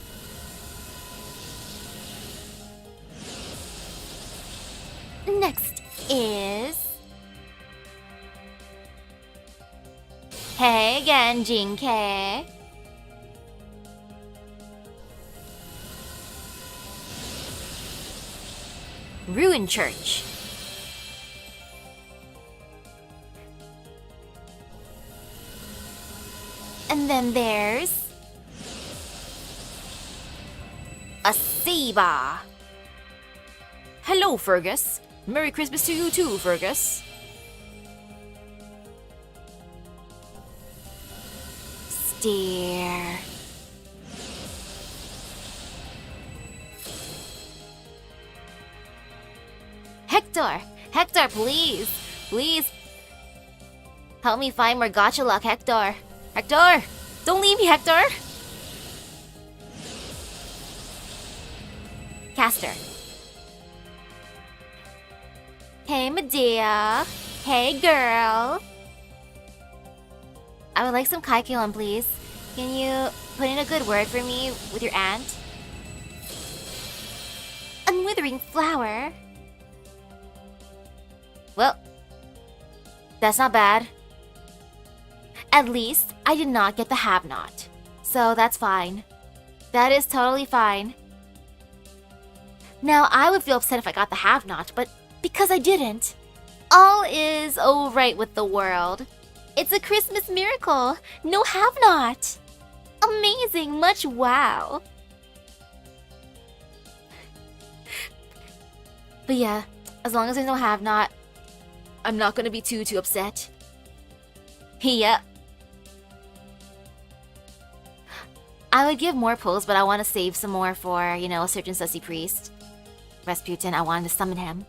Next is... again, Jinke. Ruin Church. And then there's a Seba. Hello, Fergus. Merry Christmas to you too, Fergus. Stare. Hector! Hector, please! Please! Help me find more Gacha luck, Hector! Hector! Don't leave me, Hector! Caster. Hey, Medea! Hey, girl! I would like some Kaikilon, please. Can you put in a good word for me with your aunt? Unwithering flower? Well, that's not bad. At least I did not get the have-not. So that's fine. That is totally fine. Now, I would feel upset if I got the have-not, but because I didn't, all is alright with the world. It's a Christmas miracle. No have-not. Amazing, much wow. But yeah, as long as there's no have-not, I'm not gonna be too upset. Yep. I would give more pulls, but I want to save some more for, you know, a certain sussy priest. Rasputin, I wanted to summon him.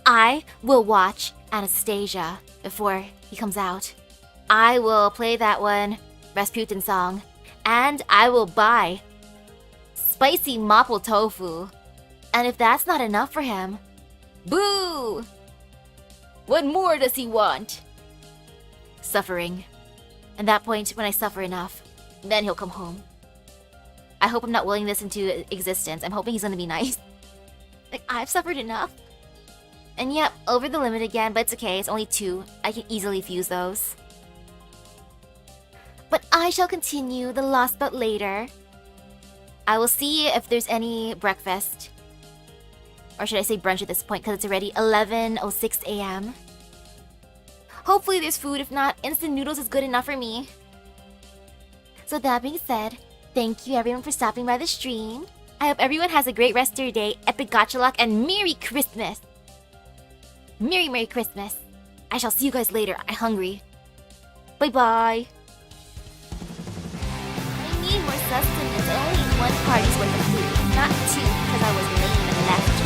I will watch Anastasia before he comes out. I will play that one Rasputin song, and I will buy spicy mapo tofu. And if that's not enough for him, boo! What more does he want? Suffering. At that point, when I suffer enough, then he'll come home. I hope I'm not willing this into existence. I'm hoping he's gonna be nice. Like, I've suffered enough. And yep, over the limit again, but it's okay. It's only 2. I can easily fuse those. But I shall continue the Lostbelt later. I will see if there's any breakfast. Or should I say brunch at this point, because it's already 11:06 a.m. Hopefully there's food. If not, instant noodles is good enough for me. So that being said, thank you everyone for stopping by the stream. I hope everyone has a great rest of your day, epic gacha luck, and Merry Christmas! Merry Christmas. I shall see you guys later. I'm hungry. Bye-bye. I need more sustenance. I only eat 1 party's worth of food, not 2 because I was late and left.